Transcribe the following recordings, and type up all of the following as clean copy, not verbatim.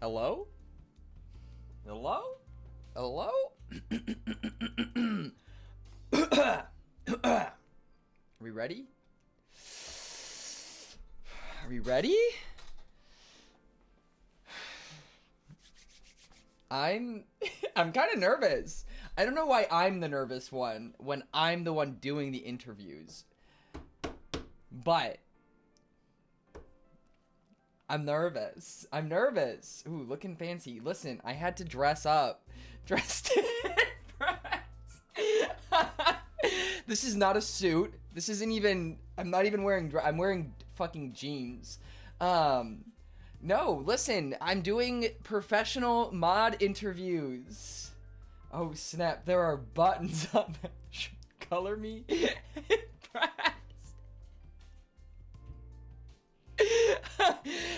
Hello? Hello? Hello? Are we ready? Are we ready? I'm I'm kind of nervous. I don't know why I'm the nervous one when I'm the one doing the interviews. But I'm nervous. I'm nervous. Ooh, looking fancy. Listen, I had to dress up. Dressed in press. This is not a suit. This isn't even, I'm not even wearing, I'm wearing fucking jeans. No, listen, I'm doing professional mod interviews. Oh snap, there are buttons on that. Color me impressed.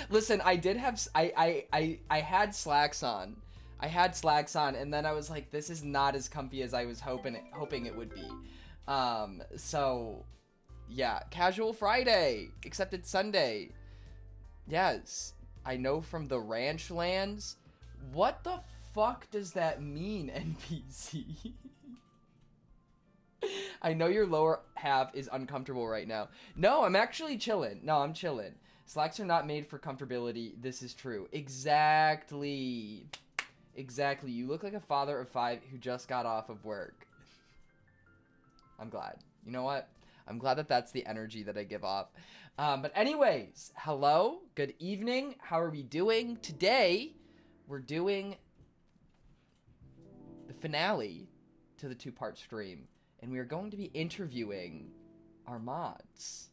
Listen, I did have, I had slacks on. I had slacks on, and then I was like, this is not as comfy as I was hoping it would be. So, yeah, casual Friday, except it's Sunday. Yes, I know from the ranch lands. What the fuck does that mean, NPC? I know your lower half is uncomfortable right now. No, I'm actually chilling. No, I'm chilling. Slacks are not made for comfortability. This is true. Exactly. Exactly. You look like a father of 5 who just got off of work. I'm glad. You know what? I'm glad that that's the energy that I give off. But anyways, hello. Good evening. How are we doing? Today, we're doing the finale to the 2-part stream. And we are going to be interviewing our mods.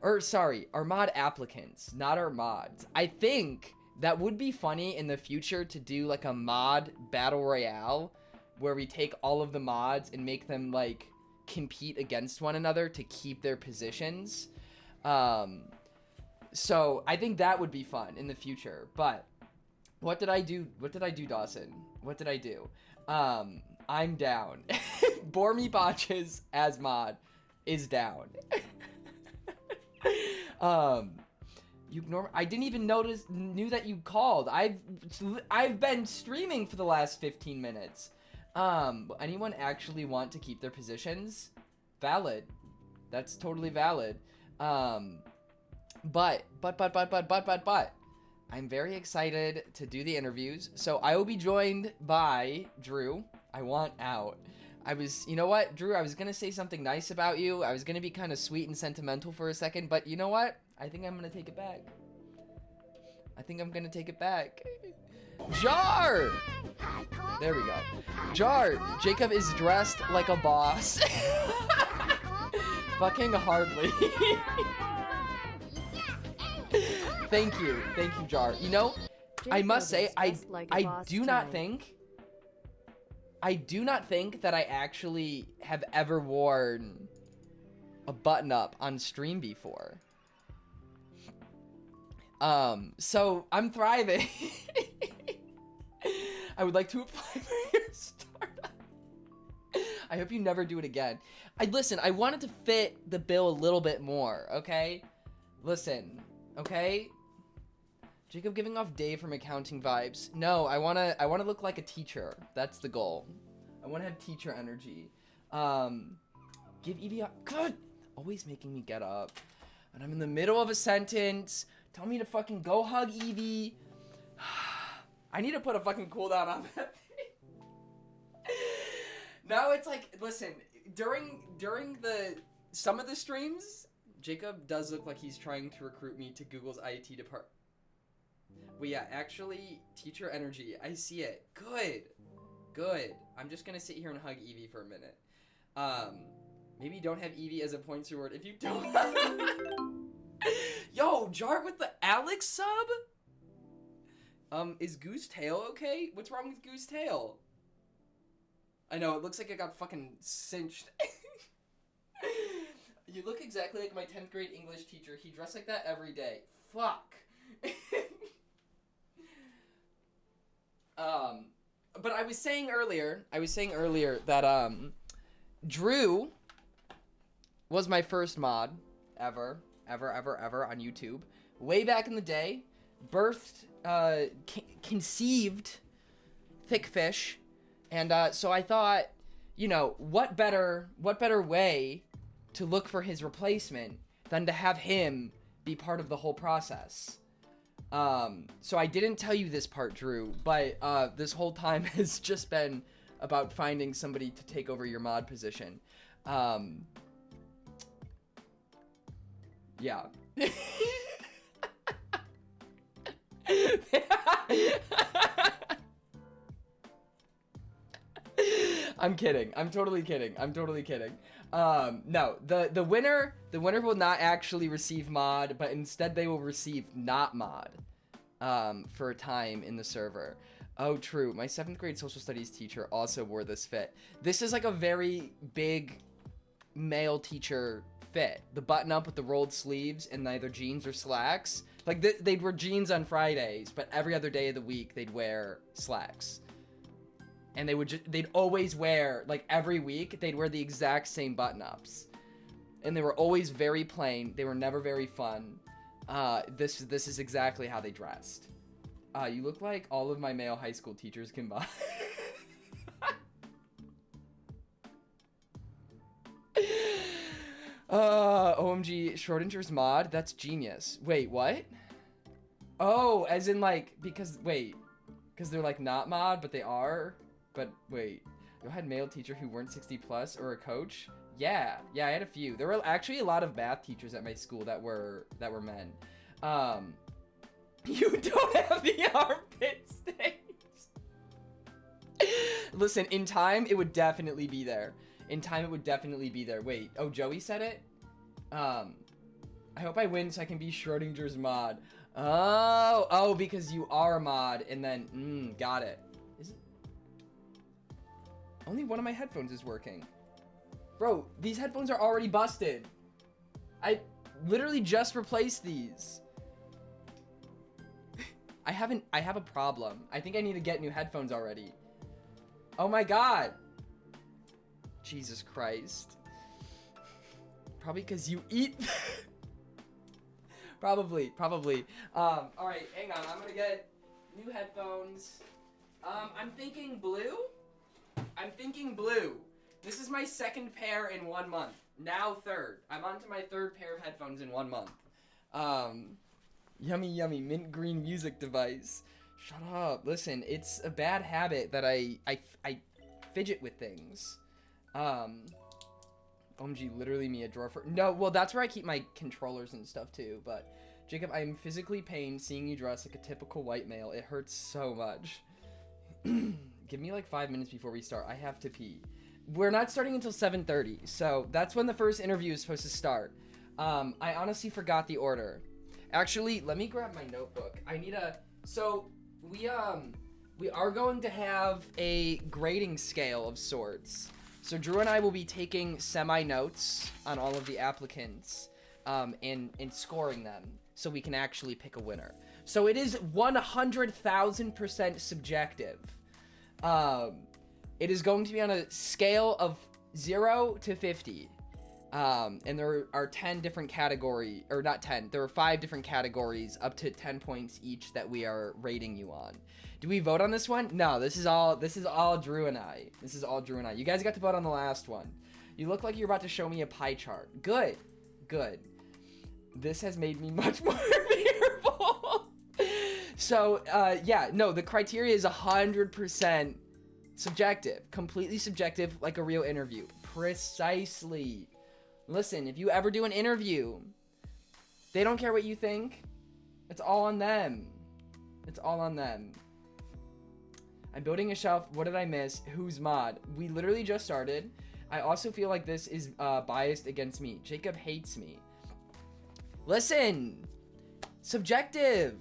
Or, sorry, our mod applicants, not our mods. I think that would be funny in the future to do, like, a mod battle royale where we take all of the mods and make them, like, compete against one another to keep their positions. So, I think that would be fun in the future. But, what did I do? What did I do, Dawson? What did I do? I'm down. Bore Me Botches as mod is down. I didn't even knew that you called. I've been streaming for the last 15 minutes. Anyone actually want to keep their positions? Valid. That's totally valid. But I'm very excited to do the interviews. So I will be joined by Drew. I want out. You know what, Drew, I was going to say something nice about you. I was going to be kind of sweet and sentimental for a second, but you know what? I think I'm going to take it back. Jar! There we go. Jar, Jacob is dressed like a boss. Fucking hardly. Thank you, Jar. You know, I must say, I do not think that I actually have ever worn a button up on stream before. So I'm thriving. I would like to apply for your startup. I hope you never do it again. Listen, I wanted to fit the bill a little bit more, okay? Listen, okay? Jacob giving off Dave from accounting vibes. No, I wanna look like a teacher. That's the goal. I wanna have teacher energy. Give Evie a good. Always making me get up. And I'm in the middle of a sentence. Tell me to fucking go hug Evie. I need to put a fucking cooldown on that thing. Now it's like, listen, during some of the streams, Jacob does look like he's trying to recruit me to Google's IT department. Well, yeah, actually, teacher energy. I see it. Good. I'm just gonna sit here and hug Evie for a minute. Maybe don't have Evie as a points reward if you don't. Yo, Jar with the Alex sub? Is Goose Tail okay? What's wrong with Goose Tail? I know, it looks like it got fucking cinched. You look exactly like my 10th grade English teacher. He dressed like that every day. Fuck. But I was saying earlier that, Drew was my first mod ever on YouTube. Way back in the day. Birthed, conceived Thick Fish. And, so I thought, you know, what better way to look for his replacement than to have him be part of the whole process. So I didn't tell you this part, Drew, but this whole time has just been about finding somebody to take over your mod position. Yeah. I'm kidding. I'm totally kidding. No, the winner will not actually receive mod, but instead they will receive not mod for a time in the server. Oh, true. My 7th grade social studies teacher also wore this fit. This is like a very big male teacher fit. The button up with the rolled sleeves and neither jeans or slacks. Like they'd wear jeans on Fridays, but every other day of the week they'd wear slacks. And they'd always wear, like every week, they'd wear the exact same button-ups. And they were always very plain. They were never very fun. This is exactly how they dressed. You look like all of my male high school teachers combined. OMG, Schrodinger's mod? That's genius. Wait, what? Oh, as in like, because they're like not mod, but they are? But wait, you had male teacher who weren't 60 plus or a coach? Yeah, I had a few. There were actually a lot of math teachers at my school that were men. You don't have the armpit stains. Listen, in time it would definitely be there. Wait, oh, Joey said it? I hope I win so I can be Schrodinger's mod. Oh, because you are a mod, and then, got it. Is it? Only one of my headphones is working. Bro, these headphones are already busted. I literally just replaced these. I have a problem. I think I need to get new headphones already. Oh my god. Jesus Christ. Probably because you eat. Probably. Alright, hang on. I'm gonna get new headphones. I'm thinking blue. This is my 2nd pair in 1 month. Now 3rd. I'm on to my 3rd pair of headphones in 1 month. Yummy, mint green music device. Shut up. Listen, it's a bad habit that I fidget with things. OMG, literally me a drawer for... No, well, that's where I keep my controllers and stuff, too. But, Jacob, I am physically pained seeing you dress like a typical white male. It hurts so much. Give me, like, 5 minutes before we start. I have to pee. We're not starting until 7:30, so that's when the first interview is supposed to start. I honestly forgot the order. Actually, let me grab my notebook. I need a... So, we are going to have a grading scale of sorts. So Drew and I will be taking semi-notes on all of the applicants and scoring them so we can actually pick a winner. So it is 100,000% subjective. It is going to be on a scale of 0 to 50. And there are 10 different categories, or not 10, there are 5 different categories up to 10 points each that we are rating you on. Do we vote on this one? No, this is all Drew and I. You guys got to vote on the last one. You look like you're about to show me a pie chart. Good. This has made me much more fearful. So, yeah, no, the criteria is 100% subjective. Completely subjective, like a real interview. Precisely. Listen, if you ever do an interview, they don't care what you think. It's all on them. I'm building a shelf. What did I miss? Who's mod? We literally just started. I also feel like this is biased against me. Jacob hates me. Listen. Subjective.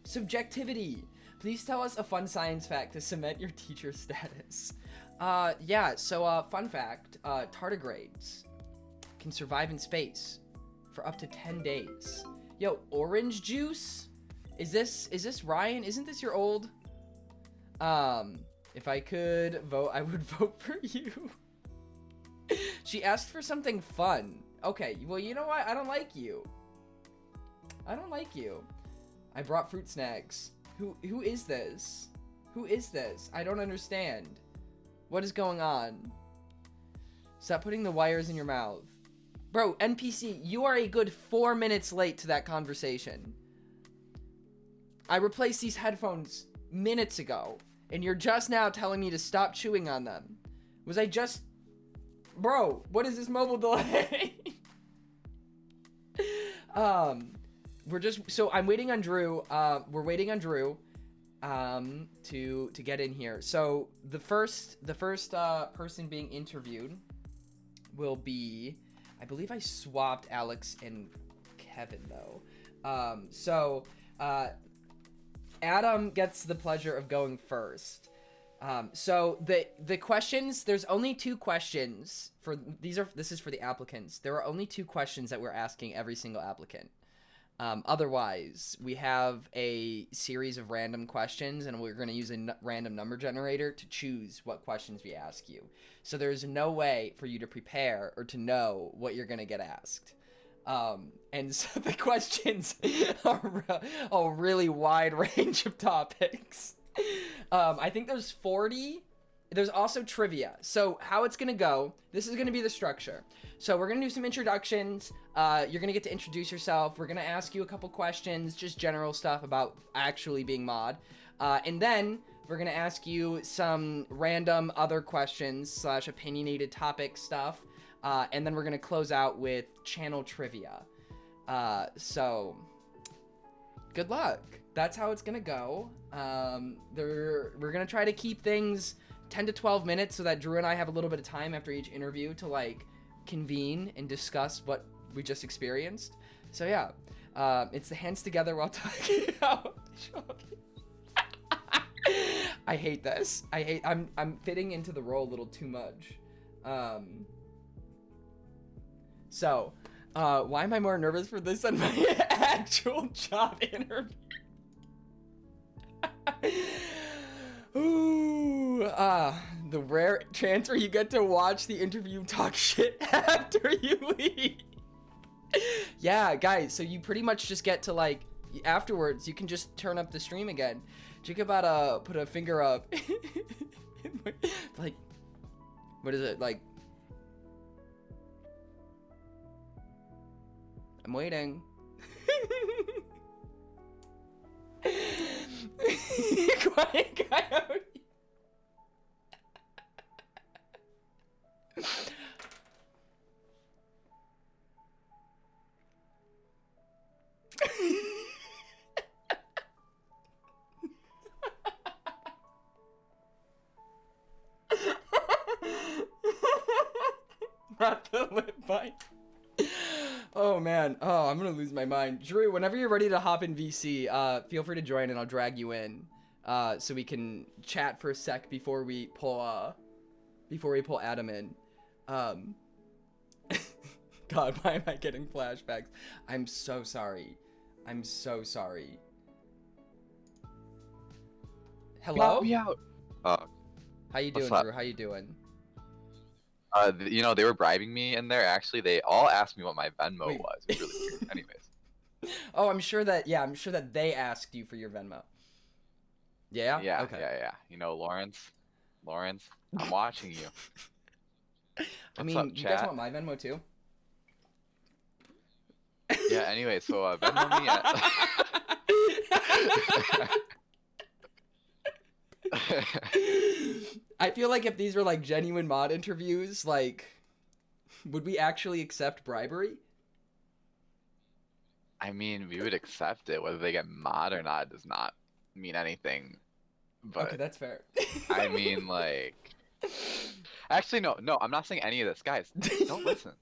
Subjectivity. Please tell us a fun science fact to cement your teacher status. Yeah, so, fun fact, tardigrades can survive in space for up to 10 days. Yo, orange juice? Is this Ryan? Isn't this your old? If I could vote, I would vote for you. She asked for something fun. Okay, well, you know what? I don't like you. I brought fruit snacks. Who is this? I don't understand. What is going on? Stop putting the wires in your mouth. Bro, NPC, you are a good 4 minutes late to that conversation. I replaced these headphones minutes ago, and you're just now telling me to stop chewing on them. Was I just... Bro, what is this mobile delay? So I'm waiting on Drew. We're waiting on Drew to get in here. So the first person being interviewed will be, I believe I swapped Alex and Kevin though. Adam gets the pleasure of going first. So the questions, there's only 2 questions for this is for the applicants. There are only 2 questions that we're asking every single applicant. Otherwise, we have a series of random questions, and we're going to use a random number generator to choose what questions we ask you. So there's no way for you to prepare or to know what you're going to get asked. And so the questions are a really wide range of topics. I think there's 40. There's also trivia. So how it's going to go, this is going to be the structure. So we're going to do some introductions. You're going to get to introduce yourself. We're going to ask you a couple questions, just general stuff about actually being mod. And then we're going to ask you some random other questions / opinionated topic stuff. And then we're going to close out with channel trivia. So good luck. That's how it's going to go. We're going to try to keep things 10 to 12 minutes so that Drew and I have a little bit of time after each interview to like convene and discuss what we just experienced. So yeah, it's the hands together while talking out. I hate this. I'm fitting into the role a little too much. So why am I more nervous for this than my actual job interview? Ooh, the rare chance where you get to watch the interview talk shit after you leave. Yeah, guys, so you pretty much just get to, like, afterwards, you can just turn up the stream again. Jacob put a finger up. Like, what is it, like? I'm waiting. Quiet coyote. Not the lip bite. Oh man, oh, I'm gonna lose my mind. Drew, whenever you're ready to hop in VC, feel free to join and I'll drag you in, so we can chat for a sec before we pull Adam in. God, why am I getting flashbacks? I'm so sorry. I'm so sorry. Hello? Me out. How you doing, Drew? How you doing? You know, they were bribing me in there. Actually, they all asked me what my Venmo was. It was really weird. Anyways. Oh, I'm sure that they asked you for your Venmo. Yeah? Yeah, okay. yeah. You know, Lawrence, I'm watching you. I mean, you guys want my Venmo too? Yeah, anyway, so Venmo me at... I feel like if these were like genuine mod interviews, like, would we actually accept bribery? I mean, we would accept it. Whether they get mod or not does not mean anything. But okay, that's fair. I mean, like... Actually, no, I'm not saying any of this. Guys, don't listen.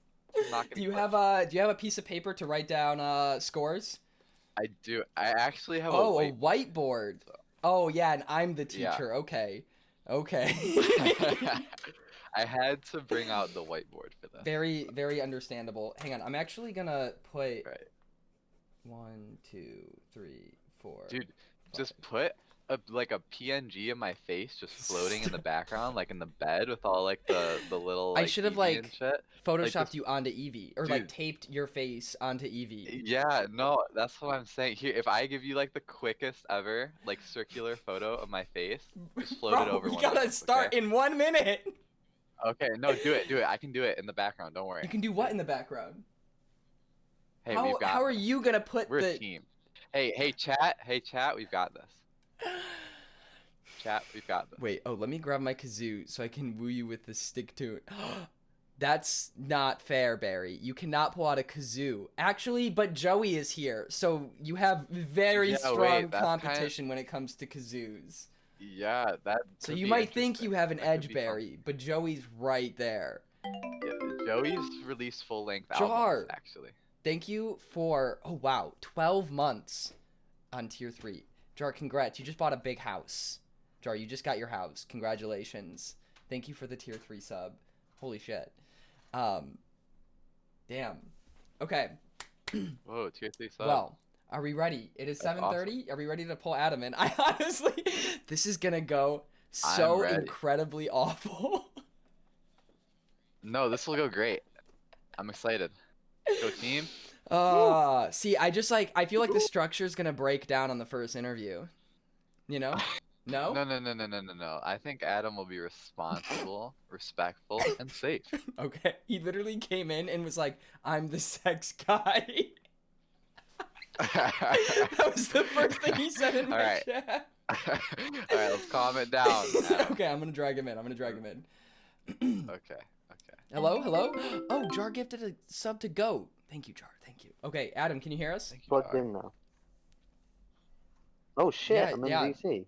Do you have a piece of paper to write down scores? I do. I actually have a whiteboard. Oh yeah, and I'm the teacher. Yeah. Okay. I had to bring out the whiteboard for that. Very, very understandable. Hang on, I'm actually gonna put 1, 2, 3, 4. Dude, 5. Just put a PNG of my face just floating in the background, like in the bed with all like the little. Like, I should have like photoshopped like you onto Eevee, or dude, like taped your face onto Eevee. Yeah, no, that's what I'm saying. Here, if I give you like the quickest ever like circular photo of my face, just float it over. We gotta start in 1 minute. Okay, no, do it, do it. I can do it in the background. Don't worry. You can do what in the background? Hey, we've got How are this. you gonna put We're a the? team. Hey, chat. Hey, chat. We've got this. Chat. We've got this. Wait, oh, let me grab my kazoo so I can woo you with the stick tune. That's not fair, Barry. You cannot pull out a kazoo. Actually, but Joey is here, so you have very Yeah, strong wait, that's competition when it comes to kazoos. Yeah, that. So Could you be might think you interesting. have an That could edge, be fun. Barry, but Joey's right there. Yeah, Joey's released full-length albums, Jar, actually. thank you for, oh wow, 12 months on tier 3. Jar, congrats. You just bought a big house. Jar, you just got your house. Congratulations. Thank you for the tier 3 sub. Holy shit. Damn. Okay. Whoa, tier 3 sub. Well, are we ready? It is That's 7:30. awesome. Are we ready to pull Adam in? I honestly, this is gonna go I'm so ready. incredibly awful. No, this will go great. I'm excited. Go team. See, I feel like the structure is gonna break down on the first interview. You know? No? No. I think Adam will be responsible, respectful, and safe. Okay. He literally came in and was like, "I'm the sex guy." That was the first thing he said in my Alright. chat. Alright, let's calm it down, Adam. Okay, I'm gonna drag him in. Okay. Hello? Oh, Jar gifted a sub to Goat. Thank you, Jar. Thank you. Okay, Adam, can you hear us? Thank you, Plugged Jar. in now. Oh shit, Yeah, I'm in yeah. VC.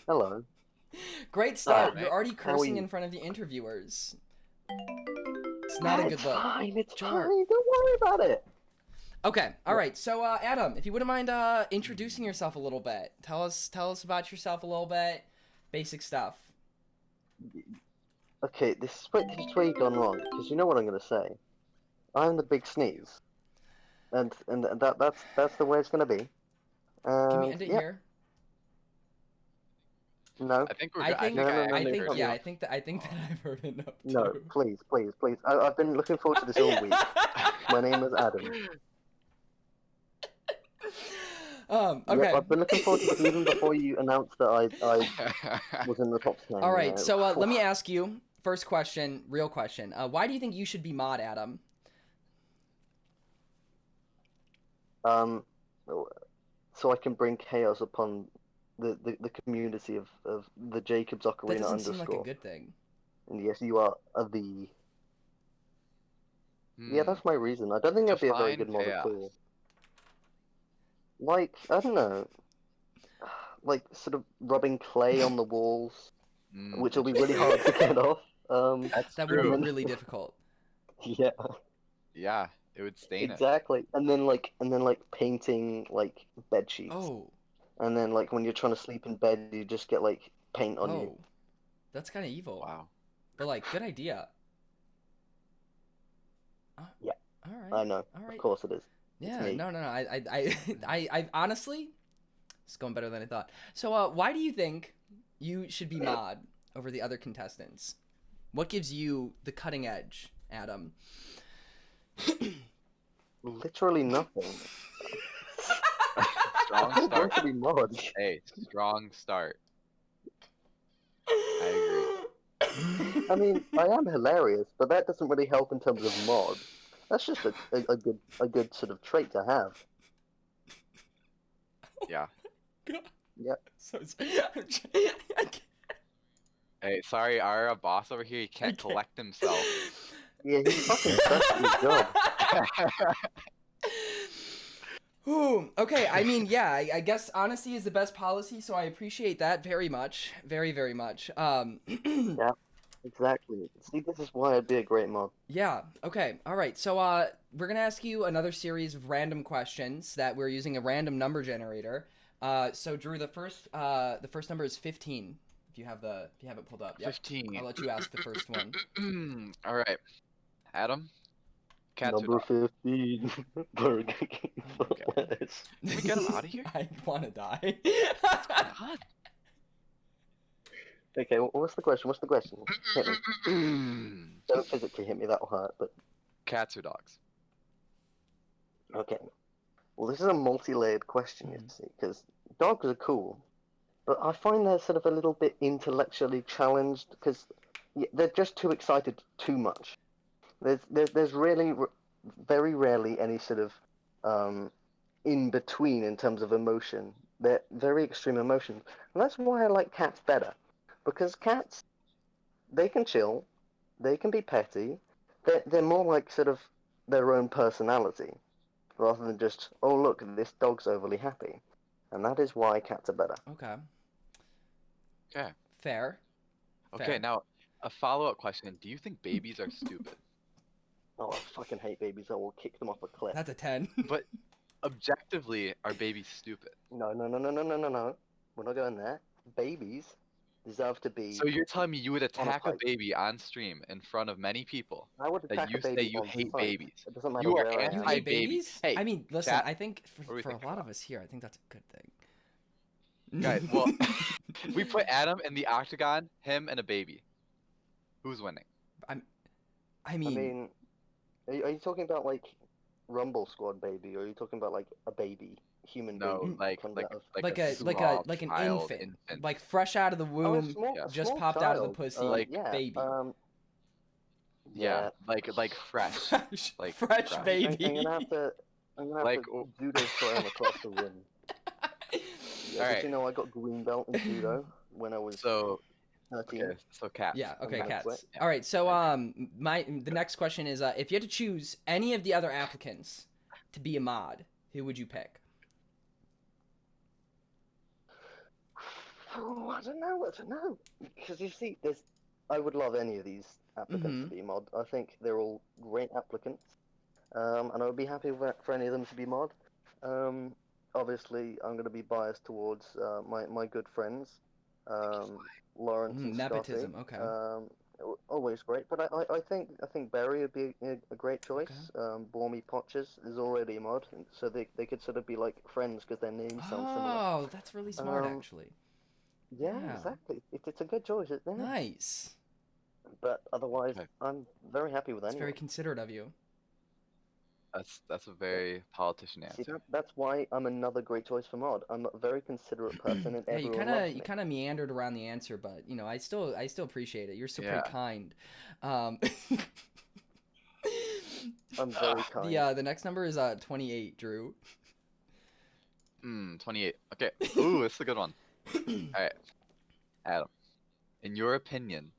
Hello. Great start. Alright. You're already How are cursing you? in front of the interviewers. It's not a good It's look. fine, it's Jar. fine, don't worry about it. Okay, all right. So, Adam, if you wouldn't mind introducing yourself a little bit, tell us about yourself a little bit, basic stuff. Okay, this is where you've gone wrong, because you know what I'm gonna say. I'm the big sneeze. And that's the way it's gonna be. Can we And end it yeah, here? no. I think we're I good. think, No, no, I no, I no, think, come yeah, on. I think that I've heard enough. No, too. please. I've been looking forward to this all week. My name is Adam. Okay. Yep, I've been looking forward to this even before you announced that I was in the top 10. All you right. know. So, let me ask you first question, real question. Why do you think you should be mod, Adam? So I can bring chaos upon the community of the Jacobs That Ocarina doesn't seem like a underscore. good thing. And yes, you are the. Yeah, that's my reason. I don't think I'd be a very Define good mod at chaos. all. Like, I don't know. Like, sort of rubbing clay on the walls, which will be really hard to get off. That's That would true. be really difficult. Yeah, Yeah, it would stain it. exactly. And then like painting like bed sheets. Oh, And then like when you're trying to sleep in bed, you just get like paint on you. oh, that's kind of evil. Wow. But like, good idea. Yeah. All right. I know. All right. Of course it is. Yeah. me. No. I honestly, it's going better than I thought. So, why do you think you should be mod over the other contestants? What gives you the cutting edge, Adam? Literally nothing. Strong I want start. to be mod. Hey, strong start. I agree. I mean, I am hilarious, but that doesn't really help in terms of mod. That's just a good sort of trait to have. Yeah. Yep. So Hey, sorry, our boss over here, he can't collect himself. Yeah, he's fucking best at his job. Ooh, okay, I mean, yeah, I guess honesty is the best policy, so I appreciate that very much. Very, very much. Yeah, exactly. See, this is why I'd be a great mod. Yeah, okay, alright, so, we're gonna ask you another series of random questions that we're using a random number generator. So Drew, the first number is 15. If you have it pulled up. Yep. 15. I'll let you ask the first one. All right. Adam? Cats or Number dogs? 15. Burger King. Okay. Lettuce. Can we get him out of here? I wanna die. God. Okay, what's the question? Hit me. Don't physically hit me, that'll hurt, but... Cats or dogs? Okay. Well, this is a multi-layered question, you see, because dogs are cool, but I find they're sort of a little bit intellectually challenged because they're just too excited too much. There's really very rarely any sort of in between in terms of emotion. They're very extreme emotions, and that's why I like cats better, because cats, they can chill, they can be petty, they're more like sort of their own personality rather than just, oh look, this dog's overly happy, and that is why cats are better. Okay. Okay. Fair. Okay, Fair. now a follow-up question. Do you think babies are stupid? Oh, I fucking hate babies. I will kick them off a cliff. That's a 10. But objectively, are babies stupid? No. We're not going there. Babies deserve to be. So you're telling me you would attack a hike. baby on stream in front of many people I would that attack you a say baby you on hate sight. babies? It doesn't matter You are where I am. You anti- hate baby. babies? Hey, I mean, listen, chat, I think what do we for a think lot about of us here, I think that's a good thing. Guys, well, we put Adam in the octagon, him and a baby. Who's winning? I I mean, mean, are you talking about like Rumble Squad baby, or are you talking about like a baby, human No, baby? like comes like out of... like a an small infant, like fresh out of the Oh, a womb, small, yeah. a just small popped out of the child. pussy, Like- yeah, baby. Yeah, like fresh. fresh, like fresh fresh. baby. I'm gonna have to Like, judo throw him across the room. Yeah, Alright. did you know I got green belt in judo when I was So 13? okay, so cats. Yeah. Okay, That's cats. what- yeah. All right. So the next question is, if you had to choose any of the other applicants to be a mod, who would you pick? Oh, I don't know. Because you see, I would love any of these applicants to be mod. I think they're all great applicants, and I would be happy for any of them to be mod. Obviously, I'm going to be biased towards my good friends, Lawrence and Nepotism. Scotty. Okay. Always great, but I think Barry would be a great choice. Bormy Potches is already a mod, and so they could sort of be like friends because their names sound similar. Oh, that's really smart, actually. Yeah, Yeah. exactly. It's a good choice, isn't it? Nice. But otherwise, Okay. I'm very happy with That's anyone. very considerate of you. That's a very politician See, answer. that's why I'm another great choice for mod. I'm a very considerate person, and Yeah, you everyone kind loves of me. meandered around the answer, but you know, I still appreciate it. You're still Yeah. pretty kind. I'm very kind. The next number is 28, Drew. 28. Okay. Ooh, this is a good one. Alright. Adam, in your opinion,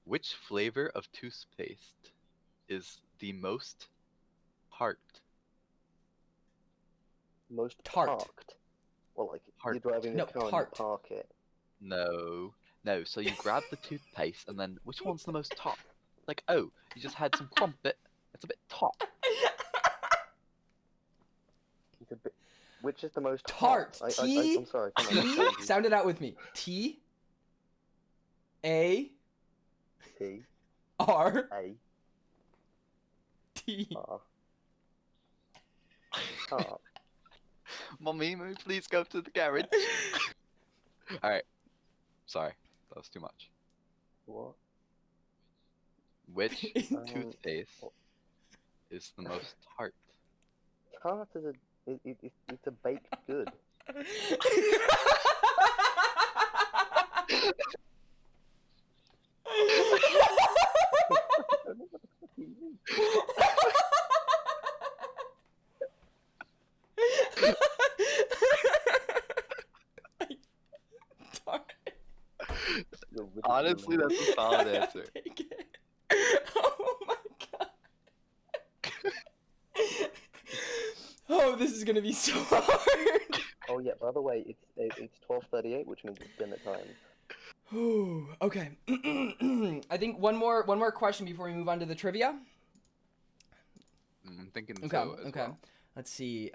which flavor of toothpaste is the most tart? Most Tart. parked. Well, like Tart. you're driving No, a car and tart. you park it. No. No, so you grab the toothpaste and then which one's the most tart? Like, oh, you just had some crumpet. It's a bit tart. It's a bit... Which is the most Tart. hot? T. I'm sorry. Come on, T. let's go. Sound it out with me. T. A. T R. A T. R. Tart. Mommy, may we please go to the garage? Alright. Sorry, that was too much. What? Which Um, toothpaste is the most tart? Tart is it's a baked good. You're Honestly, ridiculous. that's a solid answer. Take it. Oh my god. Oh, this is gonna be so hard. Oh yeah. By the way, it's 12:38, which means it's dinner time. Ooh, okay. I think one more question before we move on to the trivia. I'm thinking Okay. so as Okay. well. Let's see.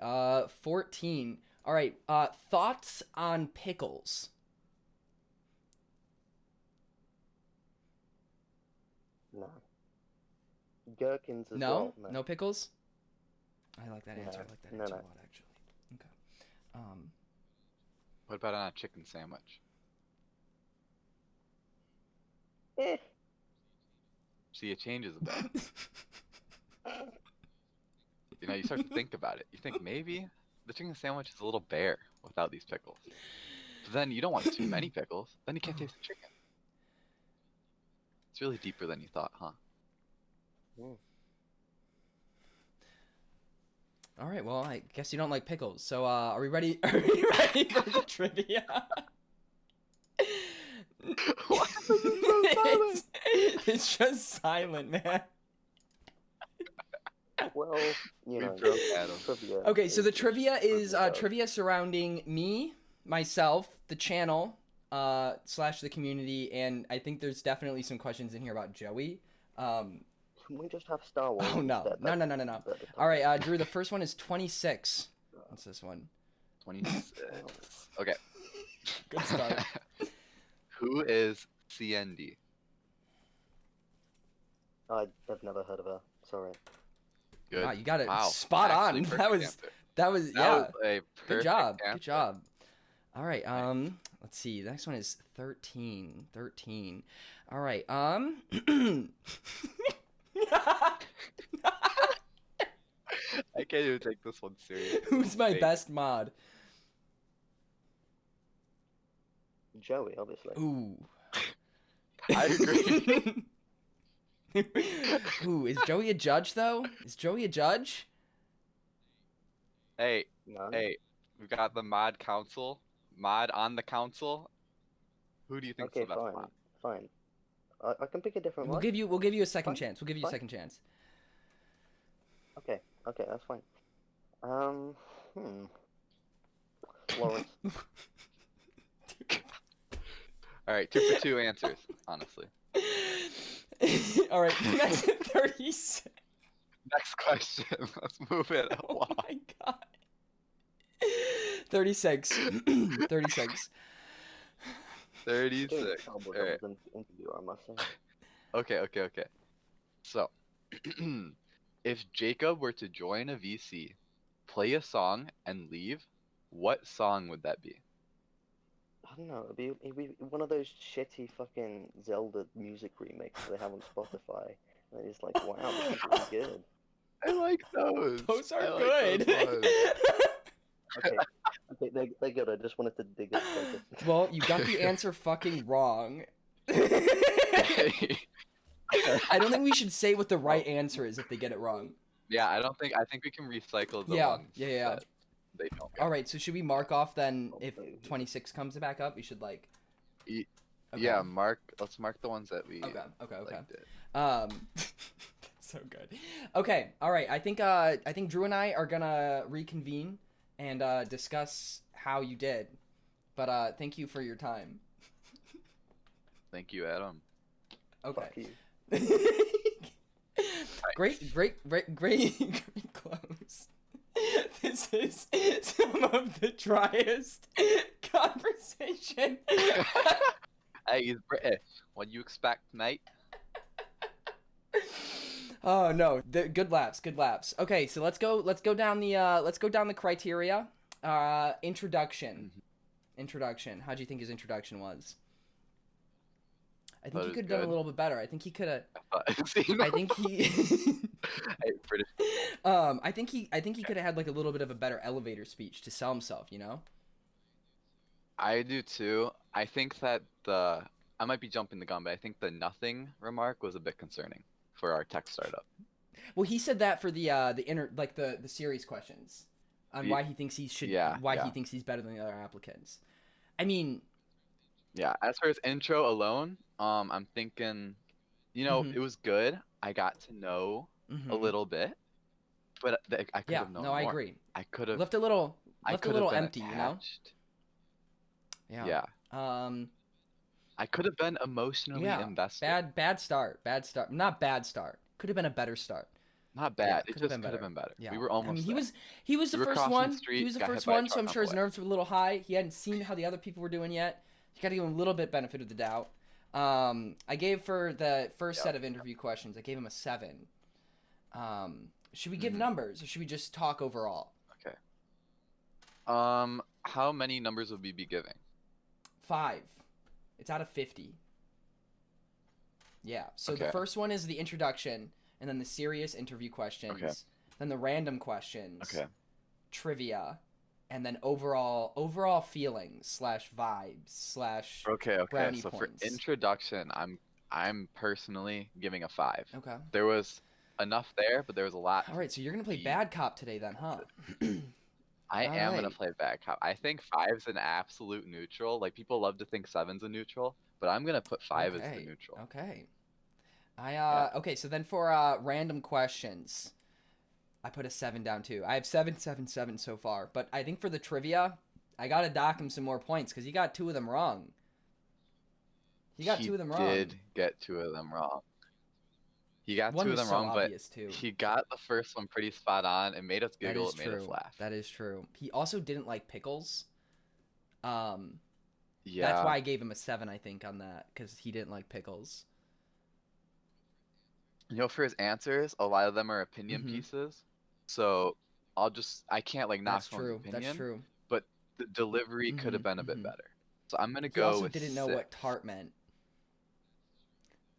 14. All right. Thoughts on pickles? No. Gherkins as No. well. No pickles. I like that No. answer. I like that No, answer no. a lot, actually. Okay. What about on a chicken sandwich? Eh. See, it changes a bit. You know, you start to think about it. You think maybe the chicken sandwich is a little bare without these pickles. But then you don't want too many pickles. Then you can't taste the chicken. It's really deeper than you thought, huh? Mm. All right, well, I guess you don't like pickles. So, are we ready? Are we ready for the trivia? Why is it so silent? It's just silent, man. Well, you We know, broke Adam. trivia. Okay, so the just trivia is trivia. trivia surrounding me, myself, the channel, slash the community, and I think there's definitely some questions in here about Joey. Can we just have Star Wars? Oh no, instead? no. All right, Drew. The first one is 26. What's this one? 26. Okay. Good start. Who is CND? I've never heard of her. Sorry. Good. Wow, you got it Wow. spot Actually, on. perfect That was answer. that was That yeah. was a Good perfect job. answer. Good job. All right. Let's see. The next one is 13. 13. All right. I can't even take this one seriously. Who's my Fake. best mod? Joey, obviously. Ooh. I agree. Ooh, is Joey a judge though? Is Joey a judge? Hey, No. hey, we got the mod council. Mod on the council. Who do you think's Okay, the best fine. mod? Fine. I can pick a different We'll one. give you a second Fine, chance. We'll give you a fine. second chance. Okay, that's fine. Lawrence. All right, 2 for 2 answers, honestly. All right, next 36. Next question. Let's move it Oh along. my god. 36. 36. 36. Doing a terrible job Alright. as an interviewer, I must say. Okay. So, if Jacob were to join a VC, play a song, and leave, what song would that be? I don't know. It'd be one of those shitty fucking Zelda music remakes they have on Spotify. And it's like, wow, this is really good. I like those. Those are I like good. those ones. Okay, they're good. I just wanted to dig it further. Well, you got the answer fucking wrong. Okay. I don't think we should say what the right answer is if they get it wrong. Yeah, I think we can recycle the Yeah, ones yeah. that they don't get. All right, so should we mark off then if Okay. 26 comes back up? We should like. Ye- Okay. Yeah, let's mark the ones that we Okay. like did. So good. Okay. All right. I think Drew and I are gonna reconvene and discuss how you did. But thank you for your time. Thank you, Adam. Okay. Fuck you. Great close. This is some of the driest conversation. Hey, he's British. What do you expect, mate? Oh no, good laps. Okay, so let's go down the criteria. Introduction. Introduction. How'd you think his introduction was? I think he could have done a little bit better. I think he could have. I think he. Hey, British. I think he could have had like a little bit of a better elevator speech to sell himself. You know. I do too. I think that I might be jumping the gun, but I think the nothing remark was a bit concerning for our tech startup. Well, he said that for the series questions on why he thinks he should, he thinks he's better than the other applicants. I mean, yeah. As for his intro alone, I'm thinking, it was good. I got to know a little bit, but I could have known more. I agree. I could have left a little empty, attached. you know. Yeah. I could have been emotionally invested. Bad start. Not bad start. Could have been a better start. Not bad. Yeah, it just could have been better. Yeah. We were almost. I mean, there. he was the We were first crossing one. the street, He was the got hit first by a one, so truck I'm on sure the his way. nerves were a little high. He hadn't seen how the other people were doing yet. You got to give him a little bit benefit of the doubt. I gave for the first set of interview questions, I gave him a 7. Should we give numbers or should we just talk overall? Okay. How many numbers would we be giving? 5. It's out of 50. Yeah. So the Okay. first one is the introduction, and then the serious interview questions, Okay. then the random questions, Okay. trivia, and then overall feelings slash vibes slash Okay, brownie so points. for introduction, I'm personally giving a 5. Okay. There was enough there, but there was a lot All right, so you're gonna play be bad cop today then, huh? I All am gonna right. play bad cop. I think 5's an absolute neutral. Like people love to think 7's a neutral, but I'm gonna put 5 as the Okay. neutral. Okay. Yeah. Okay, so then for random questions, I put a 7 down too. I have 7, 7, 7 so far, but I think for the trivia, I gotta dock him some more points because he got 2 of them wrong. He got 2 of them wrong. Did get 2 of them wrong. He got One 2 of was them so wrong, but obvious too. he got the first one pretty spot on. It made us That giggle. is It made us true. laugh. That is true. He also didn't like pickles. That's Yeah. why I gave him a 7, I think, on that because he didn't like pickles. You know, for his answers, a lot of them are opinion Mhm. pieces. So I can't like knock That's someone's true. opinion, That's true. but the delivery could have Mhm. been a bit Mhm. better. So I'm gonna He go also with didn't know 6. what tart meant.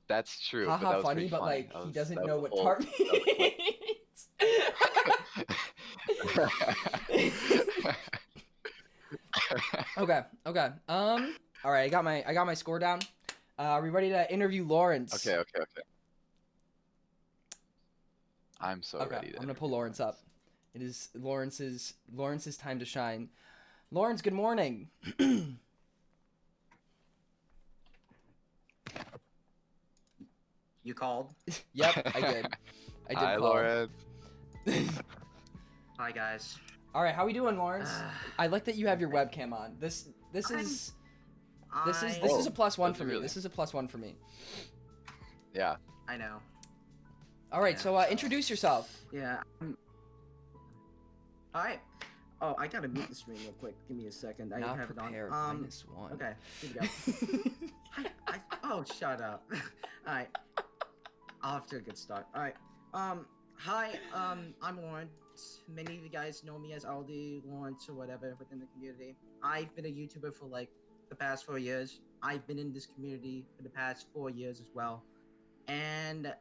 That's true, but Haha, that was funny, pretty but funny. like That he was doesn't that was know a what whole tart that was a clip. Okay, okay. All right, I got my score down. Are we ready to interview Lawrence? Okay. I'm so Okay, ready to I'm gonna pull interview Lawrence up. It is Lawrence's time to shine. Lawrence, good morning. You called? Yep, I did. I did Hi, call. Lawrence. Hi guys. All right, how we doing, Lawrence? Uh, I like that you have your webcam on. This I'm- is I this is a Whoa, +1 does for it me. really? This is a +1 for me. Yeah. I know. All right, Yeah, so introduce yourself. Yeah. Alright. Oh, I gotta mute the stream real quick. Give me a second. I Not have it on. prepared. -1. Okay, here we go. Oh, shut up. Alright. Off to a good start. Alright. Hi, I'm Lawrence. Many of you guys know me as Aldi, Lawrence, or whatever within the community. I've been a YouTuber for like the past 4 years. I've been in this community for the past 4 years as well. And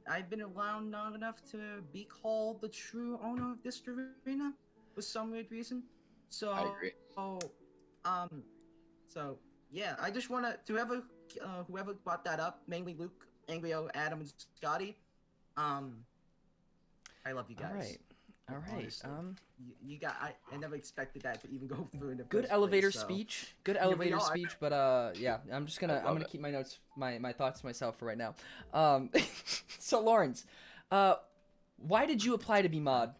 I've been around long enough to be called the true owner of this arena for some weird reason. So, I agree. So yeah, I just wanna to whoever brought that up, mainly Luke, Angrio, Adam, and Scotty. I love you guys. All right. Honestly. You got. I never expected that to even go through in the Good first elevator place, so. speech. Good Here we elevator are. speech, but yeah, I'm love gonna it. keep my notes, my thoughts to myself for right now. So Lawrence, why did you apply to be mod?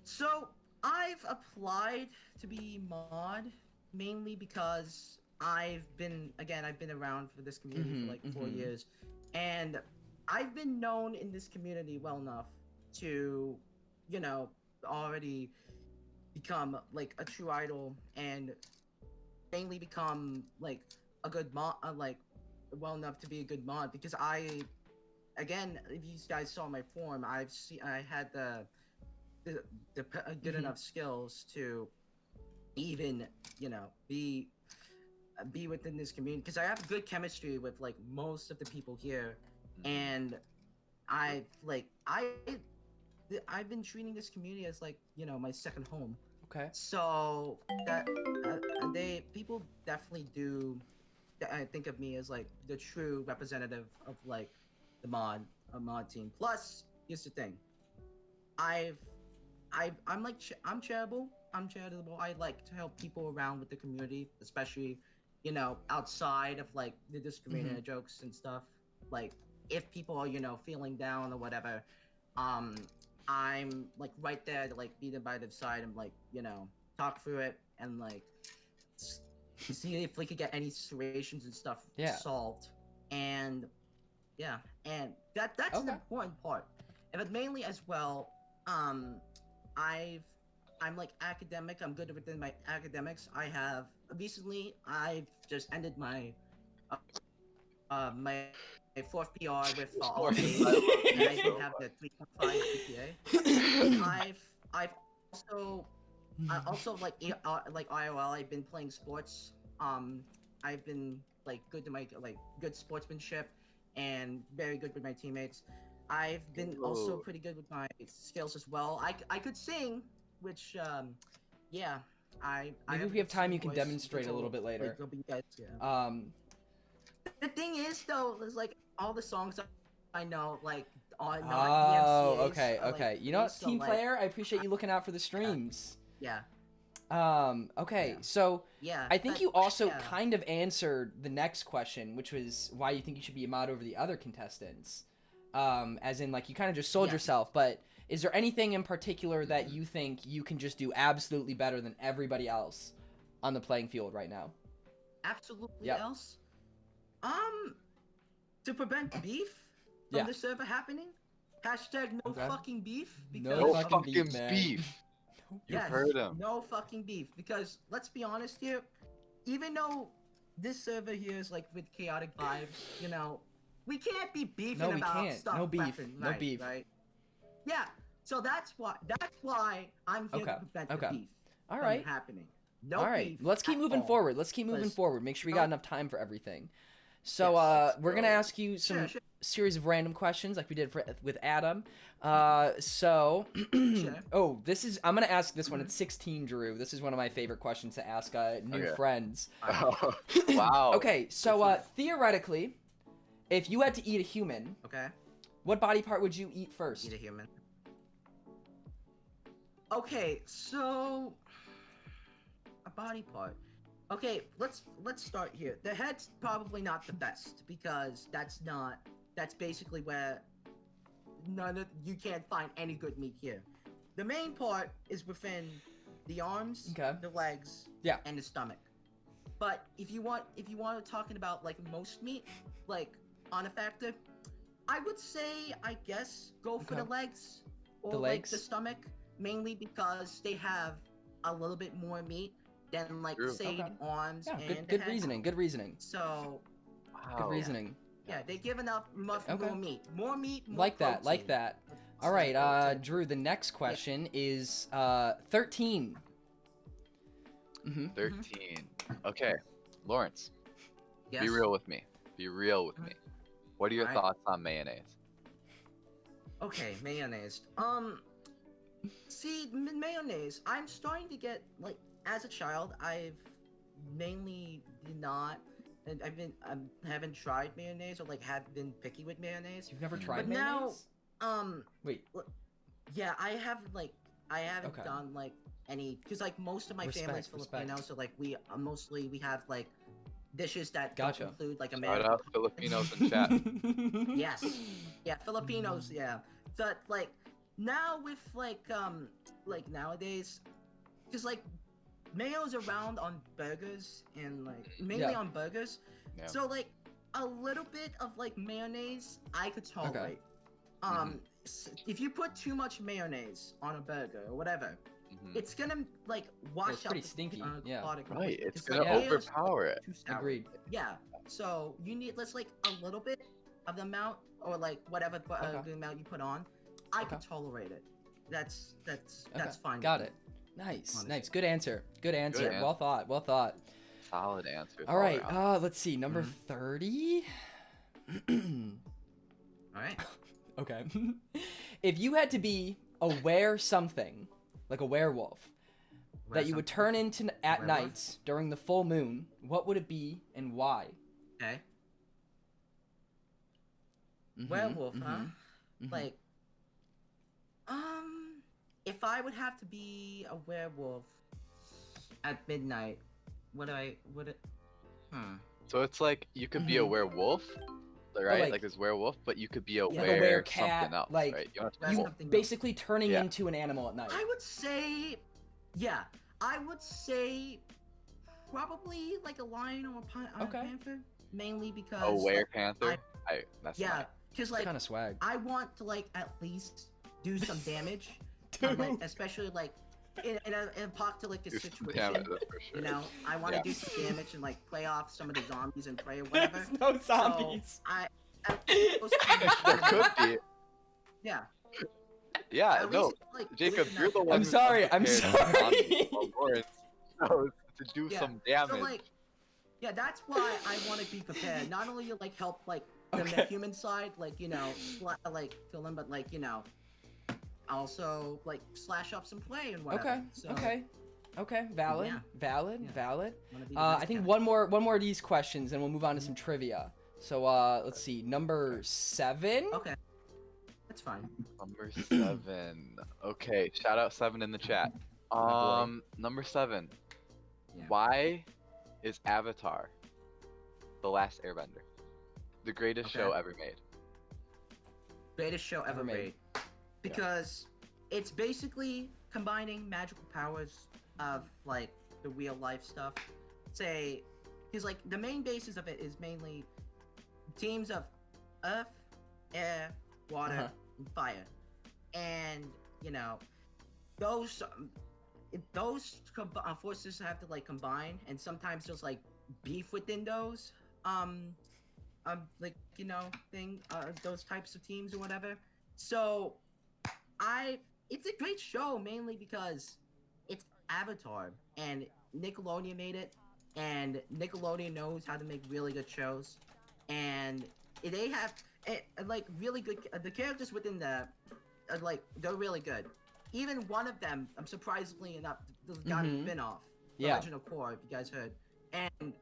So I've applied to be mod mainly because I've been around for this community for like 4 years, and I've been known in this community well enough to, already become like a true idol and mainly become like a good mod, like well enough to be a good mod because if you guys saw my form, I had the good enough skills to even be within this community because I have good chemistry with like most of the people here, and I've been treating this community as like my second home. Okay. So that people definitely do. I think of me as like the true representative of like the mod team. Plus, here's the thing. I'm charitable. I'm charitable. I like to help people around with the community, especially, outside of like the discriminator jokes and stuff. Like if people are, feeling down or whatever, I'm like right there to like be them by their side and like, talk through it and like see if we could get any situations and stuff solved. And yeah, and that's an important part. And but mainly as well, I'm like academic. I'm good within my academics. I've just ended my my fourth PR with all Lawrence, A's, I love and you I so do have much. the 3.5 GPA. I've also like IOL. I've been playing sports. I've been like good to my like good sportsmanship and very good with my teammates. I've been also Ooh. pretty good with my skills as well. I could sing, which yeah, I Maybe have if a we have good time, you singing can voice, demonstrate which a little will bit later. go be guys. Yeah. Um, The thing is though, is like all the songs I know like are not oh, DMCA's. okay, Are, like, okay. You know free, what, so team like player? I appreciate you looking out for the streams. yeah, Okay, Yeah. so yeah. I think but, you also yeah. kind of answered the next question, which was why you think you should be a mod over the other contestants. As in, like, you kind of just sold Yeah. yourself, but is there anything in particular that you think you can just do absolutely better than everybody else on the playing field right now? Absolutely Yep. else. To prevent beef Yeah. from the server happening. Hashtag no Okay. fucking beef. No No of- fucking fucking beef, man. beef. You Yes, heard him. no fucking beef. Because let's be honest here, even though this server here is like with chaotic vibes, you know, we can't be beefing No, we about can't. stuff No beef. left and No right, beef. right? Yeah. So that's why I'm here Okay, to prevent okay. the beef All from right. happening. No All right. beef. Let's keep at moving all. forward. Let's keep moving Because- forward. Make sure we no- got enough time for everything. So, Yes, we're gonna go. ask you some Sure. series of random questions like we did with Adam. So, Sure. oh, I'm gonna ask this one. Mhm. It's 16, Drew. This is one of my favorite questions to ask new Okay. friends. Oh, wow. Okay, so Go for it. theoretically, if you had to eat a human, Okay. what body part would you eat first? Eat a human. Okay, so a body part. Okay, let's start here. The head's probably not the best because that's basically where you can't find any good meat here. The main part is within the arms, Okay. the legs, Yeah. and the stomach. But if you want talking about like most meat, like on a factor, I would say I guess go for the Okay. legs or The like the legs? stomach, mainly because they have a little bit more meat than like True. say Okay. the arms Yeah, and good the head. reasoning. Good reasoning. So Wow. Good reasoning. yeah, they give enough much Okay. more meat, more Like that. Like protein. that. It's All right, like protein. Drew. The next question is 13. Mm-hmm. 13. Okay. Lawrence, Yes. be real with me. Be real with me. What are your Alright. thoughts on mayonnaise? Okay, mayonnaise. See, mayonnaise. I'm starting to get like, as a child, I've mainly not, and I haven't tried mayonnaise or like have been picky with mayonnaise. You've never But tried now- mayonnaise? Wait. Yeah, I haven't Okay. done like any, because like most of my family's Respect. Filipino, so like we mostly we have like dishes that Gotcha. don't include like Shout American. out Filipinos in chat. Yes. Yeah, Filipinos, yeah. But like now with like nowadays, because like mayo's around on burgers and like mainly Yeah. on burgers. Yeah. So like a little bit of like mayonnaise I could tolerate. If you put too much mayonnaise on a burger or whatever, Mhm. it's gonna like wash it's out pretty the stinky, yeah. product Right, completely. it's 'Cause, gonna yeah. mayo's overpower it. too sour. Agreed. Yeah. So you need like a little bit of the amount or like whatever Okay. the amount you put on. I Okay. can tolerate it. That's Okay. fine. Got with it. me. Nice. Honestly. Nice. Good answer. Good answer. answer. Well thought. Well thought. Solid answers. All right. around. Let's see. Number Mhm. 30. All right. Okay. If you had to be a something, like a werewolf, that you would turn into at Werewolf? nights during the full moon, what would it be and why? Okay. Mhm, Werewolf, huh? mhm, mhm. Like, if I would have to be a werewolf at midnight, would it? So it's like you could be a Mhm. werewolf, right? like- Like this werewolf, but you could be a Yeah. Like a were werecat, something else, like- right? You don't have to be Wear You wolf. something else. basically turning Yeah. into an animal at night. I would say, yeah, I would say probably like a lion or a Okay. panther, mainly because A like, werepanther? That's yeah, not- because like kind of swag. I want to like at least do some damage, Dude. like, especially like in an apocalyptic do some situation. damage, that's for sure. You know, I want to Yeah. do some damage and like play off some of the zombies and pray or whatever. There's no zombies. So I, at those There could be. yeah. Yeah, At no. least, like, Jacob, listen you're up. the one. I'm who's sorry, I'm unprepared sorry. on Lawrence chose to do Yeah, some damage. So like, yeah, that's why I want to be prepared. Not only to like help like Okay. human side, like like kill them, but like also like slash up some play and whatever. Okay. So, Okay. Valid. Yeah. Valid. Yeah. Valid. wanna be the best I think cat. one more of these questions, and we'll move on to some trivia. So let's see. Number 7. Okay, that's fine. Number 7. Okay, shout out 7 in the chat. My boy. Number 7. Yeah. Why is Avatar the Last Airbender the greatest Okay. show ever made? Greatest show ever made. Because it's basically combining magical powers of like the real life stuff. Say, because like the main basis of it is mainly teams of earth, air, water, Uh-huh. and fire, and those forces have to like combine, and sometimes there's like beef within those like those types of teams or whatever. So it's a great show mainly because it's Avatar and Nickelodeon made it, and Nickelodeon knows how to make really good shows, and they have like really good the characters within the like they're really good. Even one of them, surprisingly enough, got a spin-off, the Yeah. original core, if you guys heard, and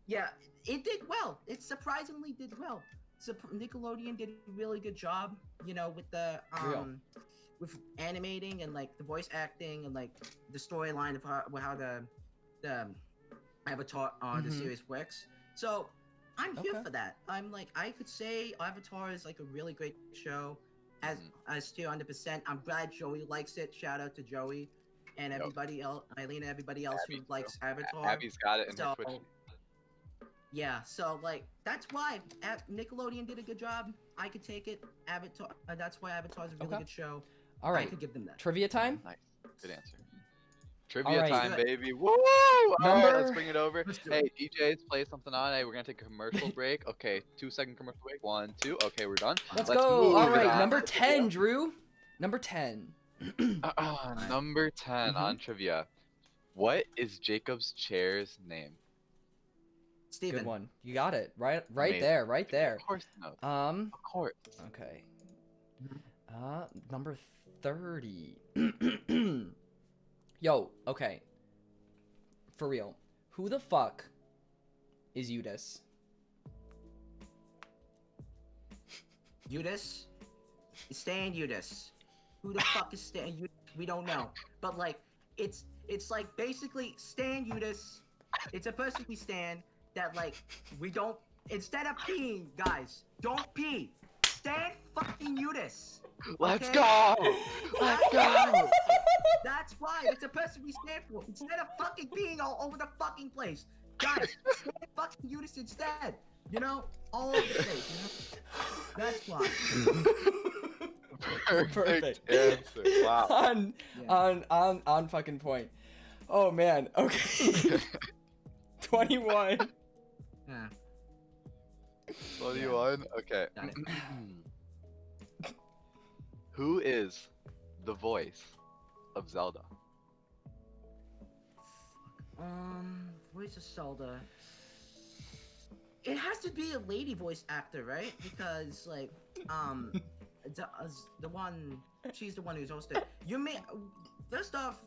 yeah, it did well. It surprisingly did well. So Nickelodeon did a really good job, with the Real. with animating and like the voice acting and like the storyline of how the Avatar the Mhm. series works. So I'm here Okay. for that. I'm like, I could say Avatar is like a really great show. As 200%. I'm glad Joey likes it. Shout out to Joey and Yep. everybody else, Eileen, and everybody else Abby, who likes too. Avatar. Abby's got it in her So, Twitch. yeah, so like that's why Nickelodeon did a good job. I could take it. Avatar. That's why Avatar is a really Okay. good show. All I right. could give them that. Trivia time. Nice. Good answer. Trivia right. time, Good. baby. Woo! All right, let's Number- bring it over. Let's do Hey, DJs, play something on. Hey, we're going to take a commercial break. Okay, 2-second commercial break. 1, 2. Okay, we're done. Let's Let's go. move All it right. on Number to 10, Drew. Number 10. Number 10 on trivia. What is Jacob's chair's name? Steven. Good one. You got it. Right Amazing. there. Right there. Of course, no. Um. Of course. Okay. Mhm. Number 30. Yo. Okay. For real. Who the fuck is Eudes? Eudes. Stan Eudes. Who the fuck is Stan Eudes? We don't know. But like, it's like basically Stan Eudes. It's a person we stand that like we don't. Instead of peeing, guys, don't pee. Stan fucking Eudes. Let's Okay? go! Let's go! That's why. It's a person we stand for. Instead of fucking peeing all over the fucking place, guys, stand fucking Eudes instead. All over the place. That's why. Perfect answer. Wow. on fucking point. Oh man. Okay. 21. Yeah. 21? Okay. Got it. Who is the voice of Zelda? Voice of Zelda. It has to be a lady voice actor, right? Because like, the one, she's the one who's hosted. You mean, first off,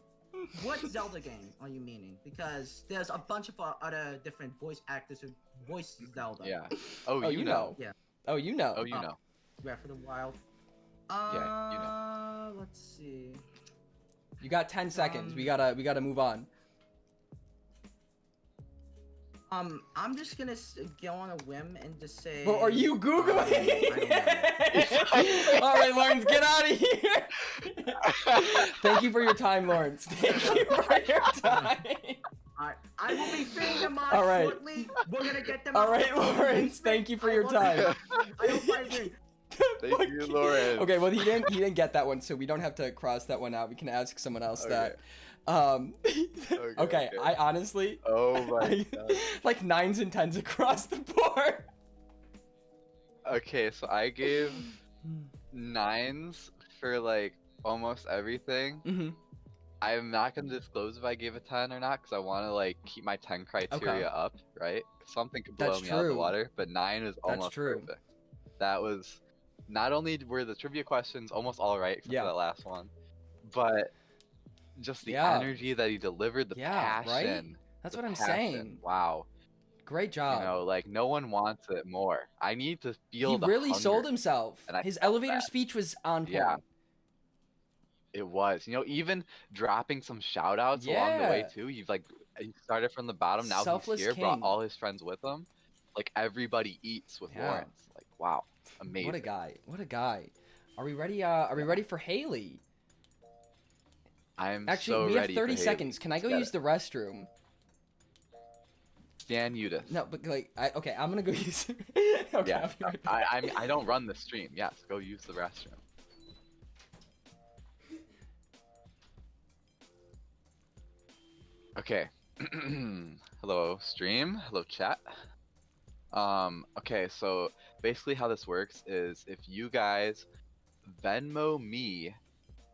what Zelda game are you meaning? Because there's a bunch of other different voice actors who voice Zelda. Yeah. Oh, Oh, you you know. know. Yeah. Oh, you know. Oh, you know. Breath of the Wild. Yeah, Let's see. You got 10 seconds. We gotta move on. I'm just gonna go on a whim and just say. Bro, are you googling? I All right, Lawrence, get out of here. Thank you for your time, Lawrence. Thank you for your time. Alright, I will be freeing them All out right. shortly. We're gonna get them All out. right, Lawrence, thank you for your time. I hope I win. Thank you, Lawrence. Okay, well he didn't get that one, so we don't have to cross that one out. We can ask someone else that. Okay, I honestly Oh my god. like 9s and 10s across the board. Okay, so I gave 9s for like almost everything. Mm-hmm. I'm not gonna disclose if I gave a 10 or not because I want to like keep my 10 criteria up, right? Something could blow That's me out of the true. water, but 9 is almost true. perfect. That was not only were the trivia questions almost all right except Yeah. for that last one, but just the Yeah. energy that he delivered, the Yeah, right? passion. That's the what I'm passion. saying. Wow. Great job. You know, like no one wants it more. I need to He feel the really sold hunger. himself. and I His felt elevator that. speech was on point. Yeah. It was. You know, even dropping some shout outs along the way Yeah. too. You've like he started from the bottom, now Selfless he's here, brought king. all his friends with him. Like everybody eats with Yeah. Lawrence. Like wow. Amazing. What a guy. What a guy. Are we ready? Are we ready for Haley? I'm Actually, so we have ready 30 for Haley. seconds. Can I go use the restroom? Stan Udis. No, but like, okay, I'm gonna go use. Okay, Yeah. I'll be right back. I mean I don't run the stream. Yes, go use the restroom. Okay. Hello stream. Hello chat. Okay, so basically how this works is if you guys Venmo me,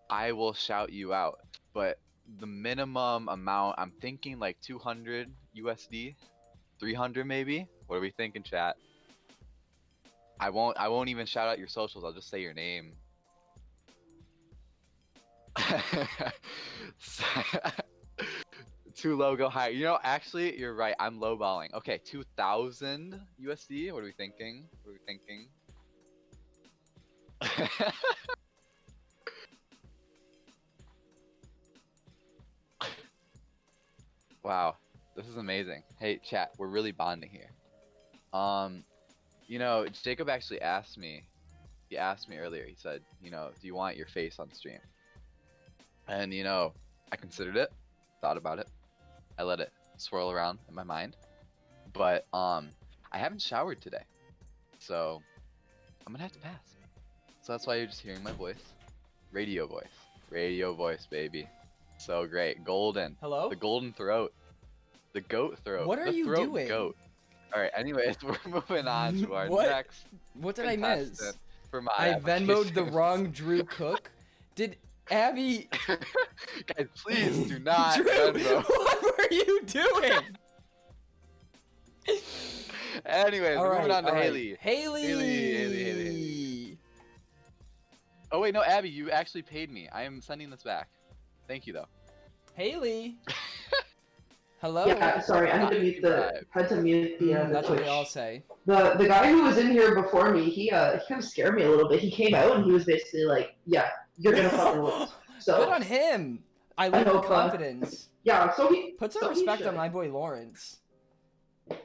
I will shout you out. But the minimum amount, I'm thinking like 200 USD, 300 maybe. What are we thinking, chat? I won't even shout out your socials. I'll just say your name. Too low, go higher. You know, actually, you're right. I'm lowballing. Okay, 2,000 USD. What are we thinking? What are we thinking? Wow, this is amazing. Hey, chat, we're really bonding here. You know, Jacob actually asked me. He asked me earlier. He said, you know, do you want your face on stream? And you know, I considered it, thought about it. I let it swirl around in my mind. But I haven't showered today. So I'm gonna have to pass. So that's why you're just hearing my voice. Radio voice. Radio voice, baby. So great. Golden. Hello? The golden throat. The goat throat. What are the you throat doing? Goat. Alright, anyways, we're moving on to our What? next What did I miss? contestant for my I Venmo'd the applications. wrong Drew Cook. Did Abby? Guys, please do not Drew, Venmo. what were you doing? Anyways, we're moving on to all right. Haley. Haley. Oh wait, no, Abby, you actually paid me. I am sending this back. Thank you though. Haley. Hello. Yeah, sorry, I had to mute the the That's what Twitch. they all say. The guy who was in here before me, he kind of scared me a little bit. He came out and he was basically like, "Yeah, you're gonna fucking lose." So Good on him. I love the hope, confidence. yeah, so he Put some so he respect should. on my boy Lawrence. I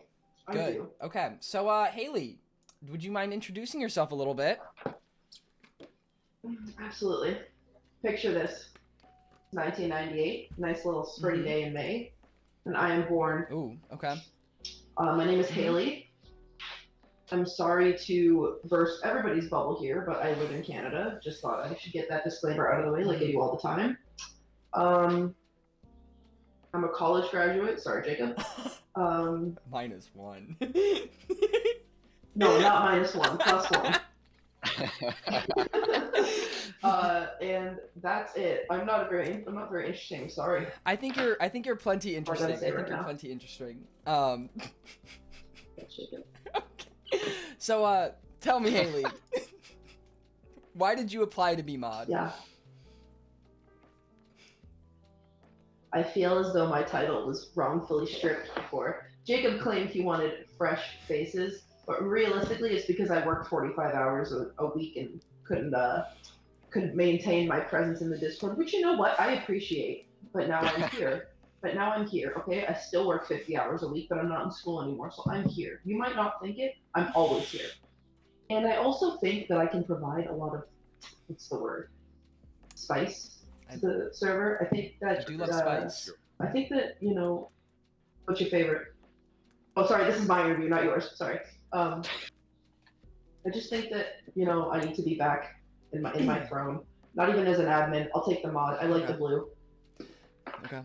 Good. do. Okay. So, Haley, would you mind introducing yourself a little bit? Absolutely. Picture this: 1998, nice little spring Mhm. day in May, and I am born. Ooh. Okay. My name is Haley. I'm sorry to burst everybody's bubble here, but I live in Canada. Just thought I should get that disclaimer out of the way, like I do all the time. I'm a college graduate. Sorry, Jacob. -1. No, not -1, +1. And that's it. I'm not very interesting. Sorry. I think you're plenty What did I interesting. say I think right you're now? plenty interesting. Jacob. So tell me, Haley, why did you apply to be mod? Yeah. I feel as though my title was wrongfully stripped before. Jacob claimed he wanted fresh faces, but realistically, it's because I worked 45 hours a week and couldn't maintain my presence in the Discord. Which, you know what, I appreciate. But now I'm here. Okay? I still work 50 hours a week, but I'm not in school anymore, so I'm here. You might not think it, I'm always here. And I also think that I can provide a lot of, what's the word? Spice to the server. I think that I do love spice. I think that, you know, what's your favorite? Oh, sorry, this is my interview, not yours. Sorry. I just think that, you know, I need to be back in my throne. Not even as an admin. I'll take the mod. I like the blue. Okay.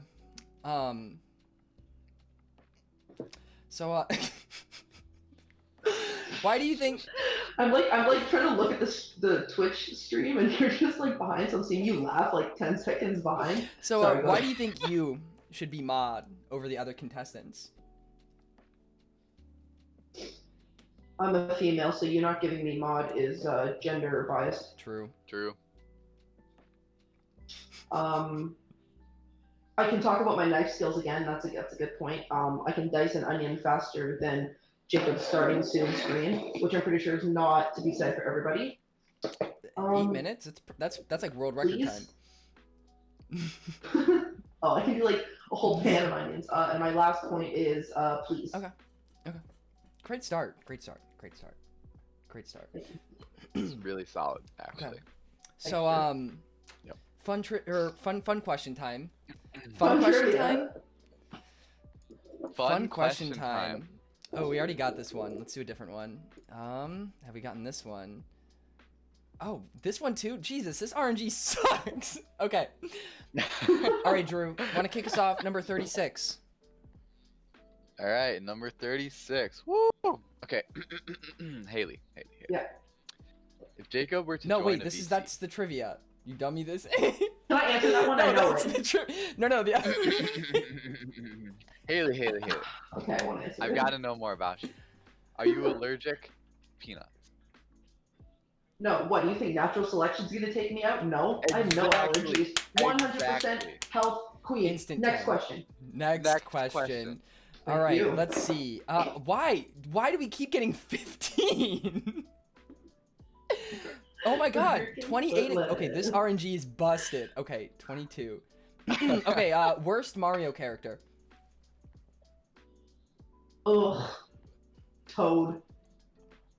So why do you think? I'm like trying to look at the Twitch stream, and you're just like behind, so I'm seeing you laugh like 10 seconds behind. So Sorry, go why ahead. do you think you should be mod over the other contestants? I'm a female, so you not giving me mod is gender biased. True. True. I can talk about my knife skills again. That's a good point. I can dice an onion faster than Jacob's starting soon screen, which I'm pretty sure is not to be said for everybody. 8 minutes? That's like world record please? time. Oh, I can do like a whole pan of onions. And my last point is please. Okay. Great start. It's really solid, actually. Okay. So Yep. fun question time. Fun Question trivia. time. Fun question time. Oh, we already got this one. Let's do a different one. Have we gotten this one? Oh, this one too? Jesus, this RNG sucks. Okay. All right, Drew, want to kick us off? Number 36. All right, number 36. Woo! Okay. Haley. Yeah. If Jacob were to No, join wait, a VC, that's the trivia. You dummy this. Can I answer that one? I know that's it. the Haley. Okay, I want to answer I've it. got to know more about you. Are you allergic to peanuts? No, what do you think? Natural selection's gonna take me out? No, I have no Exactly. allergies. 100% Exactly. health queen. Instant Next 10. question. Next question. All Thank right, you. let's see. Why do we keep getting 15? Oh my god, American 28. footlet. Okay, this RNG is busted. Okay, 22. Okay, worst Mario character. Ugh. Toad.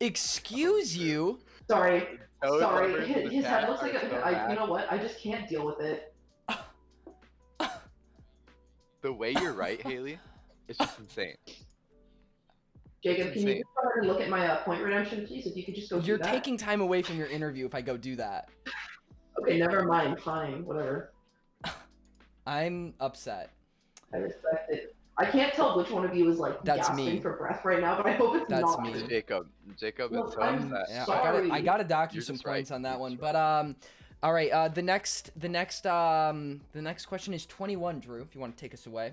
Excuse you? Sorry. Toad Sorry. lovers in the His chat head looks like are so you bad. know what? I just can't deal with it. The way you're right, Haley, it's just insane. Jacob, It's can you insane. go ahead and look at my point redemption, please? If you could just go You're do that. taking time away from your interview if I go do that. Okay, never mind. Fine. Whatever. I'm upset. I respect it. I can't tell which one of you is like That's gasping me. for breath right now, but I hope it's That's not. me. Jacob is Look, so I'm upset. Yeah, Sorry. I gotta dock you You're some just right. points on that You're one. just But all right. The next question is 21. Drew, if you want to take us away.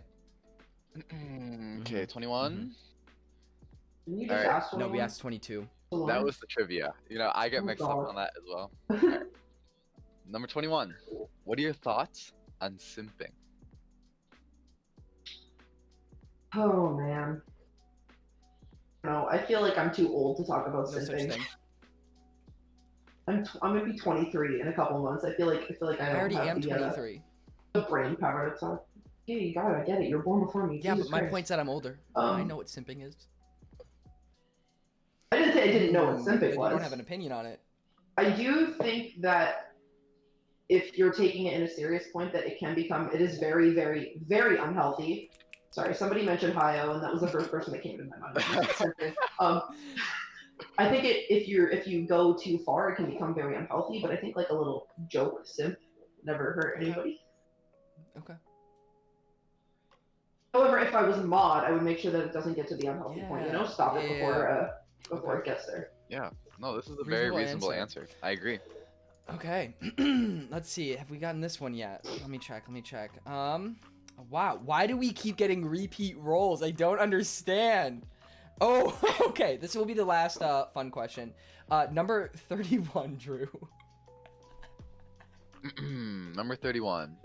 Okay, 21. Didn't you All just right. ask No, we 21? asked 22. That was the trivia. You know, I get Oh, mixed up God. on that as well. Alright. Number 21. What are your thoughts on simping? Oh man. No, I feel like I'm too old to talk about No such simping. thing. I'm gonna be 23 in a couple months. I feel like I I don't already have am the, 23. the brain power to talk. Yeah, you got it. I get it. You're born before me. Yeah, Jesus but my Christ. point's that I'm older. I know what simping is. I didn't say I didn't know what But simping you was. don't have an opinion on it. I do think that if you're taking it in a serious point, that it is very, very, very unhealthy. Sorry, somebody mentioned Hio, and that was the first person that came to my mind. I think if you go too far, it can become very unhealthy. But I think like a little joke simp never hurt anybody. Okay. However, if I was a mod, I would make sure that it doesn't get to the unhealthy point. You know, stop it before it gets there. Yeah. No, this is a very reasonable answer. answer. I agree. Okay. Let's see. Have we gotten this one yet? Let me check. Wow. Why do we keep getting repeat rolls? I don't understand. Oh, okay. This will be the last fun question. Number 31, Drew. Number 31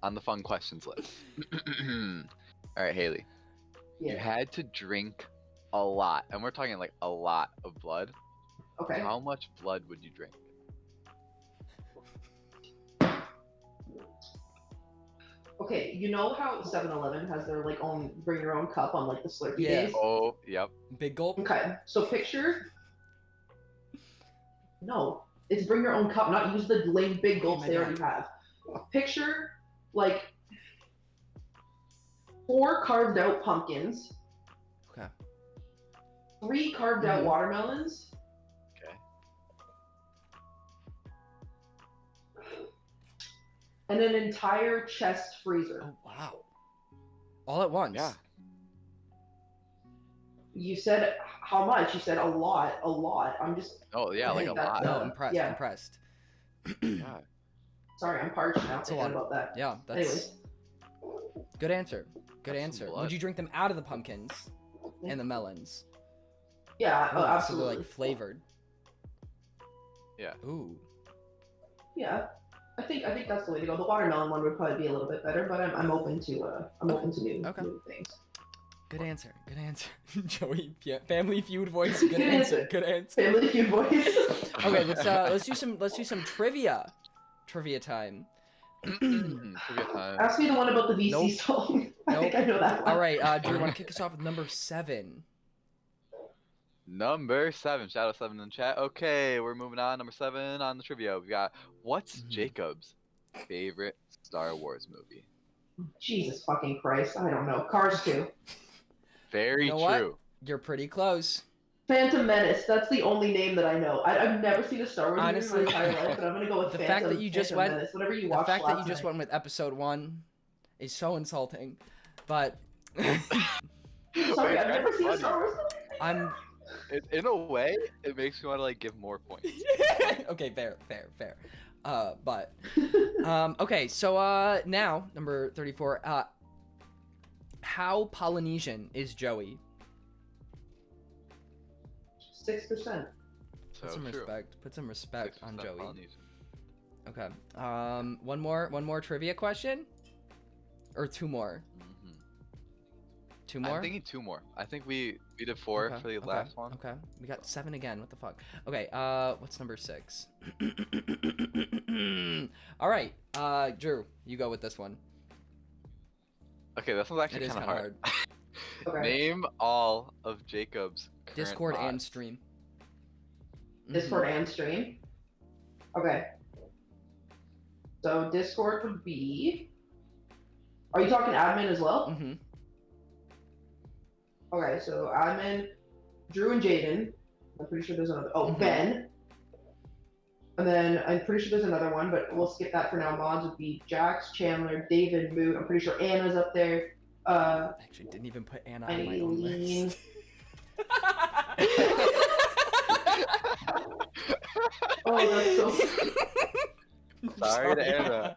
on the fun questions list. All right, Haley. You Yeah. had to drink a lot, and we're talking like a lot of blood. Okay. How much blood would you drink? Okay, you know how 7-Eleven has their like own bring your own cup on like the Slurpee Yeah. days? Oh, yep. Big gulp. Okay, so picture. No, it's bring your own cup, not use the lame big gulps my they bad. already have. Picture like 4 carved out pumpkins, Okay. 3 carved out Mhm. watermelons, Okay. and an entire chest freezer. Oh, wow. All at once. Yeah. You said how much? You said a lot, a lot. I'm just Oh, yeah, like a That- lot. No, impressed. Yeah. Impressed. Yeah. sorry, I'm parched now. That's a Thinking lot. about that. Yeah, that's Anyways, good answer. Good That's some answer. blood. Would you drink them out of the pumpkins and the melons? Yeah, Oh, oh, so they're absolutely. like flavored. Yeah. Ooh. Yeah, I think that's the way to go. The watermelon one would probably be a little bit better, but I'm open to open to new things. Good answer. Good answer. Joey, Family Feud voice. Good answer. Good answer. Family Feud voice. Okay, let's do some trivia. Trivia time. Trivia time. Ask me the one about the VC Nope. song. I think Nope. I know that one. All right, Drew, want to kick us off with number 7? Number 7. Shout out 7 in the chat. Okay, we're moving on. Number 7 on the trivia. We got what's Jacob's favorite Star Wars movie? Jesus fucking Christ! I don't know. Cars 2. Very You know true. what? You're pretty close. Phantom Menace. That's the only name that I know. I've never seen a Star Wars Honestly, movie in my entire life, but I'm gonna go with the Phantom, fact that you just Phantom went- Menace. Whatever you The watched fact that you last just night. went with episode 1 is so insulting. But Sorry, I've never seen a funny. Star Wars movie. I'm In a way, it makes me want to like give more points. okay. Fair. But okay. So now number 34. How Polynesian is Joey? 6%. So Put some true. respect. Put some respect on 6% Joey. Polynesian. Okay. One more trivia question, or 2 more. Mhm. 2 more. I'm thinking 2 more. I think we did 4 Okay, for the okay, last one. Okay. We got 7 again. What the fuck? Okay. What's number 6? All right. Drew, you go with this one. Okay, this one's It actually is kind kind of of hard. hard. Okay. Name all of Jacob's current Discord and mods. stream. Discord and stream. Okay. So Discord would be. Are you talking admin as well? Mm-hmm. Okay, so admin, Drew and Jaden. I'm pretty sure there's another. Oh, Mhm. Ben. And then I'm pretty sure there's another one, but we'll skip that for now. Mods would be Jax, Chandler, David, Moot. I'm pretty sure Anna's up there. I actually didn't even put Anna on my own Eileen. list. Oh, that's so. Sorry to Anna.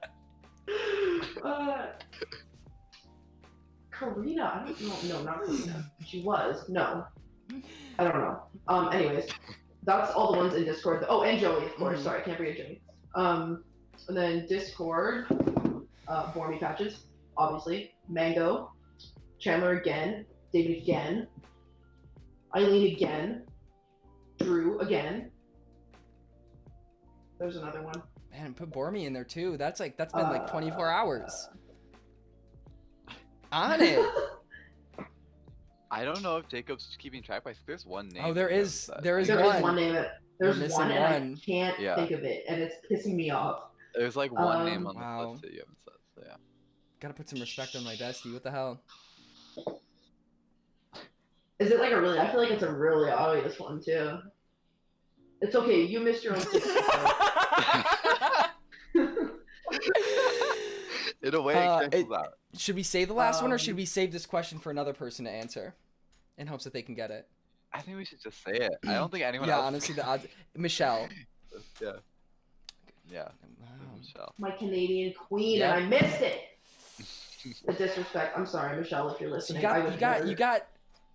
Karina, I don't know. No, not Karina. She was. No. I don't know. Anyways, that's all the ones in Discord. Oh, and Joey, of course. Mhm. Sorry, I can't forget Joey. And then Discord, Bormy Patches, obviously. Mango, Chandler again, David again, Eileen again, Drew again. There's another one. Man, put Bormy in there too. That's been like 24 hours. On it. I don't know if Jacob's keeping track, but I think there's one name. Oh, there he is. knows that- There is There is one. one name. There's We're one, missing and one. I can't Yeah. think of it, and it's pissing me off. There's like one name on Wow. the list that you haven't said. So yeah. Gotta put some respect on my bestie. What the hell? Is it like a really? I feel like it's a really obvious one too. It's okay. You missed your own. In a way, it cancels out. Should we save the last one, or should we save this question for another person to answer, in hopes that they can get it? I think we should just say it. I don't think anyone Yeah, else. honestly, the odds. Michelle. Yeah. Yeah. Wow. Michelle. My Canadian queen, Yeah. and I missed it. The disrespect. I'm sorry, Michelle, if you're So listening. you I got, would you got, never, you got.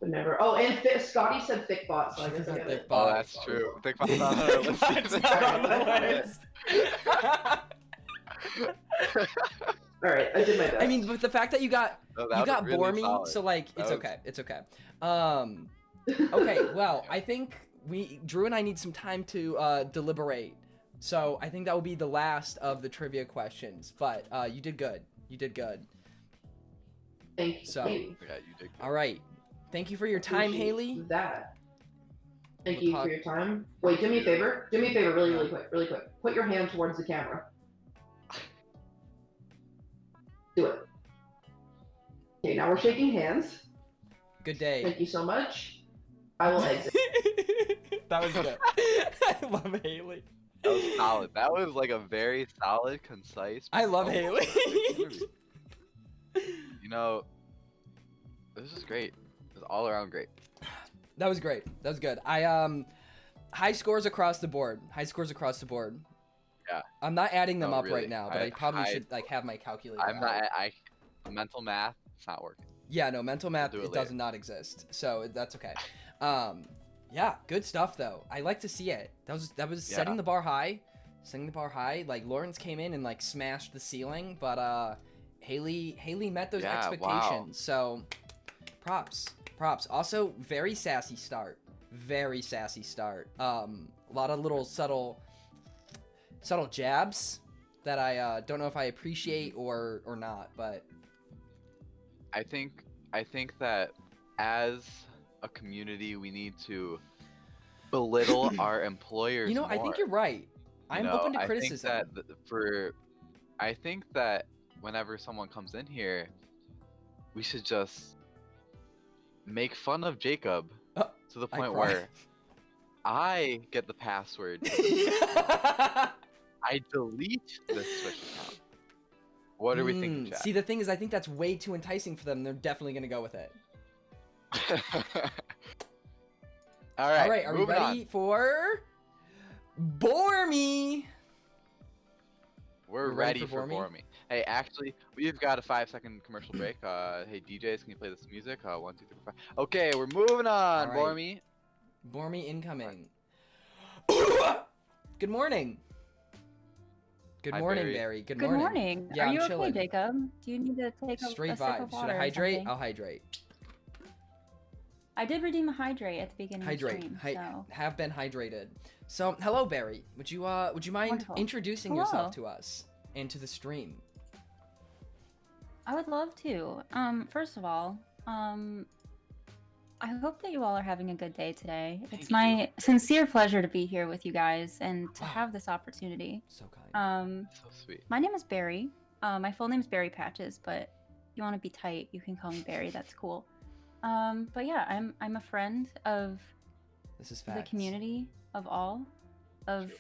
would never. Oh, and Scotty said thick bot, so I guess I get Thick it. bot. Oh, that's true. Think about that. Let's see That's if not I on the can list. All right, I did my best. I mean, but the fact that you got No, that you was got really Bormy, solid. so like That it's was- okay. It's okay. Okay, well, I think Drew and I need some time to deliberate. So I think that will be the last of the trivia questions. But you did good. You did good. Thank you. So- Thank you. Yeah, you did. All right. Thank you for your time, Appreciate Haley. That. Thank We'll you talk- for your time. Wait, do me a favor. Do me a favor, really quick, really quick. Put your hand towards the camera. Do it. Okay, now we're shaking hands. Good day. Thank you so much. I will exit. That was good. I love Haley. That was solid. That was like a very solid, concise. I love Haley. You know, this is great. It's all around great. That was great. That was good. High scores across the board. High scores across the board. Yeah. I'm not adding them No, up really. right now, but I probably I- should like have my calculator. I'm out. not. Mental math. It's not working. Yeah, no, mental math do it it does later. not exist, so that's okay. Yeah, good stuff though. I like to see it. That was setting Yeah. the bar high. Setting the bar high. Like Lawrence came in and like smashed the ceiling, but Haley met those Yeah, expectations. So props. Also, very sassy start. Very sassy start. A lot of little subtle jabs that I don't know if I appreciate or not, but I think that as a community, we need to belittle our employers more. I think you're right. I'm open to I criticism. I think that whenever someone comes in here, we should just make fun of Jacob to the I point cry. where I get the password. I delete this Switch account. What are we thinking, chat? See, the thing is, I think that's way too enticing for them. They're definitely gonna go with it. All right. All right, are we ready for Bormy? We're ready for Bormy. Hey, actually, we've got a 5-second commercial break. Hey, DJs, can you play this music? 1, 2, 3, 4, 5. Okay, we're moving on, All right. Bormy. Bormy incoming. Good morning. Good Hi, morning, Barry. Barry. Good Good morning. Yeah, Are I'm you chilling. okay, Jacob? Do you need to take Straight a sip vibes. of Should water I or hydrate? something? I'll hydrate. I did redeem a hydrate at the beginning Hydrate. of the stream, so Have been hydrated. So, hello, Barry. Would you mind Wonderful. introducing Hello. yourself to us and to the stream? I would love to. First of all, I hope that you all are having a good day today. Thank It's you. my sincere pleasure to be here with you guys and to Wow. have this opportunity. So kind. So sweet. My name is Barry. My full name is Barry Patches, but if you want to be tight, you can call me Barry. That's cool. But yeah, I'm a friend of This is the facts. community, of all, of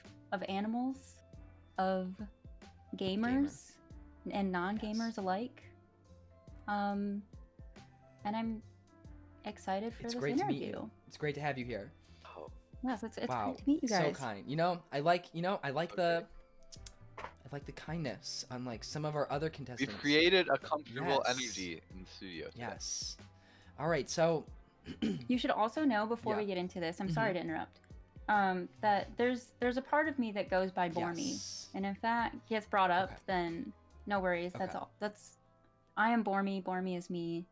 animals, of gamers and non-gamers Yes. alike. And I'm excited for It's this great to interview. meet you. It's great to have you here. Oh, Yes, it's Wow. great to meet you guys. So kind. I like the kindness unlike some of our other contestants. we've created a comfortable Yes. energy in the studio today. Yes. All right. So You should also know before Yeah. we get into this, I'm Mhm. sorry to interrupt, that there's a part of me that goes by Bormy. yes. And if that gets brought up, Okay. then no worries. That's Okay. all. I am Bormy. Bormy is me.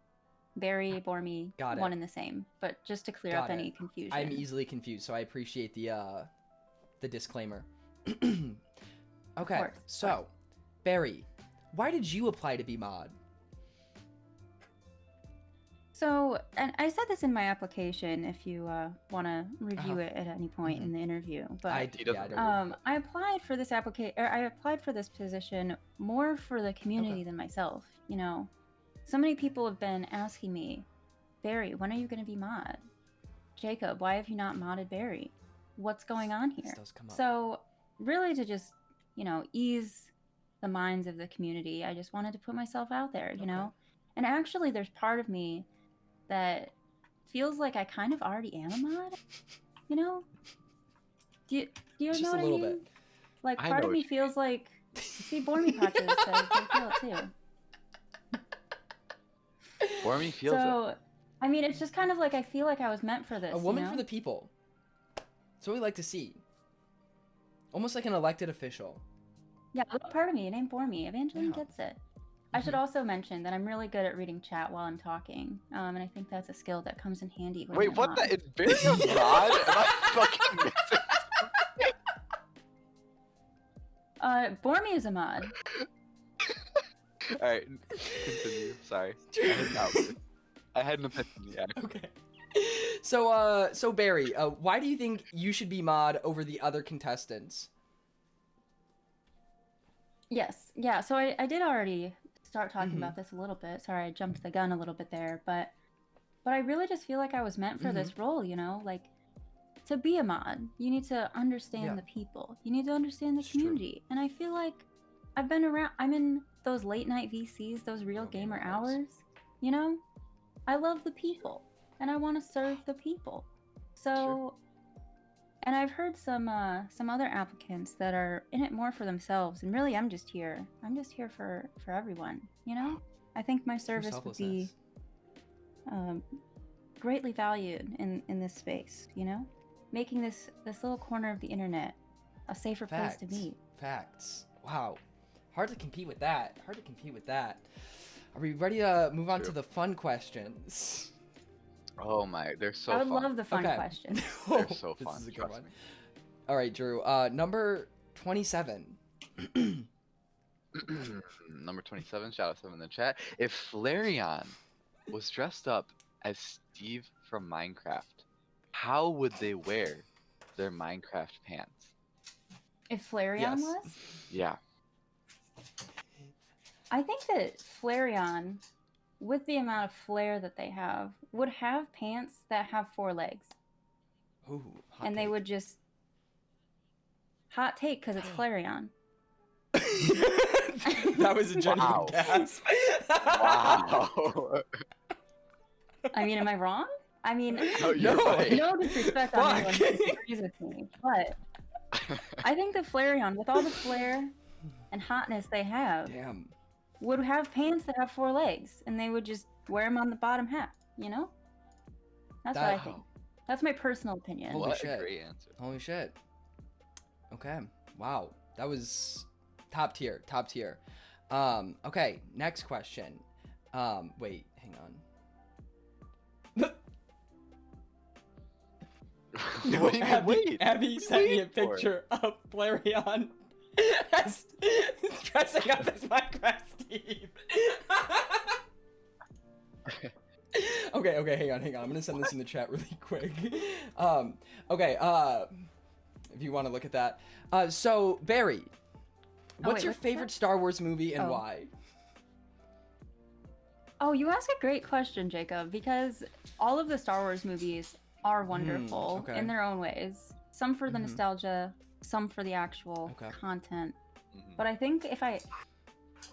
Barry, Bormy, Got it. one and the same. But just to clear Got up it. any confusion. I'm easily confused, so I appreciate the disclaimer. Okay. course, of So, Barry, why did you apply to be mod? So, and I said this in my application if you want to review Uh-huh. it at any point in the interview. But He doesn't I don't remember. I applied for this I applied for this position more for the community than myself. You know, so many people have been asking me, Barry, when are you going to be mod? Jacob, why have you not modded Barry? What's going on This here? does come up. So, really, to just ease the minds of the community, I just wanted to put myself out there. You Okay. know, and actually, there's part of me that feels like I kind of already am a mod. You know? Do you Just know a what little I mean? bit. Like I part know of what me you feels like see Bormy Patches says they feel it too. Bormy feels it. So I mean it's just kind of like I feel like I was meant for this. A woman you know? for the people. That's what we like to see. Almost like an elected official. Yeah, a little part of me, it ain't Bormy. Evangeline Yeah. gets it. I should Mhm. also mention that I'm really good at reading chat while I'm talking, and I think that's a skill that comes in handy. When Wait, you're a what mod. the? Is Barry a mod? Am I fucking missing? Bormy is a mod. Alright, continue. Sorry. I had an epiphany. Yeah. Okay. So Barry, why do you think you should be mod over the other contestants? Yes, yeah. So I did already start talking Mhm. about this a little bit. Sorry, I jumped the gun a little bit there, but I really just feel like I was meant for this role. You know, like to be a mod, you need to understand Yeah. the people. You need to understand the It's true. community. And I feel like I've been around. I'm in those late night VCs, those real gamer hours. You know, I love the people, and I want to serve the people. So. And I've heard some other applicants that are in it more for themselves, and really, I'm just here. I'm just here for everyone. You know, I think my True service would be selflessness. greatly valued in this space, you know? Making this little corner of the internet a safer place to meet. Facts. Wow. Hard to compete with that. Are we ready to move on to True. the fun questions? Oh my, they're so I would fun. love the fun Okay. questions. They're so This fun. is a good Trust one. me. All right, Drew. Number 27. Number 27, shout out to them in the chat. If Flareon was dressed up as Steve from Minecraft, how would they wear their Minecraft pants? If Flareon Yes. was? Yeah. I think that Flareon, with the amount of flair that they have, would have pants that have 4 legs. Ooh, hot And they take. would just... Hot take, because it's Flareon. That was a genuine Wow. gasp. Wow. I mean, am I wrong? I mean, Oh, you're No. right. no disrespect on anyone who Fuck. agrees with me, but I think the Flareon, with all the flair and hotness they have, Damn. would have pants that have 4 legs, and they would just wear them on the bottom half, you know? That's what I That- think. That's my personal opinion. Holy What shit. a great answer. Holy shit. Okay. Wow. That was top tier. Okay, next question. Wait, hang on. What do you mean, wait? Abby What are you sent me a waiting for? picture of Flareon as dressing up as Minecraft Steve. Okay, hang on. I'm gonna send this in the chat really quick. Okay, if you want to look at that. So Barry, what's wait, your what's favorite that? Star Wars movie and Oh. why? Oh, you ask a great question, Jacob, because all of the Star Wars movies are wonderful okay. in their own ways. Some for the Mhm. nostalgia, some for the actual Okay. content. Mhm. But I think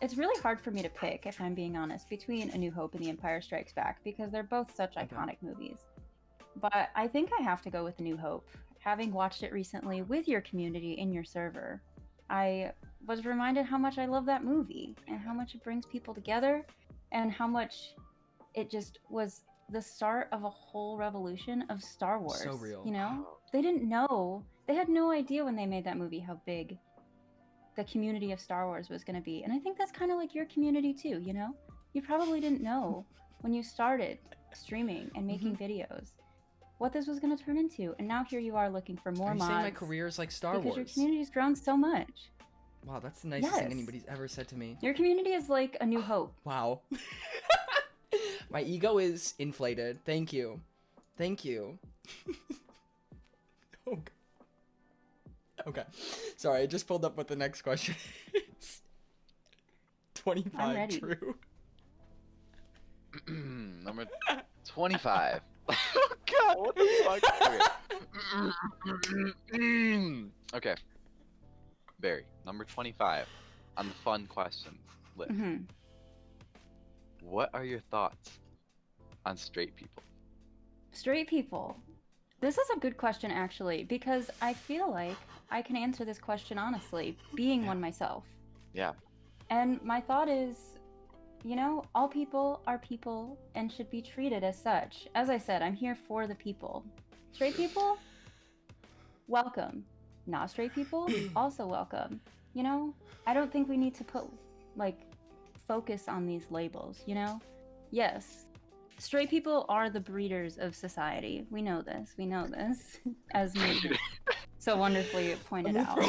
it's really hard for me to pick, if I'm being honest, between A New Hope and The Empire Strikes Back, because they're both such Okay. iconic movies. But I think I have to go with A New Hope. Having watched it recently with your community in your server, I was reminded how much I love that movie and how much it brings people together and how much it just was the start of a whole revolution of Star Wars. So real. You know? They didn't know. They had no idea when they made that movie how big the community of Star Wars was going to be. And I think that's kind of like your community too, you know? You probably didn't know when you started streaming and making videos what this was going to turn into. And now here you are looking for more Are you mods. saying my career is like Star because Wars? your community's grown so much. Wow, that's the nicest thing Yes. anybody's ever said to me. Your community is like A New Hope. Wow. My ego is inflated. Thank you. Oh, God. Okay. Sorry, I just pulled up what the next question is. 25, ready. True. Number 25. Oh god, what the fuck? Okay. Barry, number 25 on the fun questions list. hmm What are your thoughts on straight people? Straight people. This is a good question, actually, because I feel like I can answer this question honestly, being one myself. Yeah. And my thought is, you know, all people are people and should be treated as such. As I said, I'm here for the people. Straight people, welcome. Not straight people, also welcome. You know, I don't think we need to put, like, focus on these labels, you know? Yes, straight people are the breeders of society. We know this, as Nate so wonderfully pointed out.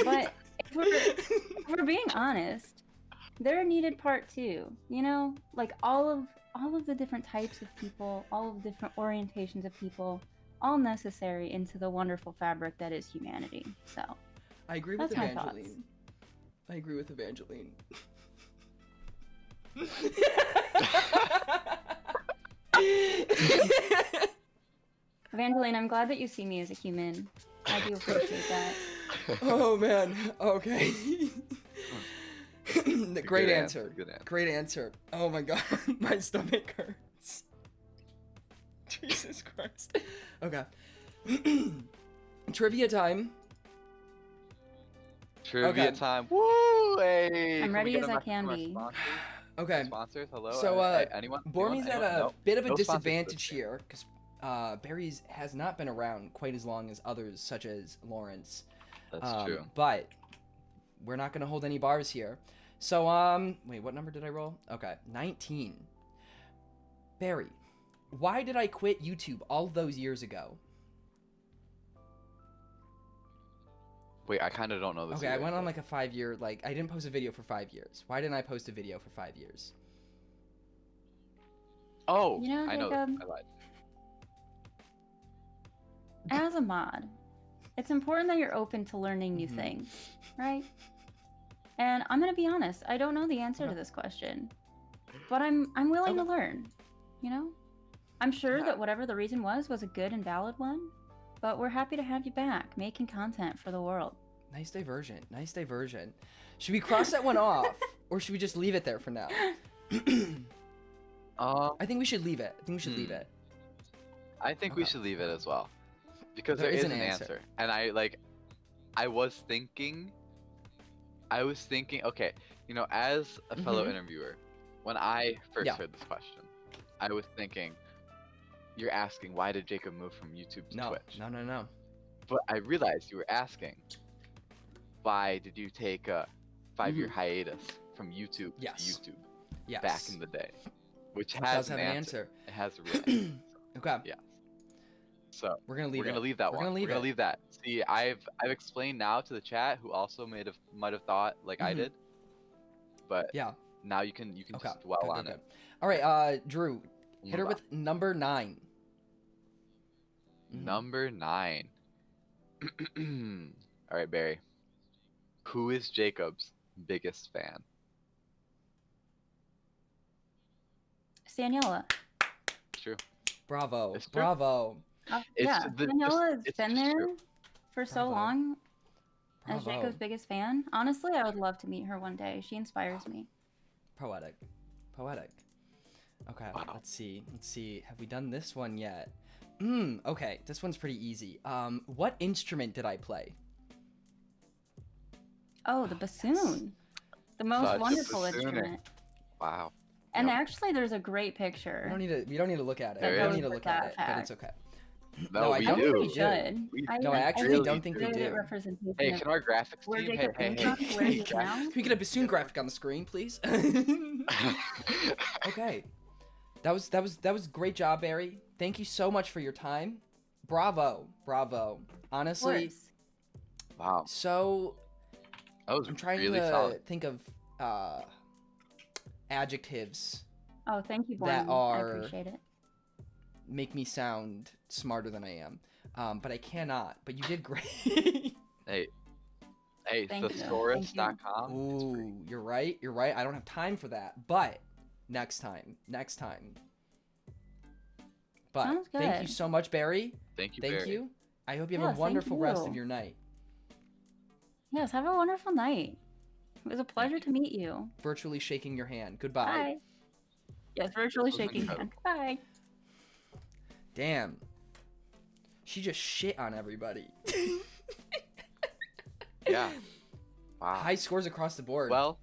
But if we're being honest, they're a needed part too. You know, like all of the different types of people, all of the different orientations of people, all necessary into the wonderful fabric that is humanity. So I agree with That's my Evangeline. thoughts. I agree with Evangeline. Evangeline, I'm glad that you see me as a human. I do appreciate that. Oh man. Okay. Great Good answer. Good answer. Great answer. Oh my god, my stomach hurts. Jesus Christ. Okay. Trivia time. Trivia Okay. time. Woo! Hey, I'm can we ready get as a I message can from our be. sponsors? Okay. Sponsors, hello. So, Hey, anyone? Bormy's at Anyone? a No. bit of a No sponsors this disadvantage year. here because Barry's has not been around quite as long as others, such as Lawrence. That's true. But we're not gonna hold any bars here. So, wait, what number did I roll? Okay, 19. Barry, why did I quit YouTube all those years ago? Wait, I kind of don't know this. Okay, I either, went on so- like a 5-year, I didn't post a video for 5 years. Why didn't I post a video for 5 years? Oh, You know, I know. Jacob- I lied. As a mod, it's important that you're open to learning new Mhm. things, right? And I'm gonna be honest, I don't know the answer to Okay. this question, but I'm willing to Okay. learn. You know, I'm sure Yeah. that whatever the reason was a good and valid one, but we're happy to have you back making content for the world. Nice diversion. Nice diversion. Should we cross that one off, or should we just leave it there for now? I think we should leave it. I think we should leave it. I think we Okay. should leave it as well, because There there is is an an answer. answer, and I was thinking. Okay, you know, as a fellow Mhm. interviewer, when I first Yeah. heard this question, I was thinking, you're asking why did Jacob move from YouTube to No, Twitch? no. But I realized you were asking, why did you take a 5-year hiatus from YouTube Mm-hmm. Yes. to YouTube Yes. back in the day? Which It has does have an answer. It has a real answer. Okay. Yeah. So We're gonna leave we're it. gonna leave that We're one. gonna leave We're gonna it. leave that. See, I've explained now to the chat, who also might have thought like I Mhm. did, but Yeah. now you can Okay. just dwell good, on good, it. good. All right, Drew, We'll hit her move with number 9. on. Mhm. Number 9. All right, Barry. Who is Jacob's biggest fan? Daniela. True. Bravo. It's true. Bravo. It's Yeah, the- Daniela has it's been just there true. for so Bravo. long as Bravo. Jacob's biggest fan. Honestly, I would love to meet her one day. She inspires me. Poetic. Poetic. Okay, Wow. let's see. Have we done this one yet? Okay, this one's pretty easy. What instrument did I play? Oh, the bassoon. The most Such a wonderful bassooner. instrument. Wow. And Yep. actually, there's a great picture. We don't need to look at it. There We don't is. need to look at it, but it's okay. No, I we don't do. think we should. We- No, I actually really don't think we Good do. representation Hey, of can our graphics where team? Jacob Hey, came from, to where he is now. Can we get a bassoon graphic on the screen, please? Okay. That was great job, Barry. Thank you so much for your time. Bravo. Of Honestly, course. Wow, so that was I'm trying really to solid. think of adjectives Oh, thank you, that Born. I are- appreciate it. make me sound smarter than I am. But I cannot. But you did great. Hey, Thank you. thesaurus.com. It's free. Ooh, you're right. I don't have time for that. But next time. But Sounds thank you good. so much, Barry. Thank you, Thank Barry. you. I hope you have Yes, a thank wonderful rest of you. your night. Yes, have a wonderful night. It was a pleasure you. to meet you. Virtually shaking your hand. Goodbye. Bye. Yes, virtually This was shaking hand. incredible. Bye. Damn. She just shit on everybody. Yeah. Wow. High scores across the board. Well,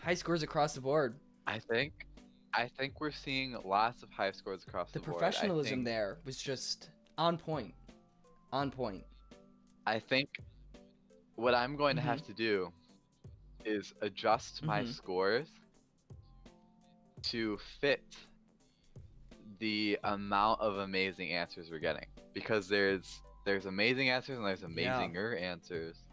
High scores across the board. I think we're seeing lots of high scores across The the board. professionalism there was just on point. On point. I think what I'm going to Mm-hmm. have to do is adjust my Mhm. scores to fit the amount of amazing answers we're getting, because there's amazing answers and there's amazinger answers.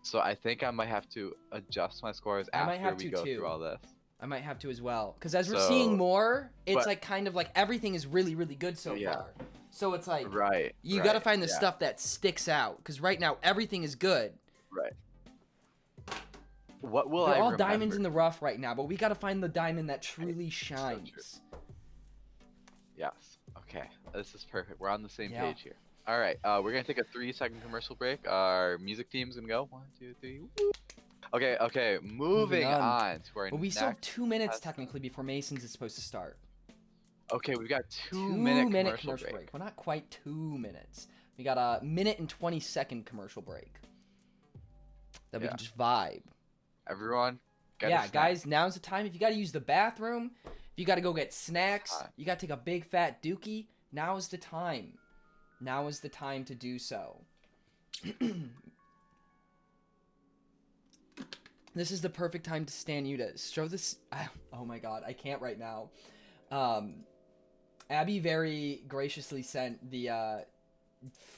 So I think I might have to adjust my scores I might after have we to go too. through all this. I might have to as well. Because as we're So- seeing more, it's but- like kind of like everything is really, really good so Yeah. far. So it's like Right. you right, got to find the yeah, stuff that sticks out. Because right now everything is good. Right. What will They're I all remember? diamonds in the rough right now, but we got to find the diamond that truly true. shines. Yes. Okay. This is perfect. We're on the same Yeah. page here. All right. We're gonna take a 3-second commercial break. Our music team's gonna go 1, 2, 3. Woo. Okay. Okay. Moving on. on to our But we still have next. 2 minutes test. technically before Mason's is supposed to start. Okay, we've got 2 2-minute minute commercial break. Well, not quite 2 minutes. We got a minute and 20-second commercial break. That we Yeah. can just vibe. Everyone, Get a Yeah, snack. guys, now's the time. If you got to use the bathroom, if you got to go get snacks, Time. you got to take a big fat dookie, now is the time. Now is the time to do so. This is the perfect time to stand Udas. Show this. Oh my god, I can't right now. Abby very graciously sent the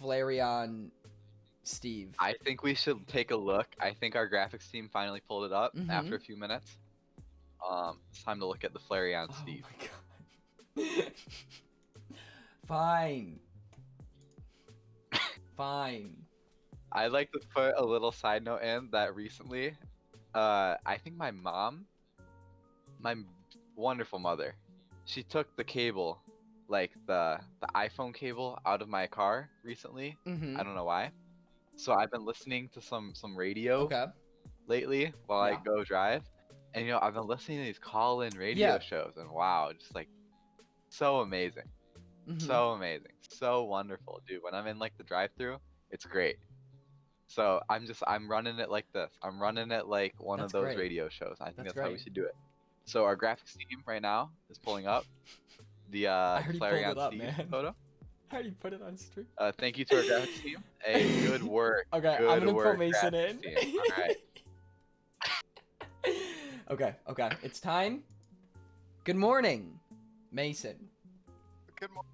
Flareon Steve. I think we should take a look. I think our graphics team finally pulled it up Mhm. after a few minutes. It's time to look at the Flareon Oh Steve. my god. Fine. Fine. I'd like to put a little side note in that recently, I think my mom, my wonderful mother, she took the cable, like the iPhone cable out of my car recently. Mm-hmm. I don't know why. So I've been listening to some radio Okay. lately while I Yeah. go drive. And you know, I've been listening to these call-in radio Yeah. shows, and wow, just like so amazing. Mhm. So amazing. So wonderful, dude. When I'm in like the drive-through, it's great. So I'm running it like this. I'm running it like one That's of those great. radio shows. I think That's that's how we great. should do it. So our graphics team right now is pulling up the already pulled Flareon it up, Steve man. photo. I already put it on stream. Thank you to our graphics team. Hey, good work. Okay, Good I'm gonna work, put Mason in. graphics team. All right. Okay, it's time. Good morning, Mason. Good morning.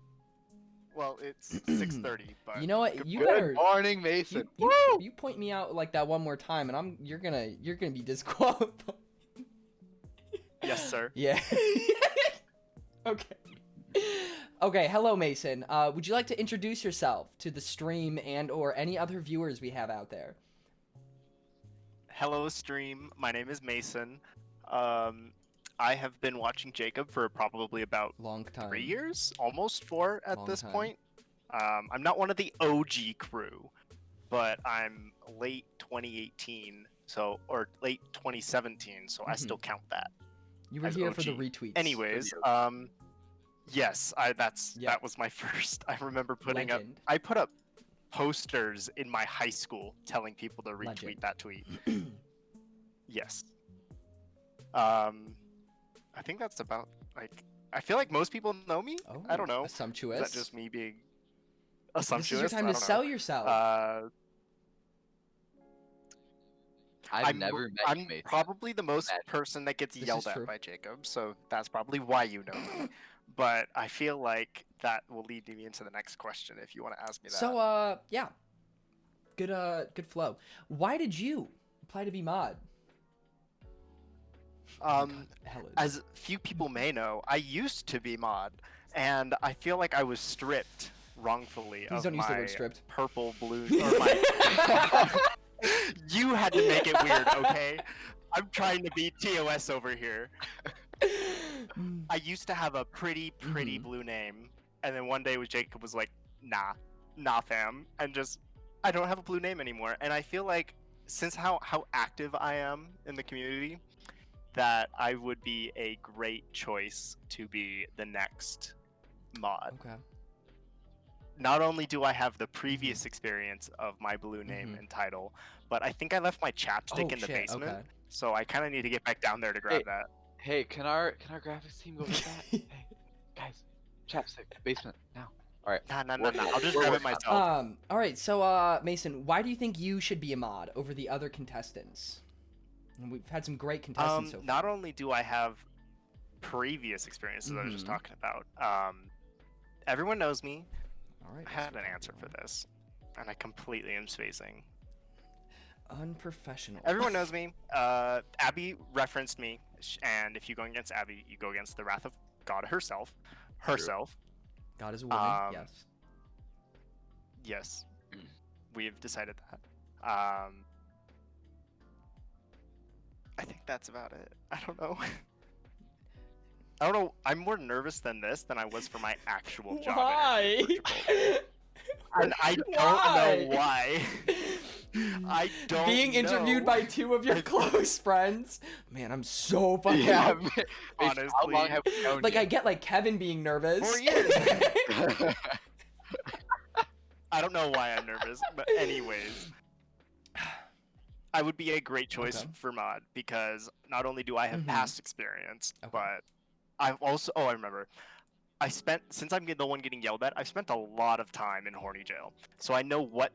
Well, it's 6:30, but You know what? good You morning. better Good morning, Mason. you point me out like that one more time, and you're gonna be disqualified. Yes, sir. Yeah. Okay. Okay. Hello, Mason. Would you like to introduce yourself to the stream and/or any other viewers we have out there? Hello, stream. My name is Mason. I have been watching Jacob for probably about Long time. 3 years, almost 4 at Long this time. point. I'm not one of the OG crew, but I'm late 2018, or late 2017, so I Mhm. still count that. You were as here for the OG. retweets. Anyways, yes, Yeah. that was my first. I remember putting Legend. up. I put up posters in my high school telling people to retweet Legend. that tweet. Yes. I think that's about like. I feel like most people know me. Oh, I don't know. Assumptuous. Is that just me being This assumptuous? is your time I to don't sell know. yourself. I've never met I'm you, Mason. probably the most Met. person that gets This is yelled true. at by Jacob, so that's probably why you know me. But I feel like that will lead me into the next question if you want to ask me that. So, yeah. Good flow. Why did you apply to be mod? Helen. As few people may know, I used to be mod, and I feel like I was stripped wrongfully Please of don't use the my word stripped. purple blue or my. You had to make it weird, okay? I'm trying to be TOS over here. I used to have a pretty Mhm. blue name, and then one day Jacob was like, nah fam, and just I don't have a blue name anymore. And I feel like since how active I am in the community, that I would be a great choice to be the next mod. Okay. Not only do I have the previous experience of my blue name Mhm. and title, but I think I left my chapstick Oh, in the shit, basement, okay. so I kind of need to get back down there to grab Hey. that. Hey, can our graphics team go get that? Hey, guys, chapstick, basement now. All right. Nah, Working I'll on it. just We're grab it working on myself. All right. So, Mason, why do you think you should be a mod over the other contestants? And we've had some great contestants so far. Not only do I have previous experiences I was just Mhm. talking about, everyone knows me. All right. I had an answer for this, and I completely am spacing. Unprofessional. Everyone knows me. Abby referenced me, and if you go against Abby, you go against the wrath of God herself. God is a woman. Yes. Yes, Mm. we've decided that. I think that's about it. I don't know. I don't know. I'm more nervous than I was for my actual job. Why? interview for Chipotle. And I don't know why. I don't Being interviewed know. by two of your close friends. Man, I'm so fucking Yeah, happy. man. Mason, how long Honestly. have we known Like you? I get like Kevin being nervous. 4 years. I don't know why I'm nervous, but anyways. I would be a great choice Okay. for mod because not only do I have Mhm. past experience, Okay. but I've also I remember. Since I'm the one getting yelled at, I've spent a lot of time in horny jail. So I know what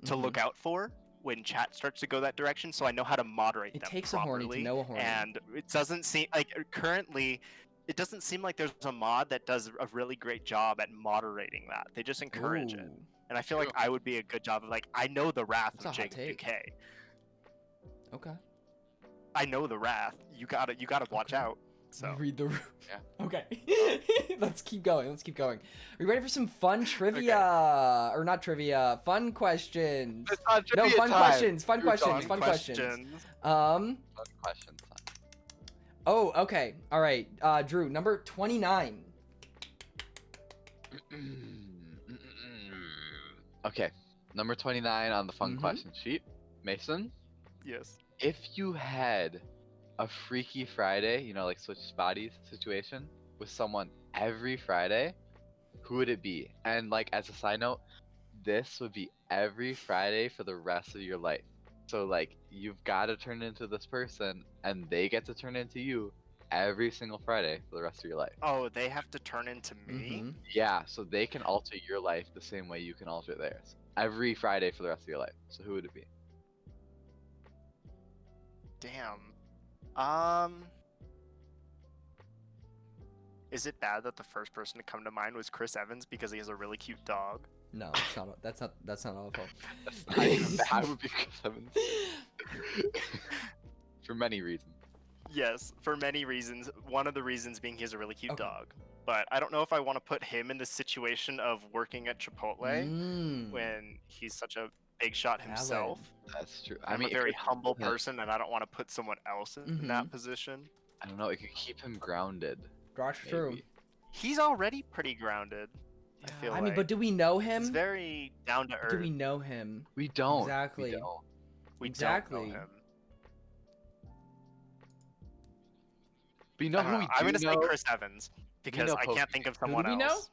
to look Mhm. out for when chat starts to go that direction, so I know how to moderate It them takes a horny properly. to know a horny. And it doesn't seem like currently it doesn't seem like there's a mod that does a really great job at moderating that. They just encourage it. Ooh. And I feel like I would be a good job of like I know the wrath That's a of hot Jacob take. Duque. Okay. I know the wrath. You gotta watch Okay. out. So Read the room. Yeah. Okay. Let's keep going. Let's keep going. Are you ready for some fun trivia? Or not trivia, fun questions. It's not No, trivia fun time. questions. Fun You're questions. talking Fun questions. Fun questions. Oh, okay. All right. Drew, number 29. Okay, number 29 on the fun Mhm. question sheet. Mason, yes. if you had a Freaky Friday, you know, like switch bodies situation with someone every Friday, who would it be? And like as a side note, this would be every Friday for the rest of your life. So like you've got to turn into this person, and they get to turn into you every single Friday for the rest of your life. Oh, they have to turn into me? Mhm. Yeah, so they can alter your life the same way you can alter theirs every Friday for the rest of your life. So who would it be? Damn. Is it bad that the first person to come to mind was Chris Evans because he has a really cute dog? No, it's not. That's not awful. That's not even bad. I would be Chris Evans. For many reasons. Yes, for many reasons. One of the reasons being he has a really cute Okay. dog. But I don't know if I want to put him in the situation of working at Chipotle Mm. when he's such a big shot himself. That's true. I'm a it very could humble keep him- person, and I don't want to put someone else in Mhm. that position. I don't know. It could keep him grounded. That's true. Maybe. He's already pretty grounded. I feel I mean, like. but do we know him? He's very down to earth. Do we know him? We don't. Exactly. We don't. We Exactly. don't know him. But you know I don't who know. we do I'm gonna know? say Chris Evans because know I can't think of Who do someone we know? else.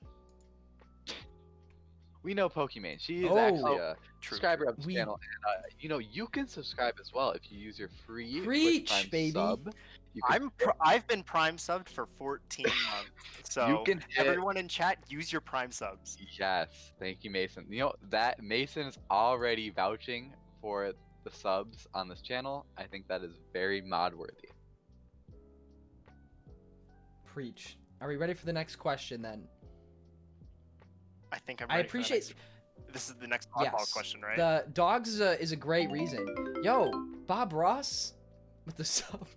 We know Pokimane. She is Oh. actually a True. subscriber of the We- channel. And, you know, you can subscribe as well if you use your free Twitch Preach, Prime baby. sub. You can I've been Prime subbed for 14 months. So can hit- everyone in chat, use your Prime subs. Yes, thank you, Mason. You know that Mason is already vouching for the subs on this channel. I think that is very mod worthy. Preach. Are we ready for the next question then? I think I'm I ready for the appreciate. next- This is the next oddball Yes. question, right? The dogs is a great reason. Yo, Bob Ross with the sub.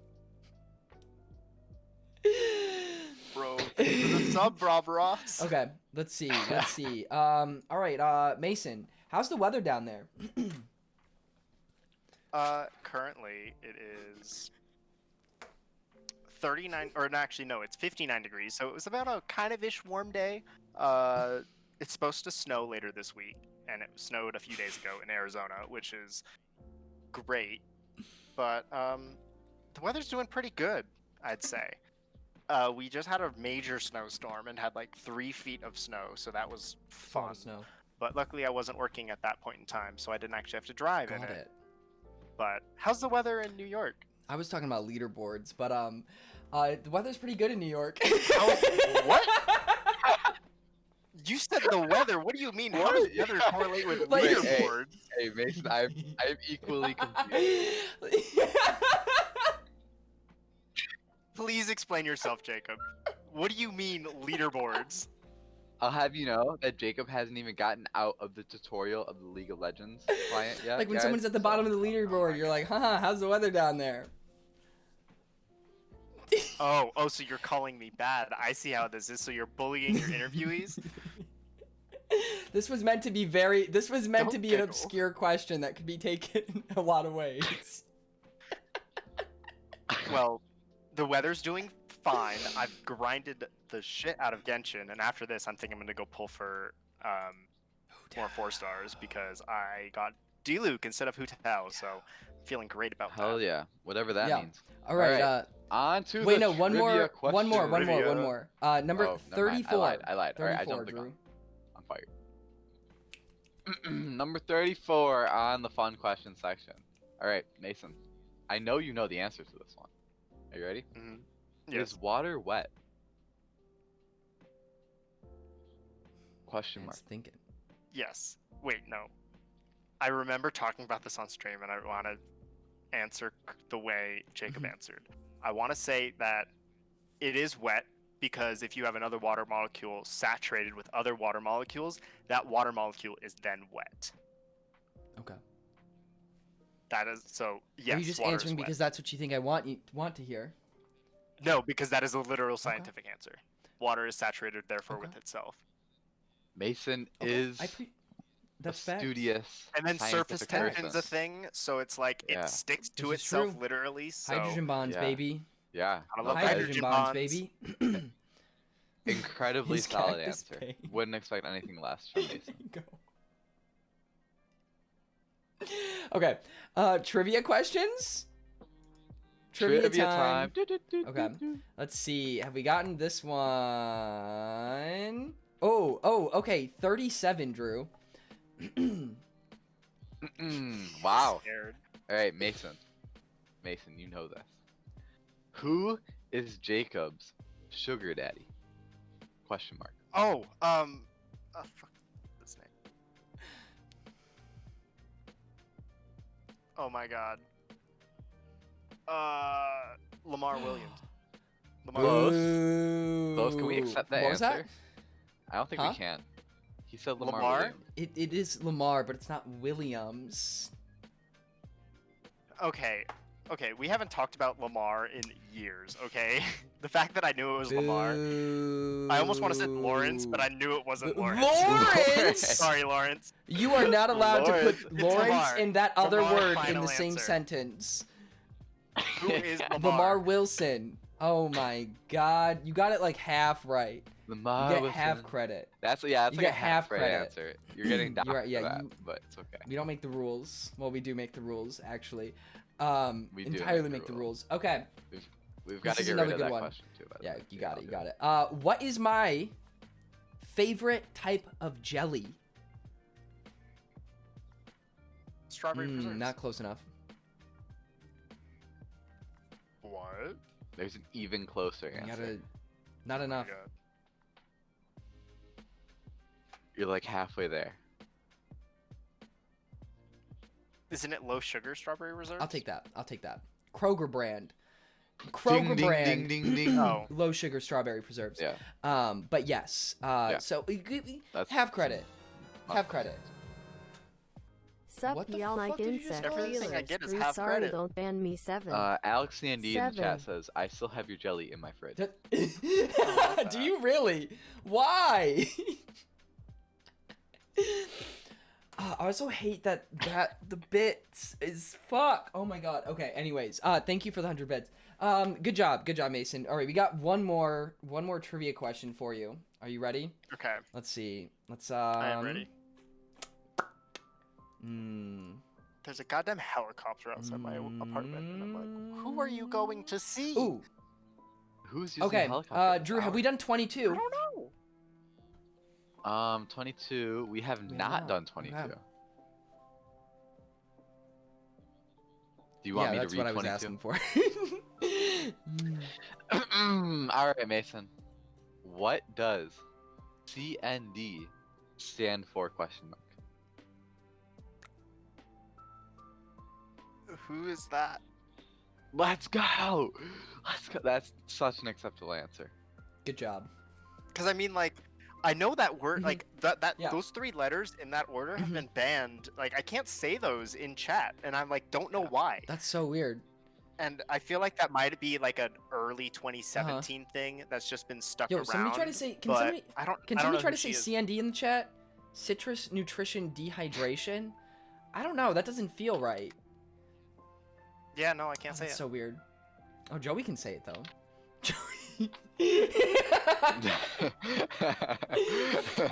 Bro, thank you for the sub, Rob Ross. Okay, let's see. Let's see. All right. Mason, how's the weather down there? Currently it is 39, or actually no, it's 59 degrees. So it was about a kind of ish warm day. It's supposed to snow later this week, and it snowed a few days ago in Arizona, which is great. But the weather's doing pretty good, I'd say. We just had a major snowstorm and had like 3 feet of snow, so that was fun. Snow. But luckily I wasn't working at that point in time, so I didn't actually have to drive in Got it. it. But how's the weather in New York? I was talking about leaderboards, but the weather's pretty good in New York. What? You said the weather. What do you mean? How does weather correlate with Like- leaderboards? Hey, Mason, I'm equally confused. Please explain yourself, Jacob. What do you mean leaderboards? I'll have you know that Jacob hasn't even gotten out of the tutorial of the League of Legends client yet. Like when guys, someone's at the so- bottom of the leaderboard, you're like, haha, how's the weather down there? Oh, so you're calling me bad. I see how this is. So you're bullying your interviewees? This was meant to be this was meant to Don't be an giggle. obscure question that could be taken a lot of ways. Well, the weather's doing fine. I've grinded the shit out of Genshin, and after this, I'm thinking I'm gonna go pull for more 4 stars because I got Diluc instead of Hu Tao, so feeling great about Hell that. yeah, whatever that Yeah. means. All right, Alright, On to wait, the no, one more, trivia one more. question. Number Oh, never mind. 34. I lied. All right, I 34, jumped the gun. Drew. I'm fired. Number 34 on the fun question section. All right, Mason. I know you know the answer to this one. Are you ready? Mhm. Yes. Is water wet? Question mark. Man's thinking. Yes. Wait, no. I remember talking about this on stream, and I want to answer the way Jacob Mhm. answered. I want to say that it is wet because if you have another water molecule saturated with other water molecules, that water molecule is then wet. Okay. That is so. Yes. Are you just water is answering wet. because that's what you think I want to hear? No, because that is a literal scientific answer. Water is saturated, therefore, Okay. with itself. Mason Okay, is that's a facts. studious And then surface scientific tension's a person. thing, so it's like Yeah. it sticks to This is itself true. literally. So Hydrogen bonds, Yeah. baby. Yeah. I no, love that is Hydrogen bonds, baby. incredibly His solid cactus answer. pain. Wouldn't expect anything less from Mason. Go. Okay. Trivia questions? Trivia time. Okay. Let's see. Have we gotten this one? Oh, okay. 37, Drew. Wow. scared. All right, Mason. Mason, you know this. Who is Jacob's sugar daddy? Question mark. Oh, fuck this name. Oh my god. Lamar Williams. Lamar Close. Ooh. Close. Can we accept that What was answer? that? I don't think Huh? we can. He said Lamar. Lamar? Williams. It is Lamar, but it's not Williams. Okay, we haven't talked about Lamar in years, okay? The fact that I knew it was Lamar. I almost want to say Lawrence, but I knew it wasn't Lawrence. Lawrence! Sorry, Lawrence. You are not allowed to Lawrence. put It's Lawrence Lamar. and that other Lamar, word in final the same answer. sentence. Who is Lamar? Lamar Wilson. Oh my god. You got it like half right. Lamar. You get Wilson. half credit. That's You like get a half right credit. answer. You're getting docked You're right, yeah, for that, you- but it's okay. We don't make the rules. Well, we do make the rules, actually. We do Entirely make the rules. Okay. We've got to is get another rid of good that one. question too. By the Yeah, way. you got it. You I'll got do it. What is my favorite type of jelly? Strawberry preserves. Not close enough. What? There's an even closer You answer. gotta. Not enough. Oh my God. You're like halfway there. Isn't it low sugar strawberry reserves? I'll take that. Kroger brand. Kroger Ding, ding, brand. ding, ding, ding. Oh. Low sugar strawberry preserves. Yeah. But yes. Yeah. So That's have credit. Have credit. Sup, What the y'all fuck like did you just insect call us? Everything I feelers. get is Drew, half sorry, credit. don't ban me 7. Alex C&D in the chat 7. says, I still have your jelly in my fridge. Do you really? Why? I also hate that the bits is fuck. Oh my god. Okay. Anyways, thank you for the 100 bits. Good job, Mason. All right, we got one more trivia question for you. Are you ready? Okay, Let's see. Let's I am ready. Hmm. There's a goddamn helicopter outside my apartment, and I'm like, who are you going to see? Ooh. Who's using Okay. a helicopter? Drew, have we done 22? I don't know. 22. We have We have not not. done 22. Okay. Do you want me to that's read what I was 22? asking for. All right, Mason. What does CND stand for? Question mark. Who is that? Let's go. Let's go. That's such an acceptable answer. Good job. Because I mean, like, I know that word, Mhm. like that Yeah. those 3 letters in that order have Mhm. been banned. Like, I can't say those in chat, and I'm like, don't know why. That's so weird. And I feel like that might be like an early 2017 thing that's just been stuck Yo, around. somebody try to say. Can but somebody? I don't. Can I don't somebody know try who to say she is. CND in the chat? Citrus nutrition dehydration. I don't know. That doesn't feel right. Yeah, no, I can't Oh, say that's it. so weird. Oh, Joey can say it though. Joey.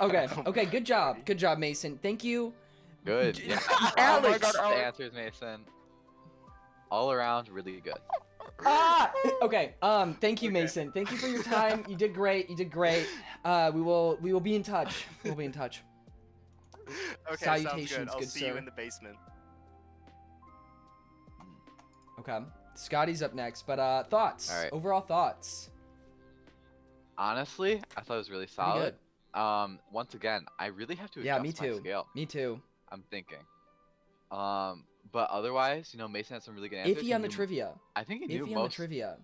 Okay. Okay. Good job, Mason. Thank you. Good. J- Yeah. Alex! The answers, Mason. All around, really good. Okay. Thank you, Okay. Mason. Thank you for your time. You did great. We will be in touch. We'll be in touch. Okay, sounds Salutations, good. I'll good see sir. you in the basement. Okay. Scotty's up next, but thoughts. All right. Overall thoughts. Honestly, I thought it was really Pretty solid. good. Once again, I really have to Yeah, adjust me my too. scale. Me too. I'm thinking. But otherwise, Mason had some really good answers. Iffy He on the knew- trivia. I think he knew Iffy on the trivia.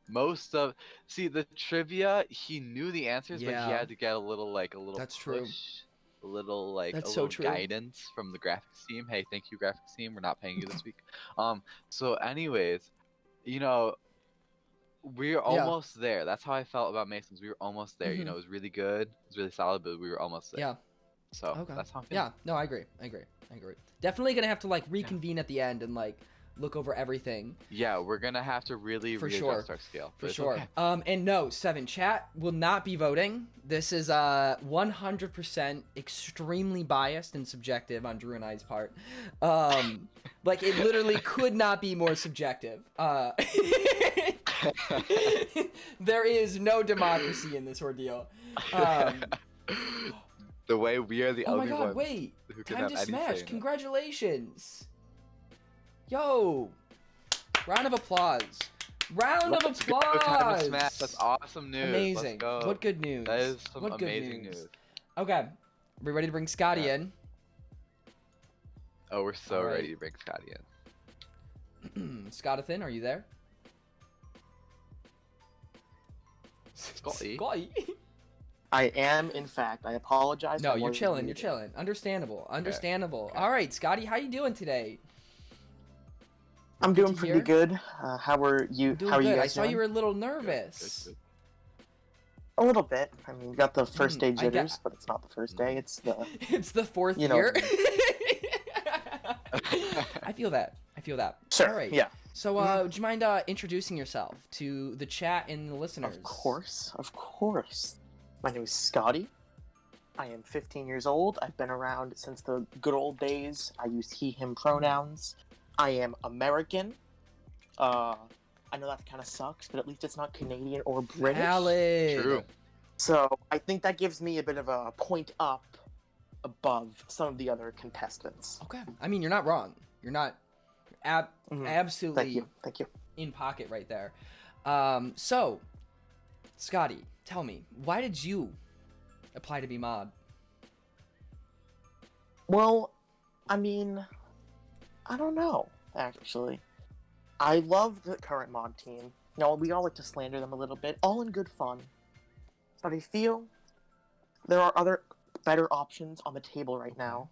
most of. See, the trivia, he knew the answers, but he Yeah. had to get a little That's push, true. a little like That's a so little true. guidance from the graphics team. Hey, thank you, graphics team. We're not paying you this week. So anyways, we're almost there. That's how I felt about Masons. We were almost there. Mhm. It was really good. It was really solid, but we were almost there. Yeah. So Okay. that's how I'm feeling. Yeah. No, I agree. Definitely gonna have to like reconvene at the end and like look over everything. Yeah, we're gonna have to really For readjust sure. our scale. For but it's sure. okay. And no, 7 chat will not be voting. This is 100% extremely biased and subjective on Drew and I's part. Like it literally could not be more subjective. There is no democracy in this ordeal. The way we are the Oh my only god, ones wait. who can Time have to any say smash. in it. Congratulations. Yo. Round of applause. Round of Let's go, time to applause. smash. That's awesome news. Amazing. Let's go. What good news. That is some What good amazing news. news. Okay. We ready to bring Scotty Yeah. in? Oh, we're so All right. ready to bring Scotty in. Scottathan, are you there? Scotty? Scotty. I am, in fact. I apologize. No, I you're wasn't chilling. You're muted. chilling. Understandable. Understandable. Okay. All right, Scotty, how you doing today? I'm Good doing to pretty hear. good. How are you? Doing How are good. you I guys saw doing? you were a little Good, nervous. good. A little bit. I mean, you got the first day I get- jitters, but it's not the first day. It's the. It's the 4th You know year. what I feel that. Sure. All right. Yeah. So, would you mind introducing yourself to the chat and the listeners? Of course. Of course. My name is Scotty. I am 15 years old. I've been around since the good old days. I use he/him pronouns. I am American. I know that kind of sucks, but at least it's not Canadian or British. Valid. True. So I think that gives me a bit of a point up above some of the other contestants. Okay. I mean, you're not wrong. You're not Mhm. absolutely Thank you. in pocket right there. So, Scotty, tell me, why did you apply to be mod? Well, I mean, I don't know, actually. I love the current mod team. We all like to slander them a little bit, all in good fun. But I feel there are other better options on the table right now.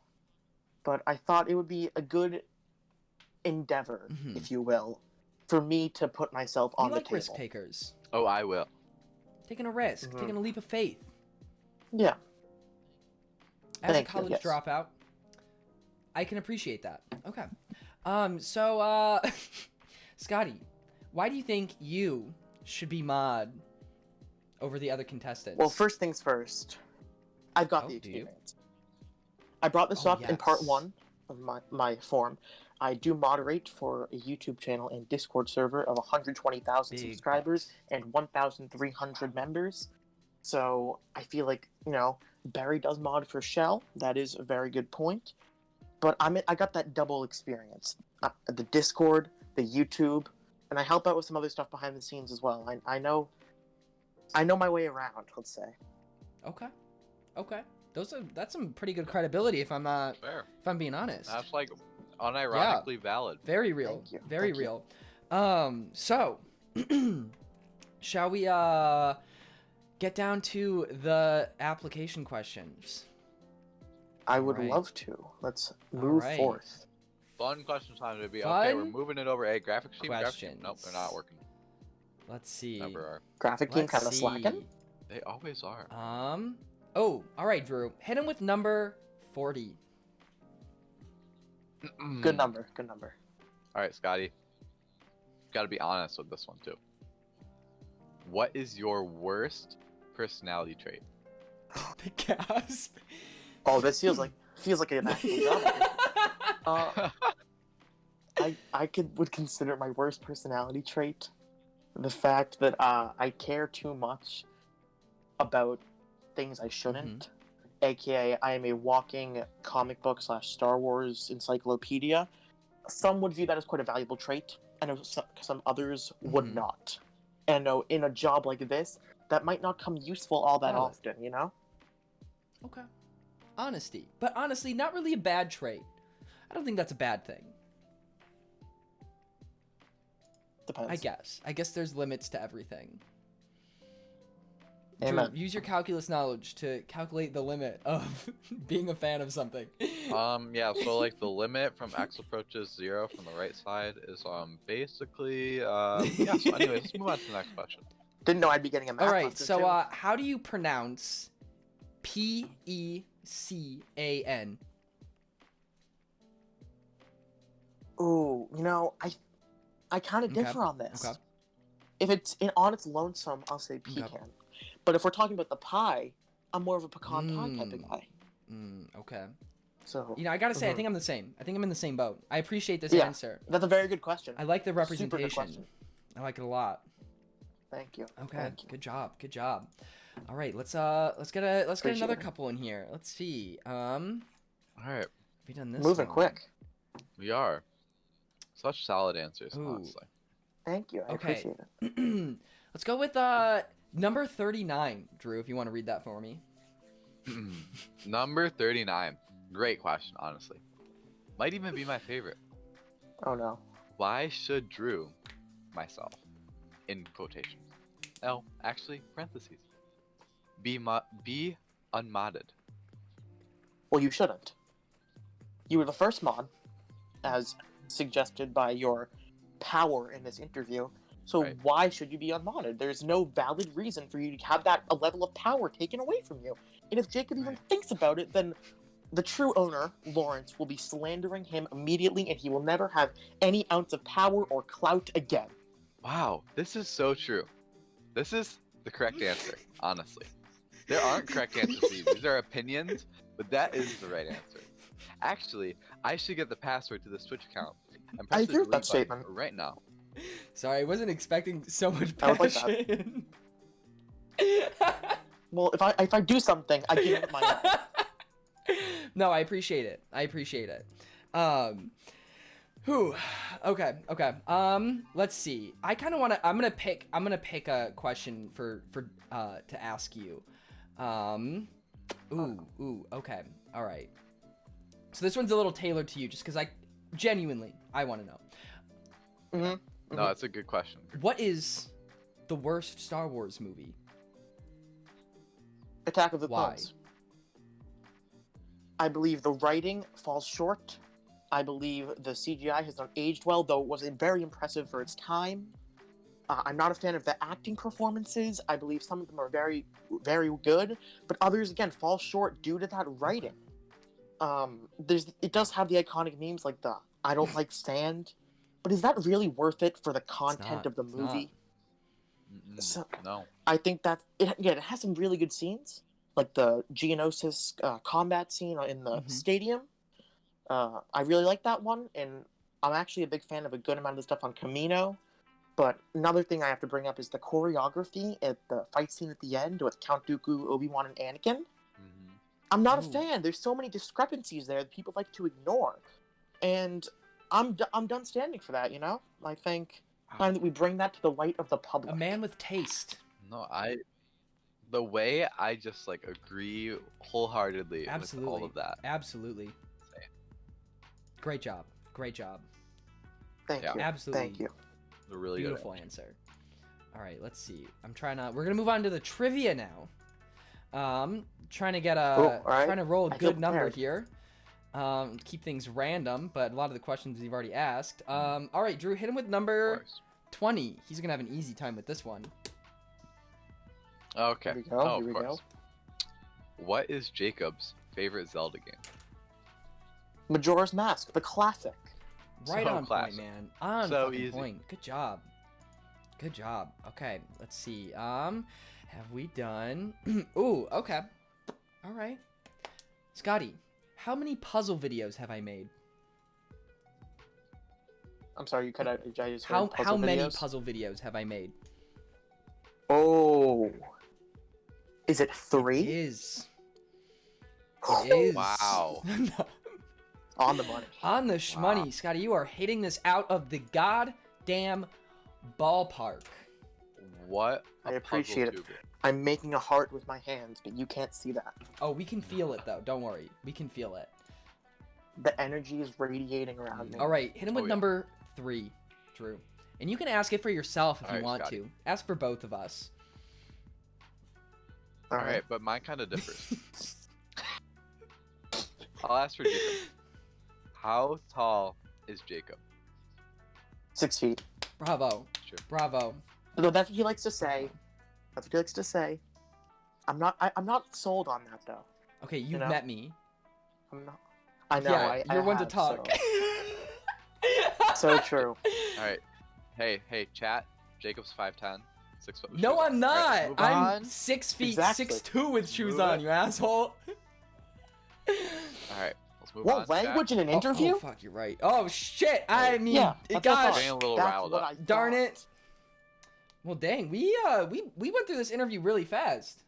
But I thought it would be a good endeavor, Mhm. if you will, for me to put myself We on the like table. risk takers. Oh, I will. Taking a risk, Mhm. taking a leap of faith. Yeah. As Thank a you, college yes. dropout, I can appreciate that. Okay. So, Scotty, why do you think you should be mod over the other contestants? Well, first things first. I've got Oh, the do you? experience. I brought this Oh, up in part yes. 1 of my form. I do moderate for a YouTube channel and Discord server of 120,000 Big subscribers bucks. and 1,300 members. So I feel like, Barry does mod for Shell. That is a very good point. But I got that double experience. The Discord, the YouTube, and I help out with some other stuff behind the scenes as well. I know my way around, let's say. Okay. That's some pretty good credibility if I'm being honest. That's like unironically valid. Very real. Thank you. Very Thank you. real. So shall we get down to the application questions? I would Alright. love to. Let's move Alright. forth. Fun question time to be. Okay, we're Fun moving it over. Hey, graphics team. questions. Nope, they're not working. Let's see. Never are. Graphic team Let's kind of slacking. see. They always are. Oh, all right, Drew. Hit him with number 40. Good number. Good number. All right, Scotty. Got to be honest with this one too. What is your worst personality trait? The gasp. Oh, this feels like an actual job. I would consider my worst personality trait the fact that I care too much about things I shouldn't. AKA, I am a walking comic book / Star Wars encyclopedia. Some would view that as quite a valuable trait. I know some others would Mhm. not. And I know in a job like this, that might not come useful all that Valid. often, you know? Okay. Honesty. But honestly, not really a bad trait. I don't think that's a bad thing. Depends. I guess there's limits to everything. Drew, Amen. use your calculus knowledge to calculate the limit of being a fan of something. Yeah, so like the limit from x approaches 0 from the right side is basically yeah, so anyways, let's move on to the next question. Didn't know I'd be getting a math All right, lesson, so too. how do you pronounce Pecan? Ooh, you know, I kind of Okay, differ on this. okay. If it's on its lonesome, I'll say pecan. Okay. But if we're talking about the pie, I'm more of a pecan pie type of guy. Okay. So You know, I gotta say, I Mhm. think I'm the same. I think I'm in the same boat. I appreciate this Yeah. answer. that's a very good question. I like the Super good representation. question. I like it a lot. Thank you. Okay, Thank you. good job, good job. All right, let's get another Appreciate it. couple in here. Let's see. All right, Have we done this? Moving one? quick. we are such solid answers, Ooh. honestly. Thank you. I Okay. appreciate it. Let's go with number 39, Drew. If you want to read that for me. Number 39. Great question, honestly. Might even be my favorite. Oh no. Why should Drew, myself, in quotations, no, actually, parentheses, be unmodded? Well, you shouldn't. You were the first mod, as suggested by your power in this interview. So Right. why should you be unmodded? There's no valid reason for you to have that a level of power taken away from you. And if Jacob even thinks about it, then the true owner, Lawrence, will be slandering him immediately, and he will never have any ounce of power or clout again. Wow, this is so true. This is the correct answer, honestly. There aren't correct answers to these. These are opinions, but that is the right answer. Actually, I should get the password to this Twitch account and press I the agree with delete that button statement. right now. Sorry, I wasn't expecting so much I would like that. passion. Well, if I do something, I give it my all. No, I appreciate it. I appreciate it. Whew. Okay. Let's see. I kind of want to. I'm gonna pick a question for to ask you. Ooh. Okay. All right. So this one's a little tailored to you, just because I want to know. Mm-hmm. No, that's a good question. What is the worst Star Wars movie? Attack of the Why? Clones. I believe the writing falls short. I believe the CGI has not aged well, though it was very impressive for its time. I'm not a fan of the acting performances. I believe some of them are very, very good, but others, again, fall short due to that writing. It does have the iconic memes like the "I don't like sand," but is that really worth it for the content not, of the it's not. movie? Mm-mm, So- no. I think that it has some really good scenes, like the Geonosis combat scene in the Mhm. stadium. I really like that one, and I'm actually a big fan of a good amount of stuff on Camino. But another thing I have to bring up is the choreography at the fight scene at the end with Count Dooku, Obi-Wan, and Anakin. Mhm. I'm not a Ooh. fan. There's so many discrepancies there that people like to ignore, and I'm done standing for that. You know, I think time that we bring that to the light of the public. A man with taste. No, the way I just like agree wholeheartedly Absolutely. with all of that. Absolutely. Same. Great job. Great job. Thank Yeah. you. Absolutely. Thank you. It's a really Beautiful good answer. answer. All right, let's see. We're gonna move on to the trivia now. Trying to get Cool, all right. trying to roll a I feel good number prepared. here. Keep things random, but a lot of the questions you've already asked. All right, Drew, hit him with Of number course. 20. He's gonna have an easy time with this one. Okay. Here we go, Oh, here we of course. What is Jacob's favorite Zelda game? Majora's Mask, the classic. Right So on classic. point, man. On So fucking easy. point. Good job. Good job. Okay, let's see. Have we done? Ooh, okay. All right. Scotty, how many puzzle videos have I made? I'm sorry, you cut out. I just heard How puzzle many videos. puzzle videos have I made? Oh, is it 3? It is. It is. Wow. No. On the money. On the shmoney, Wow. Scotty, you are hitting this out of the damn ballpark. What a I appreciate it. puzzle tuber. I'm making a heart with my hands, but you can't see that. Oh, we can feel it though. Don't worry, we can feel it. The energy is radiating around me. All right, hit him with Oh, yeah. number 3, Drew. And you can ask it for yourself if All you right, want Scotty. to. Ask for both of us. All All right. right, but mine kind of differs. I'll ask for Jacob. How tall is Jacob? 6 feet. Bravo. Sure. Bravo. No, that's what he likes to say. That's what he likes to say. I'm not sold on that though. Okay, you've know? met me. I'm not. I know. Yeah, I you're one to have, talk. So true. All right. Hey, chat. Jacob's 5'10", 6 foot. with No, shoes on. I'm not. All right, move I'm on. 6 feet, Exactly. 6'2" with shoes Move on, it. you asshole. All right, let's move What on. language Chat. in an interview? Oh, fuck, you're right. Oh, shit. I mean, Yeah, that's what I gosh. thought. Getting a little That's riled what up. I Darn thought. it. Well, dang, we went through this interview really fast.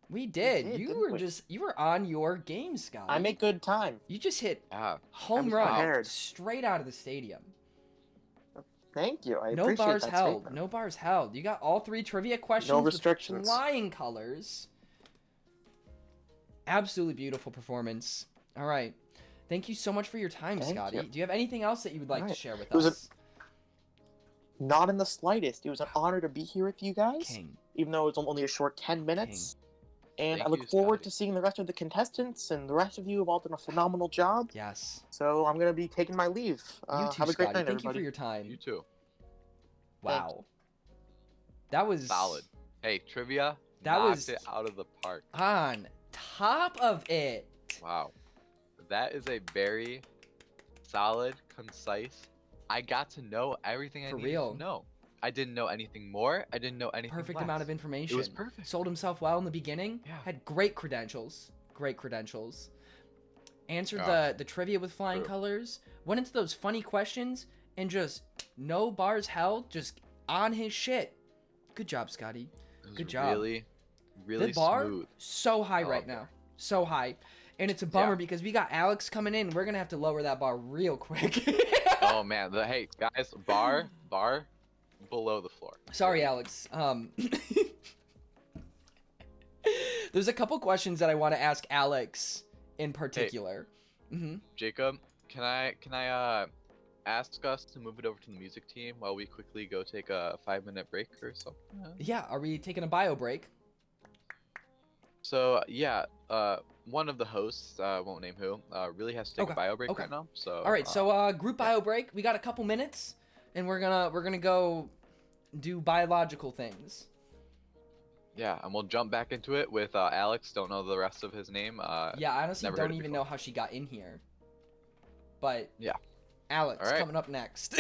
We did. did, You didn't were we? you were on your game, Scott. I make good time. You just hit Yeah. home was run prepared. straight out of the stadium. Thank you. I No appreciate bars that held. statement. No bars held. You got all 3 trivia questions restrictions. with flying colors. Absolutely beautiful performance. All right. Thank you so much for your time, Thank Scotty. you. Do you have anything else that you would like to Alright. share with It was a- us? Not in the slightest. It was an honor to be here with you guys, King. even though it's only a short 10 minutes. And Thank I look you, forward Scotty. to seeing the rest of the contestants, and the rest of you have all done a phenomenal job. Yes. So I'm going to be taking my leave. You too, have a great Scotty. night, Thank you everybody. for your time. You too. Wow. That was Solid. Hey, trivia. That knocked was- it out of the park. on top of it. Wow. That is a very solid, concise. I got to know everything I For needed real. to know. I didn't know anything more. I didn't know anything Perfect less. amount of information. It was perfect. Sold himself well in the beginning. Yeah. Had great credentials. Great credentials. Answered Yeah. the trivia with flying True. colors. Went into those funny questions and just no bars held. Just on his shit. Good job, Scotty. It was Good job. Really, really The bar smooth. so high right Okay. now. So high. And it's a bummer Yeah. because we got Alex coming in. We're gonna have to lower that bar real quick. Oh man, hey guys, bar below the floor. Sorry, Alex. There's a couple questions that I want to ask Alex in particular. Jacob, can I ask us to move it over to the music team while we quickly go take a 5-minute break or something? Yeah, are we taking a bio break? So yeah, one of the hosts, won't name who, really has to take Okay, a bio break okay. right now. So All right, so group bio break. We got a couple minutes, and we're gonna go do biological things. yeah, and we'll jump back into it with Alex. Don't know the rest of his name. Yeah, I honestly never heard don't it even before. know how she got in here. But Yeah. Alex All right. coming up next.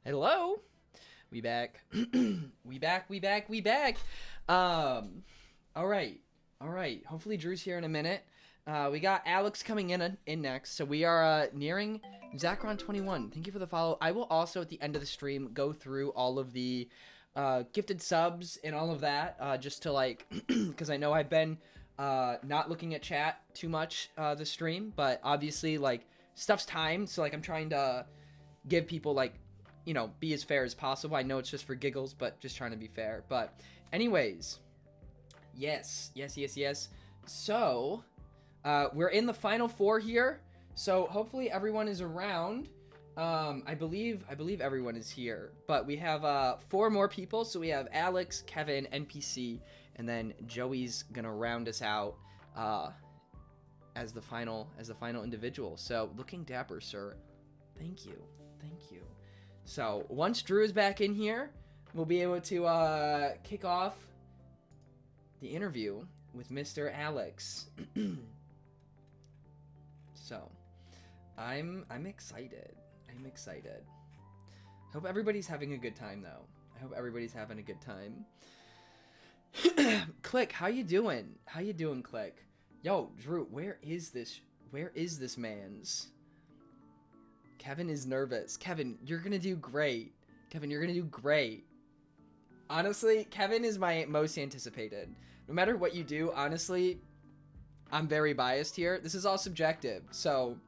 Hello. We back. we back. All right. Hopefully Drew's here in a minute. We got Alex coming in next. So we are nearing Zacron21. Thank you for the follow. I will also at the end of the stream go through all of the gifted subs and all of that just to like because I know I've been not looking at chat too much this stream, but obviously like stuff's timed, so like I'm trying to give people like, you know, be as fair as possible. I know it's just for giggles, but just trying to be fair. But anyways, yes. So we're in the final 4 here, so hopefully everyone is around. I believe everyone is here, but we have 4 more people. So we have Alex, Kevin, NPC, and then Joey's gonna round us out as the final individual. So looking dapper, sir. Thank you. So once Drew is back in here, we'll be able to kick off the interview with Mr. Alex. So I'm excited. Hope everybody's having a good time though. Click, how you doing? Click? Yo, Drew, where is this man's? Kevin is nervous. Kevin, you're gonna do great. Honestly, Kevin is my most anticipated. No matter what you do, honestly, I'm very biased here. This is all subjective, so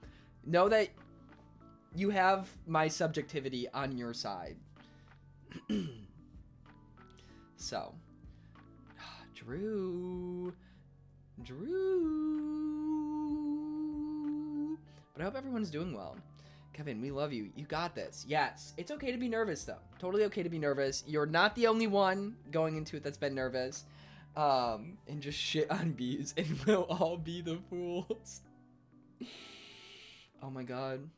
know that you have my subjectivity on your side. So, Drew. But I hope everyone's doing well. Kevin, we love you. You got this. Yes. It's okay to be nervous, though. Totally okay to be nervous. You're not the only one going into it that's been nervous. And just shit on bees, and we'll all be the fools. Oh my god.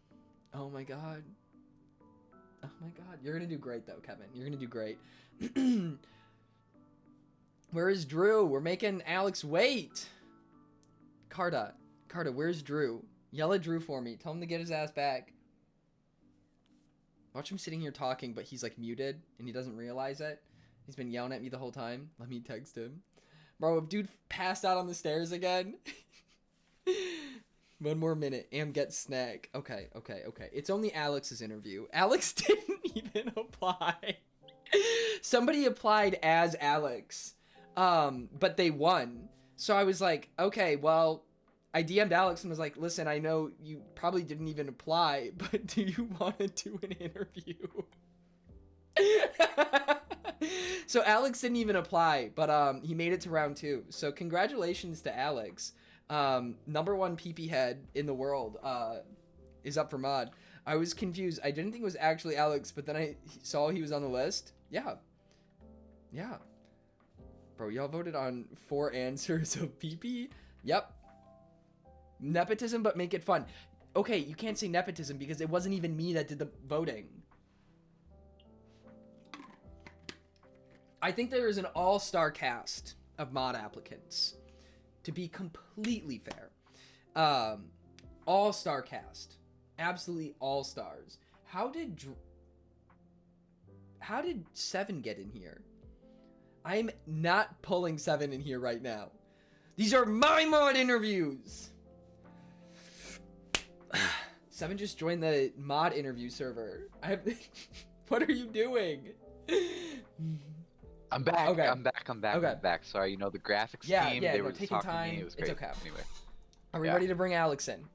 You're gonna do great, though, Kevin. You're gonna do great. Where is Drew? We're making Alex wait. Carta, where's Drew? Yell at Drew for me. Tell him to get his ass back. Watch him sitting here talking, but he's like muted and he doesn't realize it. He's been yelling at me the whole time. Let me text him. Bro, if dude passed out on the stairs again. 1 more minute. Am get snack. Okay. It's only Alex's interview. Alex didn't even apply. Somebody applied as Alex. But they won. So I was like, okay, well, I DM'd Alex and was like, listen, I know you probably didn't even apply, but do you want to do an interview? So Alex didn't even apply, but he made it to round 2. So congratulations to Alex. #1 PP head in the world is up for mod. I was confused. I didn't think it was actually Alex, but then I saw he was on the list. Yeah. Bro, y'all voted on 4 answers of PP? Yep. Nepotism, but make it fun. Okay, you can't say nepotism because it wasn't even me that did the voting. I think there is an all-star cast of mod applicants. To be completely fair. All-star cast. Absolutely all-stars. How did 7 get in here? I'm not pulling 7 in here right now. These are my mod interviews! 7 just joined the mod interview server. What are you doing? I'm back. Okay. I'm back. Sorry, the graphics team, they were just taking talking time. to me. It was It's great. okay. Anyway. Are we ready to bring Alex in?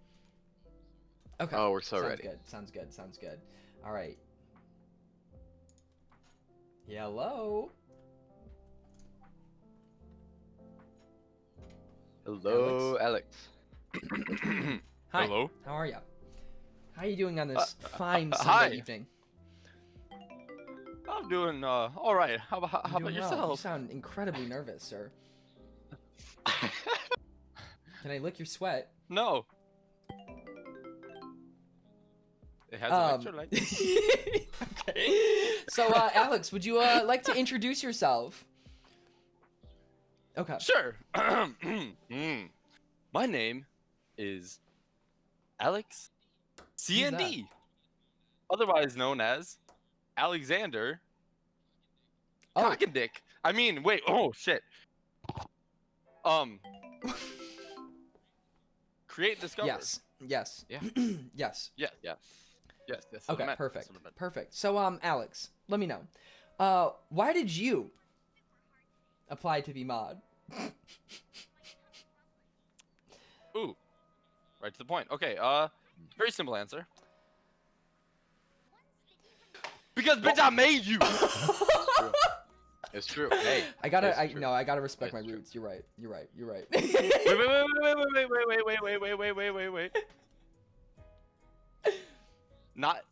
Okay. Oh, we're so ready. Sounds good. All right. Hello. Hello, Alex. Hi. Hello. How are you? How are you doing on this fine hi. Sunday evening? I'm doing all right. How You're about doing well. You yourself? sound incredibly nervous, sir. Can I lick your sweat? No. It has electrolyte. Okay. So, Alex, would you like to introduce yourself? Okay. Sure. My name is Alex Who's that? CND, otherwise known as Alexander Oh, Cock and Dick. I mean, wait. Oh shit. Create and discover. yes. Yes. Yeah. Yes. Yes. Yes. Yes. That's what I Okay, meant, perfect. that's what I meant. Perfect. So, Alex, let me know. Why did you apply to be mod? Ooh. Right to the point. Okay. Very simple answer. Because bitch, I made you. It's true. Hey. I gotta, it's true. I gotta respect It's my true. roots. You're right. You're right. You're right. Wait. Not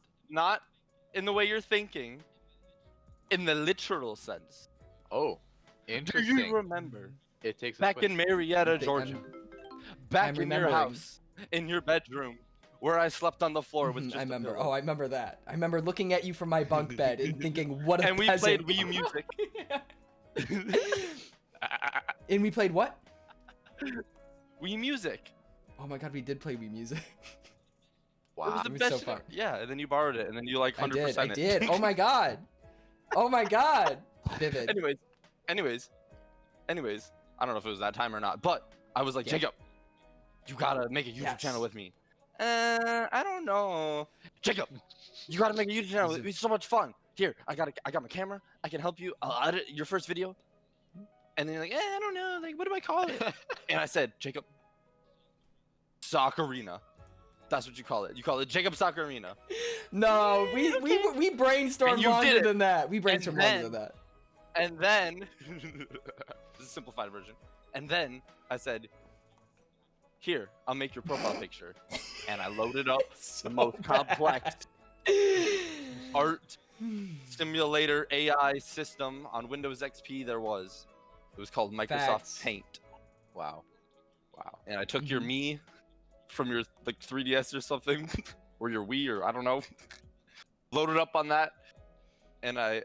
in the way you're thinking. In the literal sense. Oh, Do interesting. you remember It takes a back twist. in Marietta, Georgia? Back I'm in your remembering. house, in your bedroom, where I slept on the floor with Mhm, just I a remember. pillow. Oh, I remember that. I remember looking at you from my bunk bed and thinking, "What a And we peasant." played Wii music. And we played what? Wii music. Oh my god, we did play Wii music. It was Wow. the It was best so shit. fun. Yeah, and then you borrowed it, and then you like 100%. I did. Oh my god. Oh my god. Vivid. Anyways. I don't know if it was that time or not, but I was like, Yeah. Jacob, you gotta make a YouTube Yes. channel with me. I don't know. Jacob, you gotta make a YouTube channel. It's so much fun. Here, I got my camera. I can help you. I'll edit your first video. And then you're like, I don't know. Like, what do I call it? And I said, Jacob, Socarina. That's what you call it. You call it JacobsOcarina. No, we brainstormed And you did longer it. than that. We brainstormed longer then- than that. And then, this is a simplified version. And then I said, here, I'll make your profile picture. And I loaded up the most complex art simulator AI system on Windows XP there was. It was called Microsoft Facts. Paint. Wow. Wow. And I took your me from your like 3DS or something, or your Wii, or I don't know, loaded up on that, and I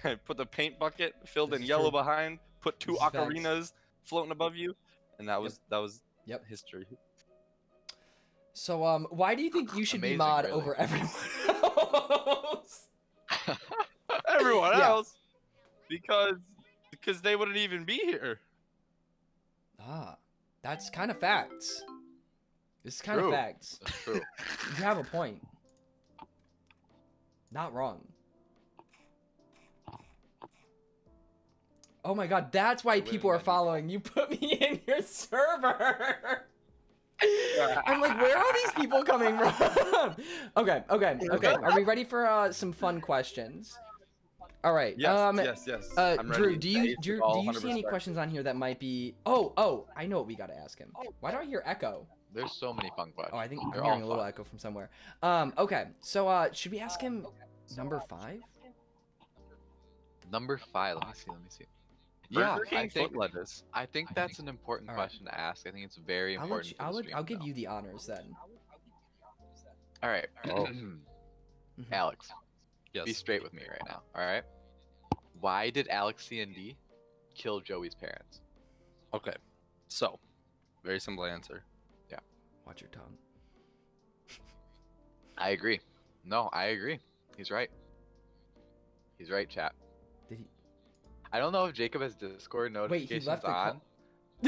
I put the paint bucket filled This in is yellow true. behind, put two This is facts. ocarinas floating above you, and that was Yep. history. So, why do you think you should be Amazing, mod really. over everyone else? Everyone Yeah. else, because they wouldn't even be here. Ah, that's kind of facts. This is kind of True. facts. That's true. You have a point. Not wrong. Oh my god, that's why Wait a people are minute. following. You put me in your server. I'm like, where are these people coming from? Okay. Are we ready for some fun questions? All right. Yes. I'm Drew, ready. do you Ace do with all you see any 100%. questions on here that might be? Oh, I know what we gotta ask him. Why do I hear echo? There's so many fun questions. Oh, I think I'm They're hearing a all little fun. echo from somewhere. Okay. So, should we ask him number 5? Number 5. Let me see. Burger Yeah, King I think foot lettuce. that's an important All right. question to ask. I think it's very I'll important. for the stream I'll to give know. you the honors then. All right. Oh. Alex, Yes. be straight with me right now. All right. Why did Alex C&D kill Joey's parents? Okay. So, very simple answer. Watch your tongue. I agree. No, I agree. He's right. He's right, chat. Did he? I don't know if Jacob has Discord Wait, notifications he left the on. call.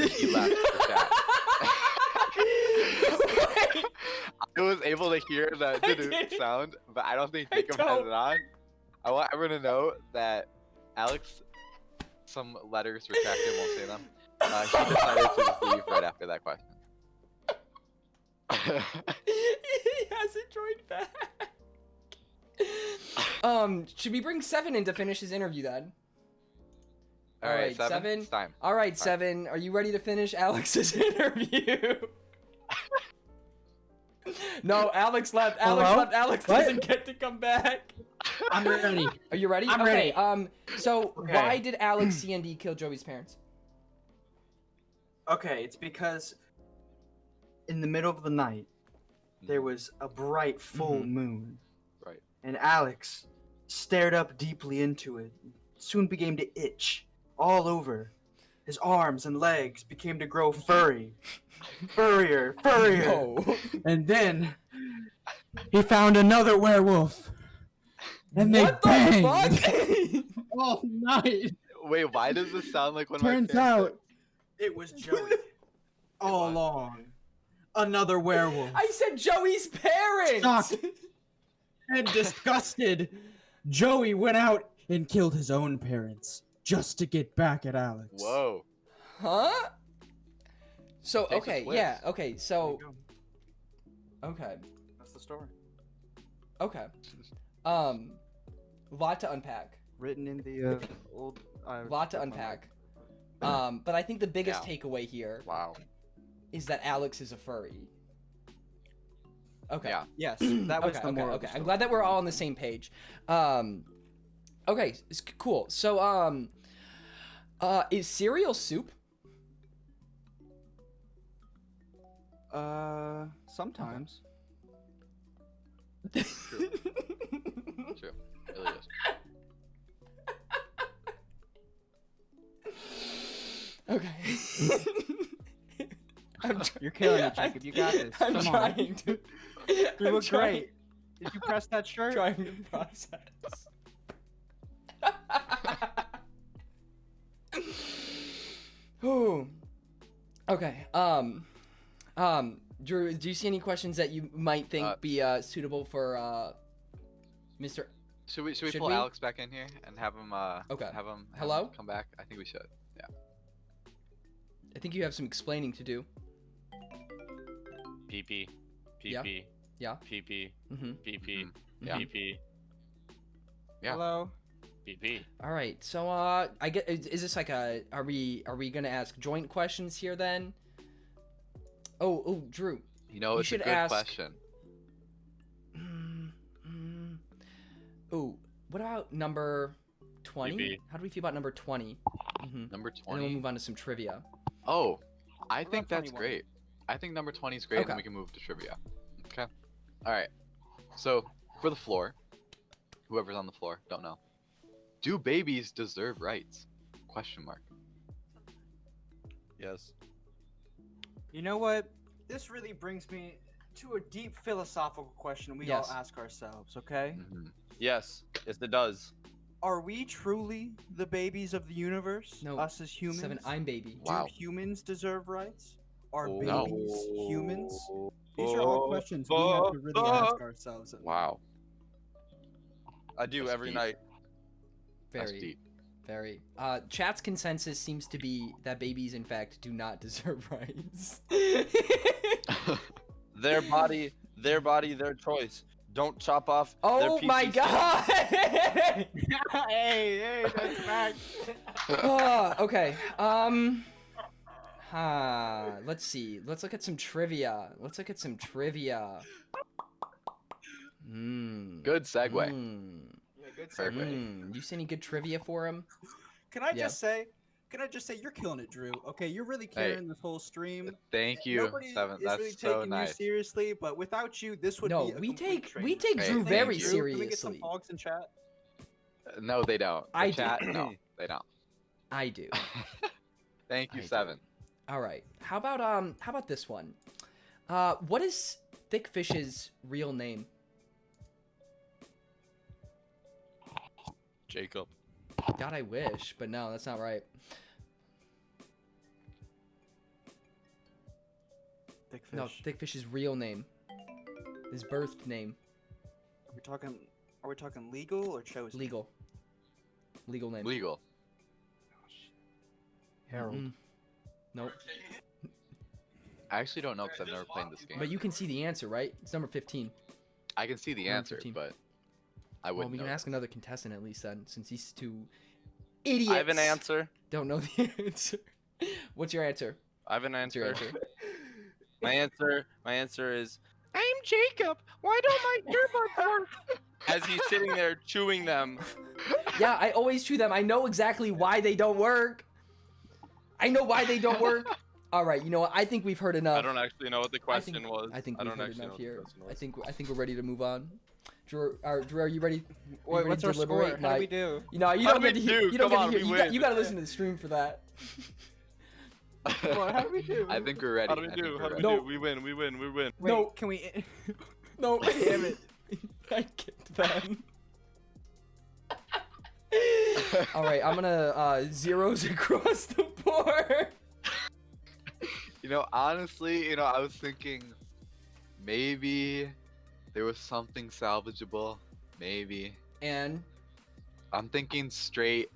He left the chat. I was able to hear the I doo-doo didn't. sound, but I don't think I Jacob has don't. it on. I want everyone to know that Alex, some letters retracted, won't say them. He decided to just leave right after that question. He hasn't joined back. Should we bring 7 in to finish his interview then? All right, seven. It's time. All right, 7. Are you ready to finish Alex's interview? No, Alex left. Alex Hello? left. Alex What? doesn't get to come back. I'm ready. Are you ready? I'm okay. ready. So Okay. why did Alex C&D kill Joey's parents? Okay, it's because in the middle of the night, there was a bright full Mhm. moon. Right. And Alex stared up deeply into it, soon began to itch all over. His arms and legs began to grow furry. Furrier. No. And then he found another werewolf. and they What the banged fuck? all night. Wait, why does this sound like one of my Turns fan out fics? it was Joey all was. along. Another werewolf. I said Joey's parents. Shocked and disgusted, Joey went out and killed his own parents just to get back at Alex. Whoa. Huh? So Takes a okay, twist. yeah, okay, There so you go. okay, That's the story. okay. Lot to unpack. Written in the old. Lot to unpack. But I think the biggest Yeah. takeaway here Wow. is that Alex is a furry. Okay. Yeah. Yes, that was Okay, the okay, moral. okay. I'm glad that we're all on the same page. Okay, it's cool. So, is cereal soup? Sometimes. True. True. It really is. Okay. You're killing it, Jacob. You got this. I'm Come trying on. to. You I'm look trying- great. Did you press that shirt? Trying to process. Ooh. Okay. Drew, do you see any questions that you might think be suitable for Mr. Should we Should pull we? Alex back in here and have him Okay. have him Hello? come back? I think we should. Yeah. I think you have some explaining to do. PP. Yeah. PP. Yeah. PP. Mhm. PP. Yeah. PP. Yeah. Hello. PP. All right. So I get is this like a are we going to ask joint questions here then? Oh, Drew. You know, You it's a should good ask- question. Oh, what about number 20? PP. How do we feel about number 20? Number And then we'll 20. move on to some trivia. Oh, I What think about that's 21? great. I think number 20 is great, and Okay. then we can move to trivia. Okay. All right. So for the floor, whoever's on the floor, don't know. Do babies deserve rights? Question mark. Yes. You know what? This really brings me to a deep philosophical question we Yes. all ask ourselves, okay? Hmm. Yes. Yes, it does. Are we truly the babies of the universe? No, Us as humans? 7, I'm baby. Wow. Do humans deserve rights? Are Oh. babies humans? These are all questions we have to really ask ourselves. Wow. I do That's every deep. night. That's Very, deep. very. Chat's consensus seems to be that babies, in fact, do not deserve rights. Their body, their choice. Don't chop off. Oh their my PP god! hey, that's facts. Okay. Let's see. Let's look at some trivia. Good segue. Yeah, good Perfect. segue. You see any good trivia for him? Can I Yeah. just say? You're killing it, Drew. Okay, you're really carrying this whole stream. Thank you, Nobody Seven. is That's really so taking nice. you seriously, but without you, this would No, be a we complete take train we wreck. take Hey, Drew thank very you. Drew, can we get some seriously. hogs in chat? No, they don't. The I do. chat, no, they don't. I do. Thank you, I do. Seven. All right. How about this one? What is Thickfish's real name? Jacob. God, I wish, but no, that's not right. Thick fish. No, Thickfish's real name. His birthed name. Are we talking legal or chosen? Legal. Legal name. Legal. Harold. Mm. Nope. I actually don't know because I've never played this game. But you can see the answer, right? It's number 15. I can see the Number answer, 15. but I Well, wouldn't we can know. ask another contestant at least then, since these two idiots I have an answer. don't know the answer. What's your answer? I have an What's your answer. answer? My answer is I'm Jacob. Why don't my earbuds work? As he's sitting there chewing them. Yeah, I always chew them. I know exactly why they don't work. I know why they don't work. All right, you know what? I think we've heard enough. I don't actually know what the question was. I think I we've don't heard actually enough know here. what the question was. I think we're ready to move on. Drew, are you ready? Wait, ready what's to our score? deliberate? How No, do we do? You know, you How don't do get to we hear. do? You don't Come get on, to hear. we You got to win. listen to the stream for that. Come on, how do we do? I think we're ready. How do we I think do? we're How do we ready. do? We win. We win. We win. Wait, No. can we? No, Damn it. I kicked them. All right, I'm gonna zeros across the board. You know, honestly, you know, I was thinking maybe there was something salvageable. Maybe. And I'm thinking straight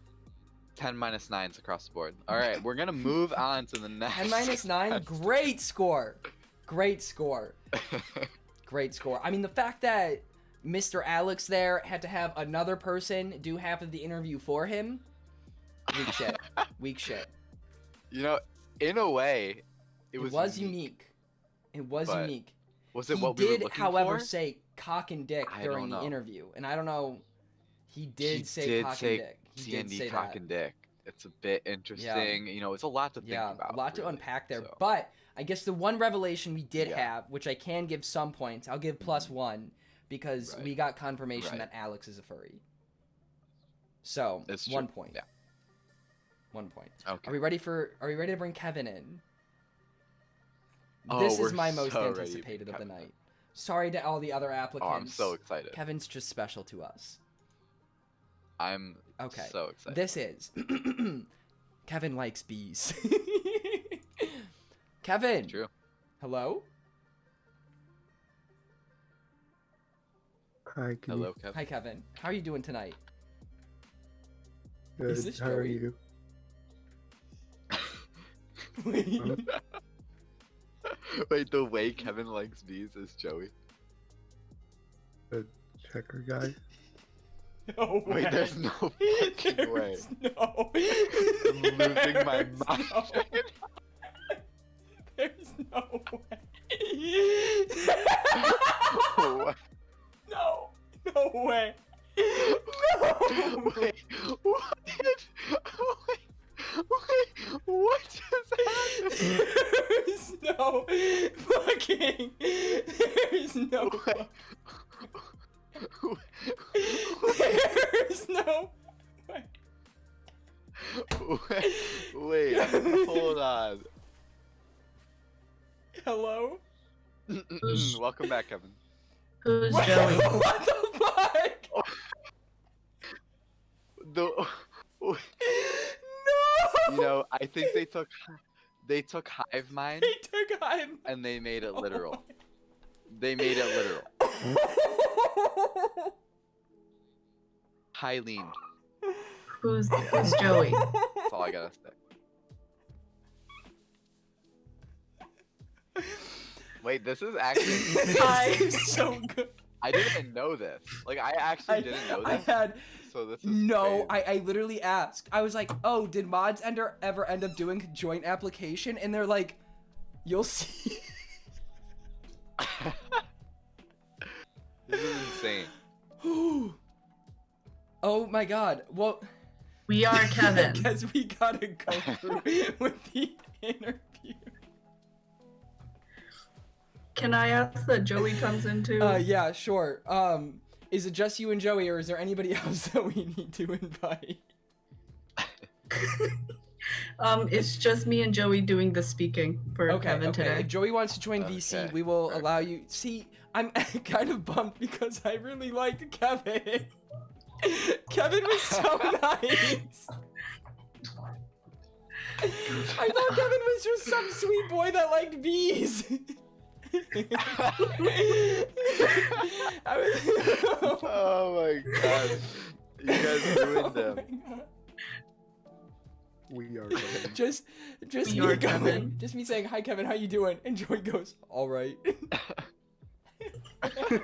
10 minus 9s across the board. All right, we're going to move on to the next. 10 minus 9, great score. Great score. Great score. I mean, the fact that Mr. Alex there had to have another person do half of the interview for him, weak shit. Weak shit. You know, in a way, it was unique. It was But unique. Was it He what we were did, looking however, for? say cock and dick I during don't the know. interview, and I don't know. He did say did cock say and dick. He did D&D say cock that. and dick. It's a bit interesting. You know, it's a lot to think about. A lot to really, unpack there. so. But I guess the one revelation we did Yeah. have, which I can give some points, I'll give +1 because Right. we got confirmation Right. that Alex is a furry. So It's 1 true. point. Yeah. 1 point. Okay. Are we ready to bring Kevin in? Oh, This is we're my most so ready to bring anticipated of the Kevin in. night. Sorry to all the other Oh, applicants. I'm so excited. Kevin's just special to us. I'm Okay. so excited. This is Kevin likes bees. Kevin. True. Hello? Hi, can Hello, Kevin. Hi, Kevin. How are you doing tonight? you? Is Good. this How are Joey? you? Wait. Wait, the way Kevin likes bees is Joey. The checker guy. No way. Wait, there's no fucking way. No. I'm losing my There's mind. no- There's no way. What? No. No way. No. Wait, what? Wait, what just happened? There's no fucking. There's no. Wait. There's no way. Wait, hold on. Hello? Welcome back, Kevin. Who's What? Joey? What the fuck? The, No! you know, I think they took hive mind They took him. and they made it literal. They made it literal. Hylean. Who's Joey? That's all I gotta say. Wait, this is actually. This is so good. I didn't know this. Like, I actually didn't know I this. had So this is no. crazy. I literally asked. I was like, "Oh, did mods ever end up doing joint application?" And they're like, "You'll see." This is insane. Oh my god. Well, We are Kevin. because we gotta go through with the interview. Can I ask that Joey comes into? Yeah, sure. Is it just you and Joey, or is there anybody else that we need to invite? It's just me and Joey doing the speaking for Kevin today. If Joey wants to join VC, Okay, we will fair. allow you. See, I'm kind of bummed because I really liked Kevin. Kevin was so nice. I thought Kevin was just some sweet boy that liked bees. I was... Oh my god. You guys ruined them. my God. We are Kevin. Just We me are going, Kevin. just me saying, "Hi, Kevin, how you doing?" And Joey goes, "All right." I did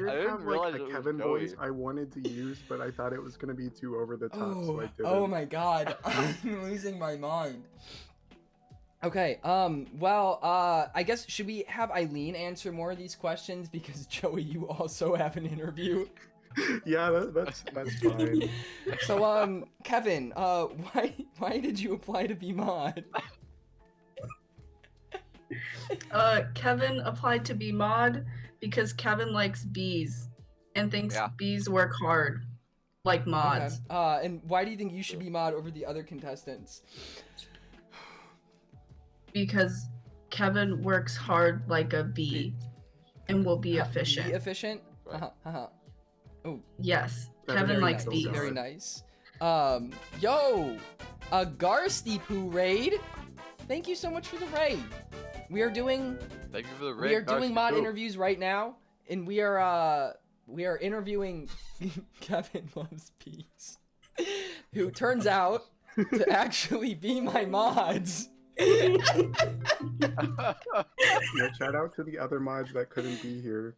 I didn't have realize like it a was Kevin Joey. voice I wanted to use, but I thought it was gonna be too over the top, so I didn't. Oh my god, I'm losing my mind. Okay, well, I guess, should we have Eileen answer more of these questions? Because, Joey, you also have an interview. Yeah, that's fine. So, Kevin, why did you apply to be mod? Kevin applied to be mod because Kevin likes bees and thinks Yeah. bees work hard, like mods. Okay. And why do you think you should be mod over the other contestants? Because Kevin works hard like a bee and will be efficient. Be efficient? Right. Yes, Kevin Kevin very likes nice. bees. Very nice. Yo, a Garsteep who raid. Thank you so much for the raid. We are doing Thank you for the we are raid, doing Garcia. mod Ooh. interviews right now, and we are interviewing Kevin Loves Peace, who turns out to actually be my mods. Yeah, shout out to the other mods that couldn't be here.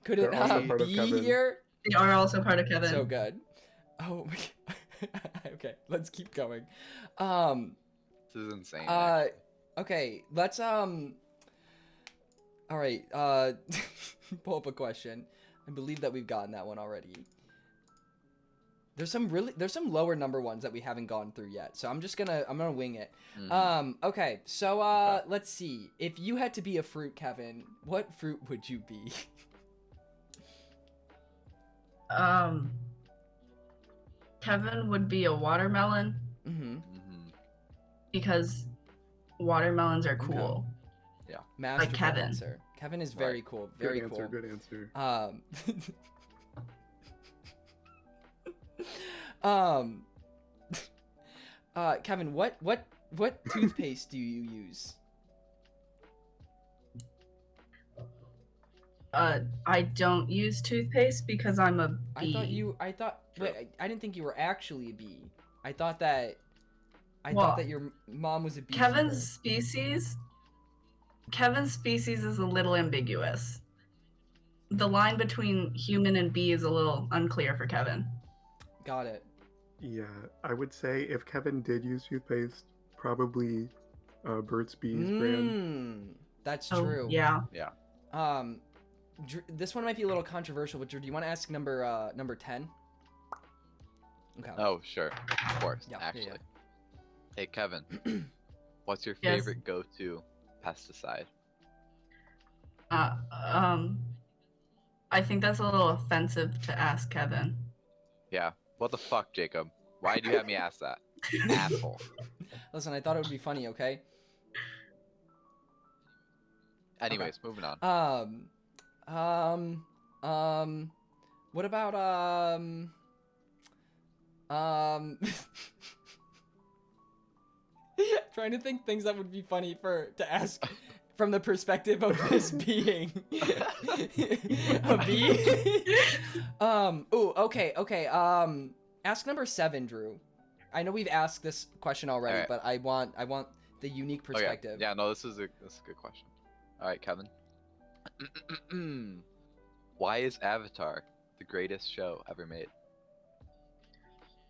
Couldn't They're also part of be Kevin. here. They are also part of Kevin. So good. Oh, okay. Let's keep going. This is insane. actually. Okay. Let's All right. Pull up a question. I believe that we've gotten that one already. There's some lower number ones that we haven't gone through yet. So I'm gonna wing it. Okay. So let's see. If you had to be a fruit, Kevin, what fruit would you be? Kevin would be a watermelon Mm-hmm. because watermelons are cool. Yeah. Masterful Kevin. answer. Kevin is very cool. Very Good cool. answer, good answer. Kevin, what toothpaste do you use? I don't use toothpaste because I'm a bee. Wait, I didn't think you were actually a bee. I thought that Well, your mom was a bee. Kevin's species is a little ambiguous. The line between human and bee is a little unclear for Kevin. Got it. Yeah, I would say if Kevin did use toothpaste, probably Burt's Bees brand. That's Oh, true. yeah. Yeah. This one might be a little controversial, but Drew, do you want to ask number 10? Okay. Oh, sure. Of course. Yeah, actually. yeah. Hey, Kevin. What's your Yes. favorite go-to pesticide? I think that's a little offensive to ask Kevin. Yeah. What the fuck, Jacob? Why do you have me ask that? Asshole. Listen, I thought it would be funny, okay? Anyways, moving on. What about, trying to think things that would be funny to ask from the perspective of this being a bee. Okay. Ask number 7, Drew. I know we've asked this question already, Alright. but I want the unique perspective. Okay. Yeah, no, this is a good question. All right, Kevin. Why is Avatar the greatest show ever made?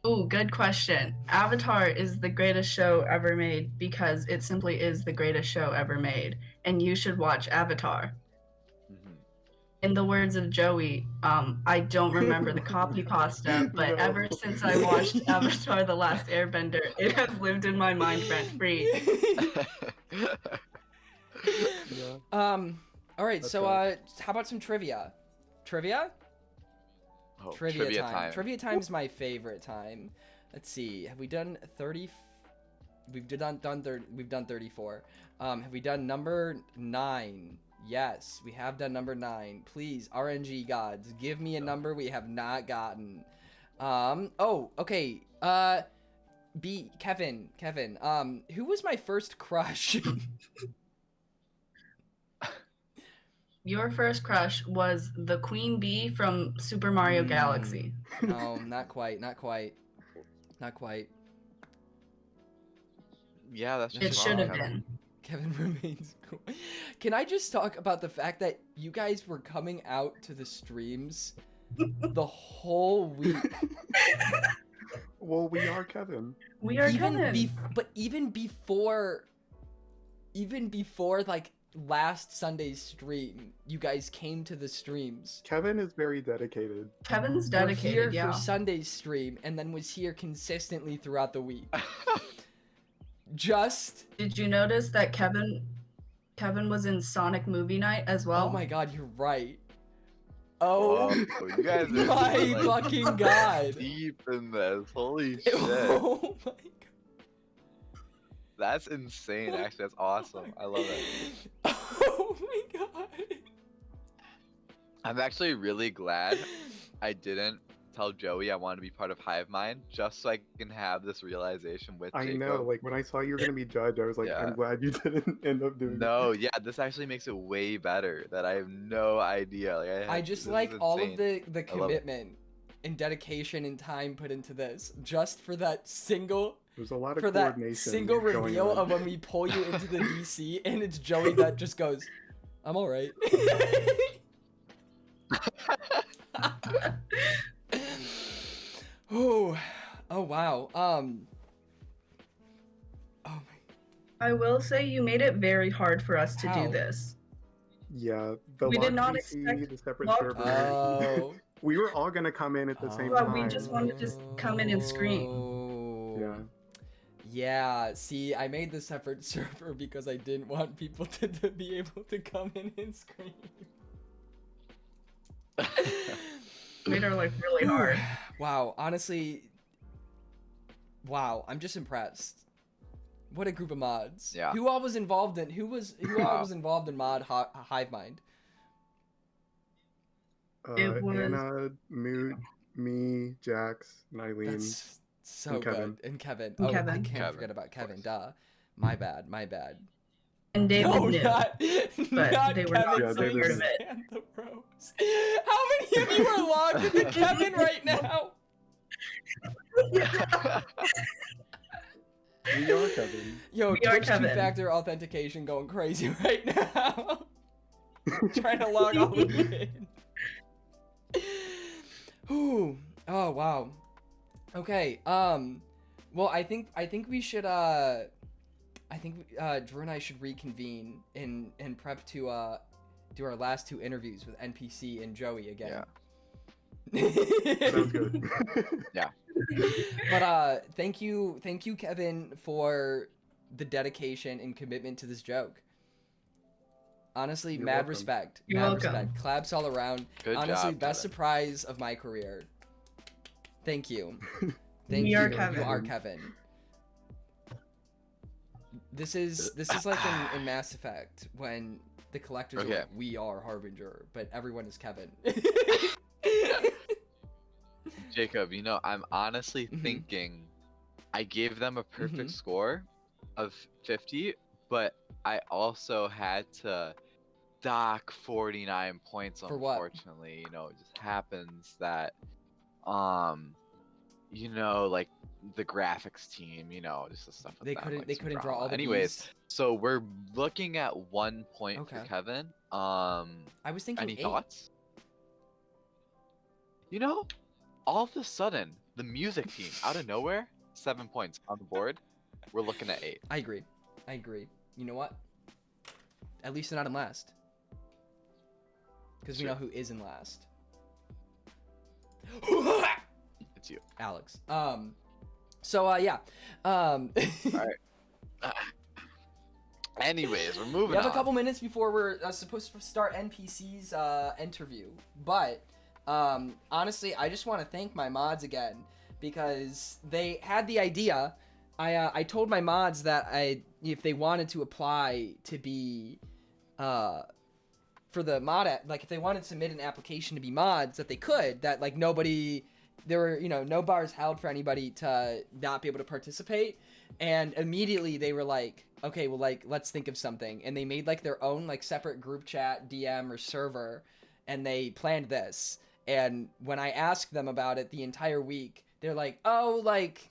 Ooh, good question. Avatar is the greatest show ever made because it simply is the greatest show ever made, and you should watch Avatar. In the words of Joey, I don't remember the copy pasta, but No. ever since I watched Avatar: The Last Airbender, it has lived in my mind rent free. Yeah. All right. That's So, right. how about some trivia? Trivia? Oh, Trivia time. Trivia time is my favorite time. Let's see. Have we done 30? We've done 30. We've done 34. Have we done number 9? Yes, we have done number 9. Please, RNG gods, give me a number we have not gotten. Oh, okay. Kevin. Who was my first crush? Your first crush was the Queen Bee from Super Mario Galaxy. No, not quite. Yeah, that's It just should wrong, have Kevin. been. Kevin remains cool. Can I just talk about the fact that you guys were coming out to the streams the whole week? Well, we are Kevin. We are even Kevin. but even before like last Sunday's stream, you guys came to the streams. Kevin is very dedicated. Kevin's Were dedicated, here yeah. for Sunday's stream and then was here consistently throughout the week. Just Did you notice that Kevin was in Sonic Movie Night as well? oh my god, you're right. Oh Whoa, you guys are my like, fucking god. deep in this. Holy shit. Oh my god. That's insane, actually. That's awesome. I love it. Oh my god. I'm actually really glad I didn't tell Joey I wanted to be part of Hive Mind just so I can have this realization with I Jacob. know, like when I saw you were gonna be judge, I was like, Yeah. I'm glad you didn't end up doing No, yeah, this actually makes it way better. That I have no idea. Like I just this like is all of insane. the I love it. commitment and dedication and time put into this, just for that single, There's a lot of for that coordination single going reveal on. of when we pull you into the VC, and it's Joey that just goes, "I'm all right." Oh, oh wow. Oh my. I will say you made it very hard for us to How? do this. Yeah, the We did locked not VC, expect the separate locked server. Oh. We were all gonna come in at the same But time. we just wanted to come in and scream. Yeah. Yeah, see, I made the separate server because I didn't want people to be able to come in and scream. Made our life really hard. Wow, honestly, wow, I'm just impressed. What a group of mods. Yeah. Who all was involved in all was involved in mod Hive Mind? It was- Anna, Moot, me, Jax, and Eileen. That's so and Kevin. good. And Kevin. And Oh, I Kevin. can't Kevin, forget about of Kevin. course. Duh. My bad. My bad. And David No, knew. not, but not they were Kevin. not so David scared of knew. it. And the Rose. How many of you are logged into Kevin right now? We are Kevin. Yo, We are Twitch Kevin. two-factor authentication going crazy right now. Trying to log all of you in. Ooh. Oh wow. Okay. Well, I think we should Drew and I should reconvene and prep to do our last two interviews with NPC and Joey again. Sounds good. Yeah. But thank you Kevin for the dedication and commitment to this joke. Honestly, You're mad welcome. respect. You're mad welcome. respect. Claps all around. Good Honestly, job, best Kevin. surprise of my career. Thank you. Thank We you. are Kevin. You are Kevin. This is like in Mass Effect when the collectors are Okay. like, we are Harbinger, but everyone is Kevin. Jacob, you know, I'm honestly Mhm. thinking I gave them a perfect Mhm. score of 50, but I also had to dock 49 points, For what? unfortunately. You know, it just happens that, you know, like the graphics team, you know, just the stuff with They them, couldn't- like they some couldn't draw drama. all the Anyways, bees. so we're looking at 1 point for Okay. Kevin. I was thinking Any 8. thoughts? You know, all of a sudden, the music team, out of nowhere, 7 points on the board. We're looking at 8. I agree. You know what? At least they're not in last. Because we Sure. know who is in last. It's you. Alex. So yeah. Anyways, we're moving We have on. a couple minutes before we're supposed to start NPC's interview, but honestly, I just want to thank my mods again because they had the idea. I told my mods that if they wanted to apply to be for the mod like if they wanted to submit an application to be mods that they could, that like there were no bars held for anybody to not be able to participate. And immediately they were like, okay, well, like, let's think of something. And they made like their own like separate group chat, DM, or server, and they planned this. And when I asked them about it the entire week, they're like, oh, like,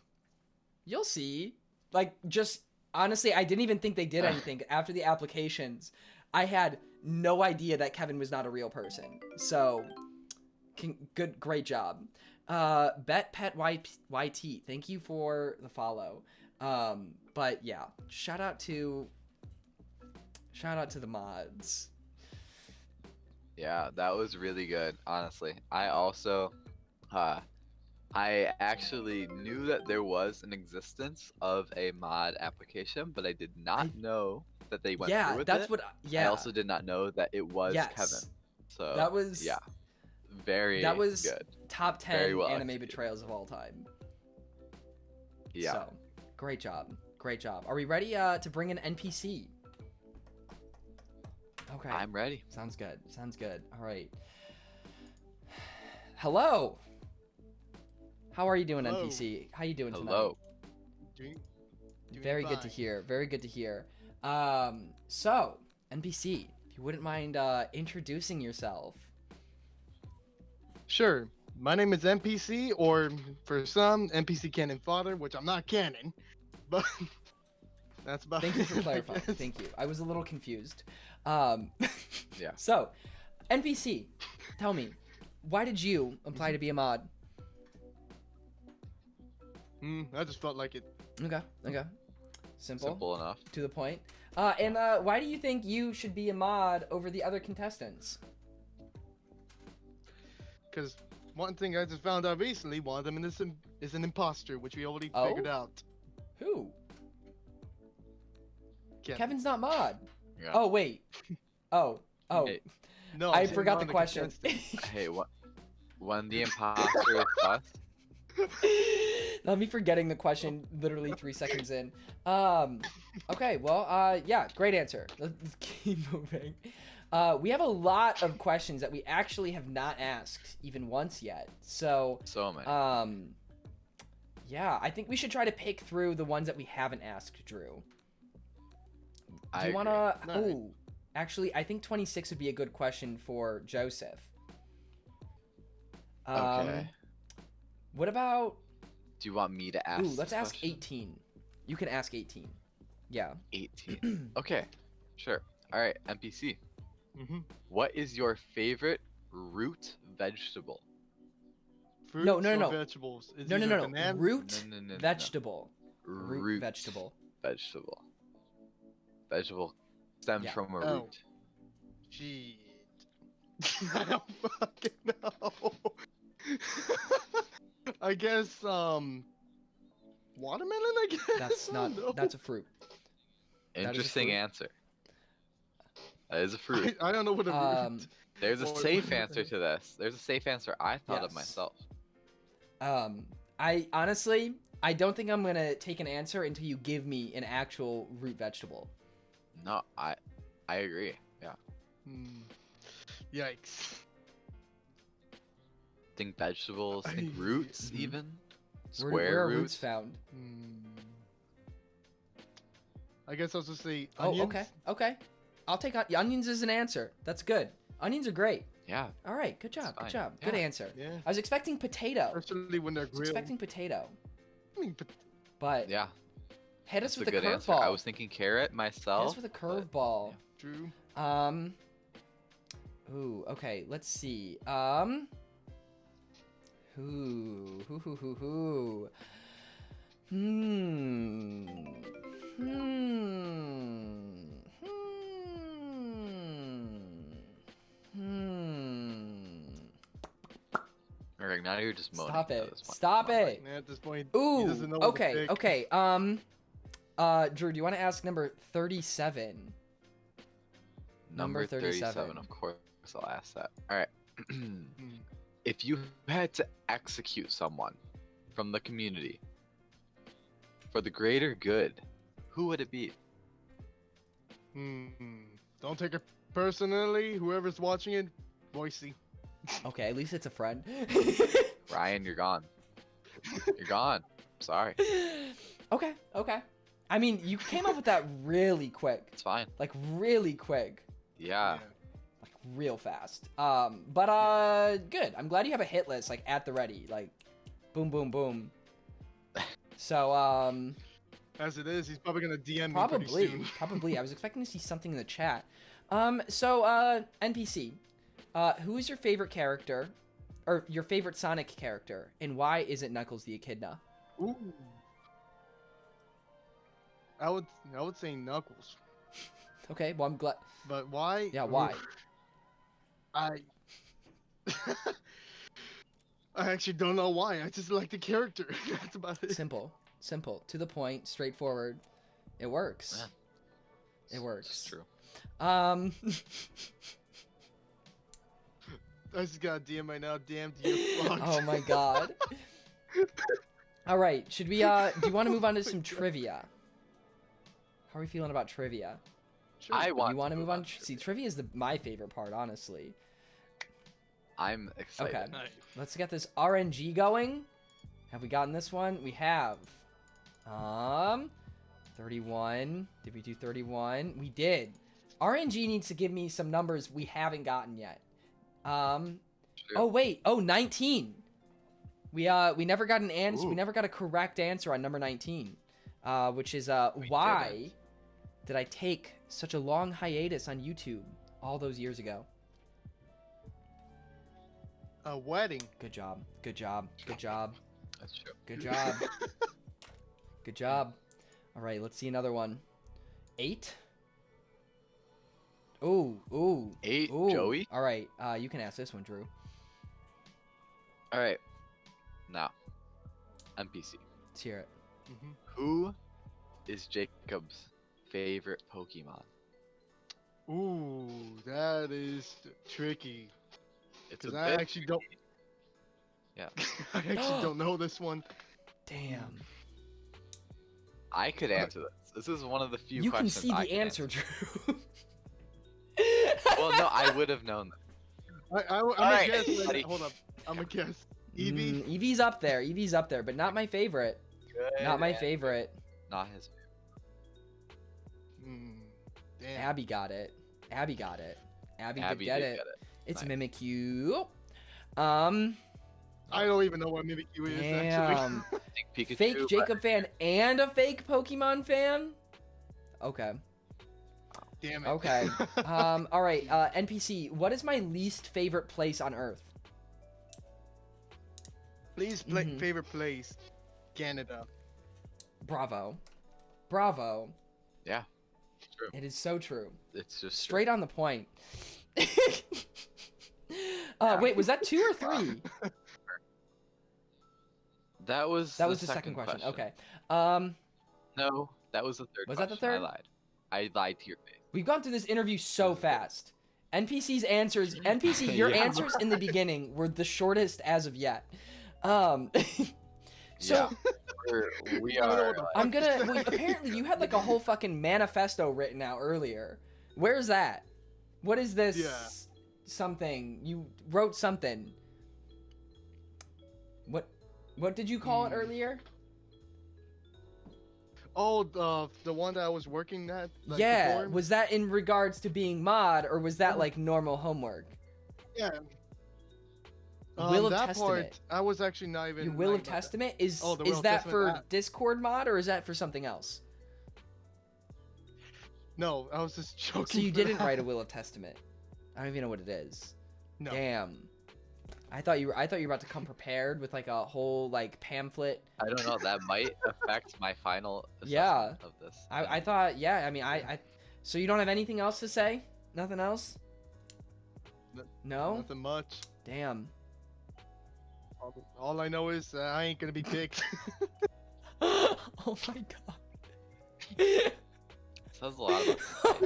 you'll see. Like, just honestly, I didn't even think they did anything. After the applications, I had no idea that Kevin was not a real person. So, great job. BetPetYT, thank you for the follow. But yeah, shout out to the mods. Yeah, that was really good, honestly. I also, I actually knew that there was an existence of a mod application, but I did not know that they went through with it. I also did not know that it was Kevin. So that was very good. Top 10 Very well anime executed. betrayals of all time. Yeah. So, great job. Are we ready to bring an NPC? Okay. I'm ready. Sounds good. All right. hello. How are you doing, Hello. NPC? How you doing tonight? Hello. Doing Very good to fine. hear. Very good to hear. So NPC, if you wouldn't mind introducing yourself. Sure. My name is NPC, or for some, NPC Canon Fodder, which I'm not canon, but that's about Thank you for it, I clarifying. guess. Thank you. I was a little confused. Yeah. So, NPC, tell me, why did you apply to be a mod? I just felt like it. Okay. Simple. Simple enough. To the point. And why do you think you should be a mod over the other contestants? Because one thing I just found out recently, one of them is an imposter, which we already Oh? figured out. Who? Kevin. Kevin's not mod. Yeah. Oh wait. Oh. Hey, No, I I'm saying forgot one the of question. contestants. hey, what? When the imposter is us, Not me forgetting the question literally 3 seconds in. Okay, well, yeah, great answer. Let's keep moving. We have a lot of questions that we actually have not asked even once yet. So, so many. yeah, I think we should try to pick through the ones that we haven't asked, Drew. Do you want to... Alright. Oh, actually, I think 26 would be a good question for Joseph. Okay. What about... Do you want me to ask? Ooh, let's this ask question? 18. You can ask 18. Yeah. 18. Okay. Sure. All right. NPC. Mm-hmm. What is your favorite root vegetable? Fruits No. or vegetables? It's No. either banana- Root No. vegetable. Root vegetable. Vegetable. Vegetable stems Yeah. from a Oh. root. Shit. I don't fucking know. I guess watermelon. I guess. That's I not. don't know. That's a fruit. That is a Interesting fruit. answer. That is a fruit. I don't know what a root. There's a or- safe answer to this. There's a safe answer I thought of Yes. myself. I honestly, I don't think I'm gonna take an answer until you give me an actual root vegetable. No, I agree. Yeah. Yikes. Think vegetables. Think roots even. Where Square are roots. roots found? I guess I'll just say Oh, onions. okay. I'll take onions as an answer. That's good. Onions are great. Yeah. All right, good job. Good fine. job. Good Yeah. answer. Yeah. I was expecting potato. Especially when they're I was grilled. expecting potato, I mean, but Yeah. hit us That's with a a good answer. I curveball. was thinking carrot Hit myself. us with a but- curveball. True. Ooh, okay, let's see. Who. Alright, now you're just moaning. Stop at it. this point. Stop Come on, it. At this point, he Ooh, doesn't know what to okay, pick. okay. Drew, do you want to ask number 37? Number 37, of course I'll ask that. Alright. If you had to execute someone from the community for the greater good, who would it be? Don't take it personally. Whoever's watching it, Boise. Okay, at least it's a friend. Ryan, you're gone. You're gone. Sorry. Okay. I mean, you came up with that really quick. It's fine. Like, really quick. Yeah. Like, real fast. But, good. I'm glad you have a hit list, like, at the ready. Like, boom, boom, boom. So, As it is, he's probably gonna DM me pretty soon. Probably. I was expecting to see something in the chat. So, NPC, who is your favorite character, or your favorite Sonic character, and why is it Knuckles the Echidna? Ooh. I would say Knuckles. Okay, well, I'm glad. But why? Yeah, why? I actually don't know why. I just like the character. That's about it. Simple, to the point, straightforward. It works. Yeah. It works. It's true. Um. I just got a DM right now. Damn, you're fucked. Oh my god. All right, should we? Do you want to move on to some trivia? How are we feeling about trivia? Sure. I want You want to move on? to See, trivia is my favorite part, honestly. I'm excited. Okay. Let's get this RNG going. Have we gotten this one? We have. 31. Did we do 31? We did. RNG needs to give me some numbers we haven't gotten yet. Oh wait. Oh, 19. We never got an answer. We never got a correct answer on number 19. Which is why did I take such a long hiatus on YouTube all those years ago? A wedding. Good job. Good job. Good job. That's true. Good job. Good job. All right, let's see another one. 8. Ooh. 8, Ooh. Joey? All right, you can ask this one, Drew. All right. Now, NPC. Let's hear it. Who is Jacob's favorite Pokemon? Ooh, that is tricky. It's a Because I bit actually don't. Yeah. I actually don't know this one. Damn. I could answer this. This is one of the few You can questions see I the can answer, Drew. Well, no, I would have known that. I'm All gonna right, guess. buddy. Hold up. I'm gonna guess. Eevee. Eevee's up there. Eevee's up there, but not my favorite. Good Not my answer. favorite. Not his. Damn. Abby got it. Abby got it. Abby did Abby get did it. get it. It's Nice. Mimikyu. I don't even know what Mimikyu is Damn. Think Pikachu, Fake but- Jacob fan and a fake Pokemon fan? Okay. Damn it. Okay. All right. NPC, what is my least favorite place on Earth? Please favorite place. Canada. Bravo. Bravo. Yeah. True. It is so true. It's just Straight on the point. Wait, was that 2 or 3? That was That was the second question. Okay. No, that was the third. Was that the question. third? I lied to your face. We've gone through this interview so fast. NPC's answers, NPC, your Yeah. answers in the beginning were the shortest as of yet. So Yeah. We are. I'm gonna. Well, apparently, you had like a whole fucking manifesto written out earlier. Where's that? What is this? Yeah. Something you wrote something. What did you call it earlier? Oh, the one that I was working at. Like, Yeah. before? Was that in regards to being mod, or was that like normal homework? Yeah. Will of that Testament. part, I was actually not even. Your Will not of even- Testament is Oh, the Will is of that Testament, for that. Discord mod, or is that for something else? No, I was just joking. So you for didn't that. write a Will of Testament. I don't even know what it is. No. Damn. I thought you were about to come prepared with like a whole like pamphlet. I don't know. That might affect my final assessment Yeah. of this. I thought, yeah, I mean, I so you don't have anything else to say? Nothing else? No? Nothing much. Damn. All I know is I ain't gonna be picked. Oh my god. Says a lot about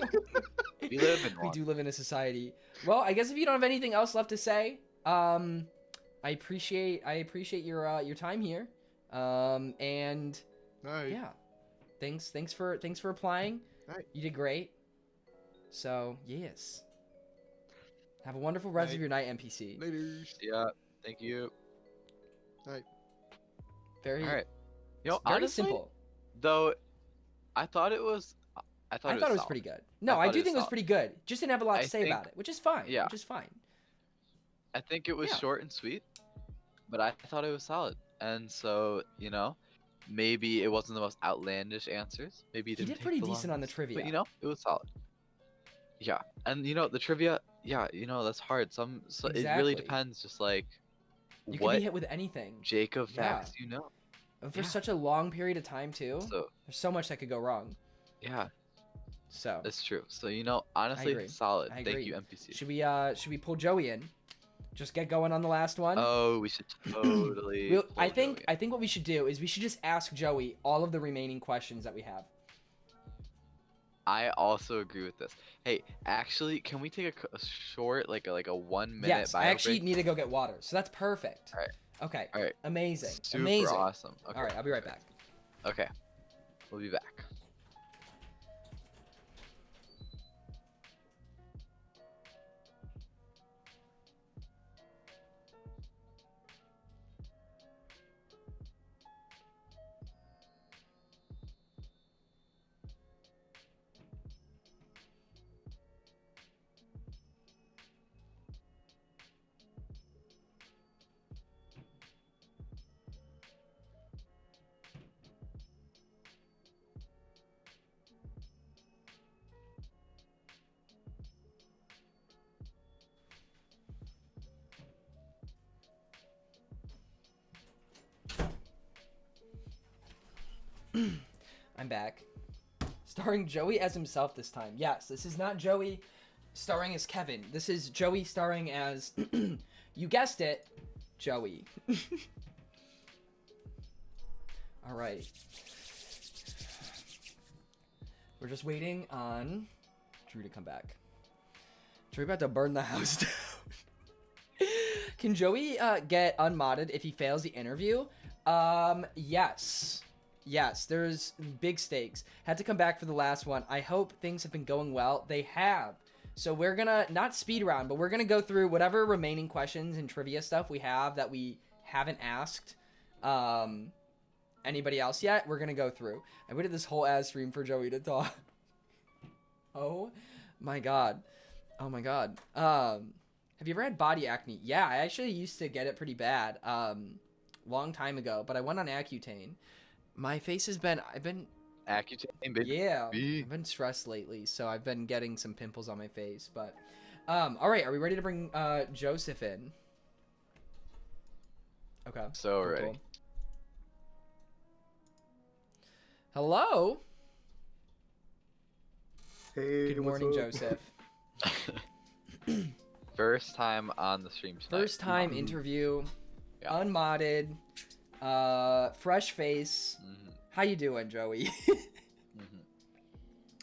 we live in We one. do live in a society. Well, I guess if you don't have anything else left to say, I appreciate your time here. And Right. yeah. Thanks for applying. Right. You did great. So, yes. Have a wonderful rest of Right. your night, NPC. Later. Yeah. Thank you. Right. Very All right. You know, very honestly, simple. though, I thought it was. I thought it was was solid. pretty good. No, I I thought do it was think it was solid. pretty good. Just didn't have a lot I to say think- about it, which is fine. yeah. Which is fine. I think it was Yeah. short and sweet, but I thought it was solid. And so, you know, maybe it wasn't the most outlandish answers. Maybe it He didn't did pretty take the decent on the longest, trivia. But you know, it was solid. Yeah, and you know the trivia. Yeah, you know that's hard. It really Exactly. depends. Just like You could what be hit with anything. Jacob Yeah. facts you know. And for Yeah. such a long period of time too. So There's so much that could go wrong. yeah, So that's true. So you know, honestly, agree. solid. I Thank agree. you, NPC. should we pull Joey in? Just get going on the last one. Oh, we should totally. We'll- pull I think Joey. I think what we should do is we should just ask Joey all of the remaining questions that we have. I also agree with this. Hey, actually, can we take a short, like a 1 minute Yes, bio I actually break? need to go get water, so that's perfect. All right. Okay. All right. Amazing. Super Amazing. awesome. Okay. All right, I'll be right back. Okay. We'll be back. I'm back. Starring Joey as himself this time. Yes, this is not Joey starring as Kevin. This is Joey starring as, you guessed it, Joey. All right. We're just waiting on Drew to come back. Drew about to burn the house down. Can Joey get unmodded if he fails the interview? Yes. Yes, there's big stakes. Had to come back for the last one. I hope things have been going well. They have. So we're gonna, not speed round, but we're gonna go through whatever remaining questions and trivia stuff we have that we haven't asked anybody else yet. We're gonna go through. I waited this whole ass stream for Joey to talk. Oh my god. Oh my god. Have you ever had body acne? Yeah, I actually used to get it pretty bad. Long time ago, but I went on Accutane. My face has been, Accutane, baby. yeah, I've been stressed lately, so I've been getting some pimples on my face, but, all right, are we ready to bring, Joseph in? Okay. So ready. Cool. Hello? Hey, Good what's morning, up? Joseph. First time on the stream tonight. First time interview, Yeah. unmodded, fresh face. How you doing, Joey?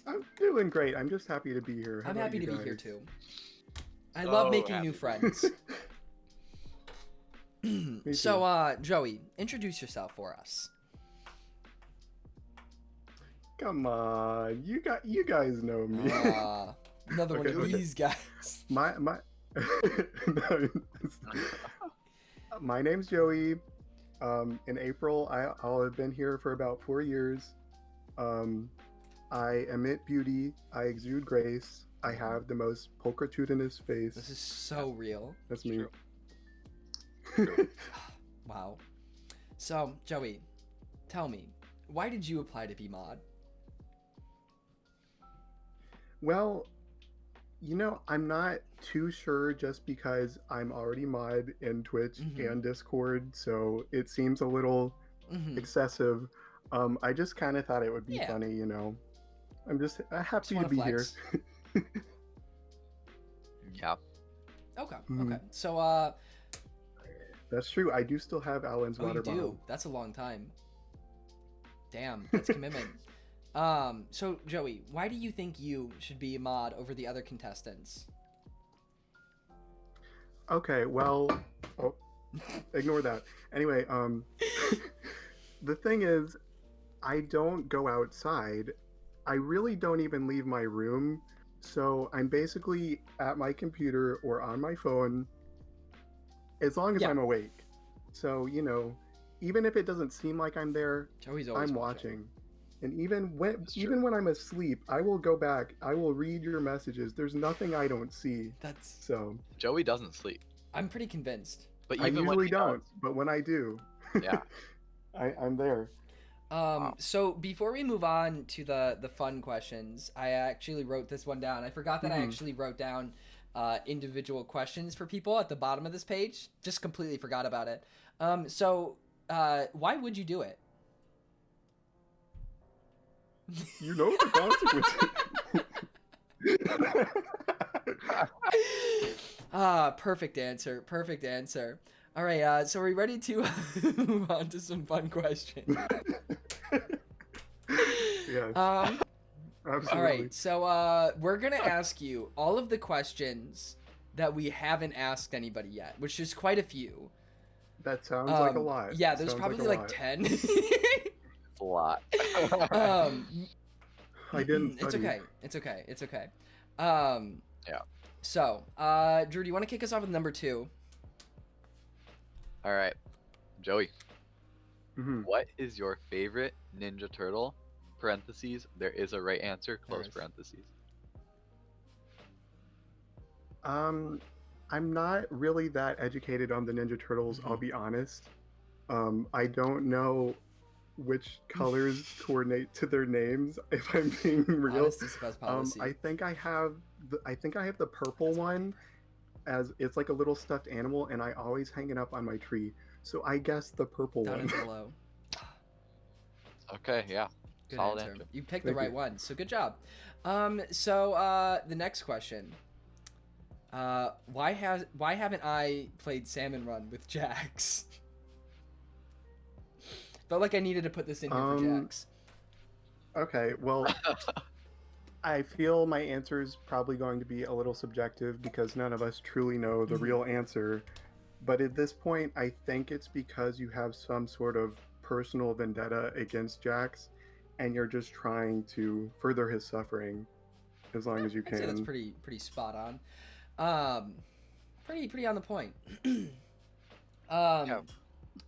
I'm doing great. I'm just happy to be here. How I'm about happy you to be here guys? too. I love So making new happy. friends. Me So, Joey, introduce yourself for us. Come on, you guys know me. Another one Okay, of okay. these guys. My my name's Joey. In April, I'll have been here for about 4 years. I emit beauty. I exude grace. I have the most pulchritudinous face. This is so real. That's me. Wow. So, Joey, tell me, why did you apply to be mod? Well, I'm not too sure just because I'm already mod in Twitch and Discord, so it seems a little excessive. I just kind of thought it would be Yeah. funny, I'm just happy to wanna be flex. here. Yeah. Okay, Mhm. okay. So, That's true. I do still have Alan's oh, you water do? bottle. That's a long time. Damn, that's commitment. So, Joey, why do you think you should be a mod over the other contestants? Okay, well, ignore that. Anyway, the thing is, I don't go outside. I really don't even leave my room. So I'm basically at my computer or on my phone as long as Yeah. I'm awake. So, even if it doesn't seem like I'm there, Joey's always I'm watching. And even when I'm asleep, I will go back. I will read your messages. There's nothing I don't see. That's So Joey doesn't sleep, I'm pretty convinced. but I even when usually he don't, but when I do, Yeah. I'm there. So before we move on to the fun questions, I actually wrote this one down. I forgot that I actually wrote down individual questions for people at the bottom of this page. Just completely forgot about it. So why would you do it? You know the consequences. Perfect answer. Perfect answer. All right, so are we ready to move on to some fun questions? Yes. Absolutely. All right, so we're gonna ask you all of the questions that we haven't asked anybody yet, which is quite a few. That sounds like a lot. Yeah, there's Sounds probably a like lot. 10. a lot. I didn't It's study. okay. It's okay. It's okay. Yeah. So, Drew, do you want to kick us off with number 2? All right, Joey. Mhm. What is your favorite Ninja Turtle? Parentheses. There is a right answer. Close Nice. parentheses. I'm not really that educated on the Ninja Turtles, Mm-hmm. I'll be honest. I don't know which colors coordinate to their names, if I'm being real. Honesty is the best policy. I think I have the purple one, as it's like a little stuffed animal, and I always hang it up on my tree. So I guess the purple Down one. and below. Okay, yeah. Good Solid answer. answer. You picked Thank the right you. one, so good job. So the next question. Why haven't I played Salmon Run with Jax? Felt like I needed to put this in here for Jax. Okay, well, I feel my answer is probably going to be a little subjective because none of us truly know the Mhm. real answer. But at this point, I think it's because you have some sort of personal vendetta against Jax, and you're just trying to further his suffering as long as you I'd say that's can. pretty spot on. Pretty on the point.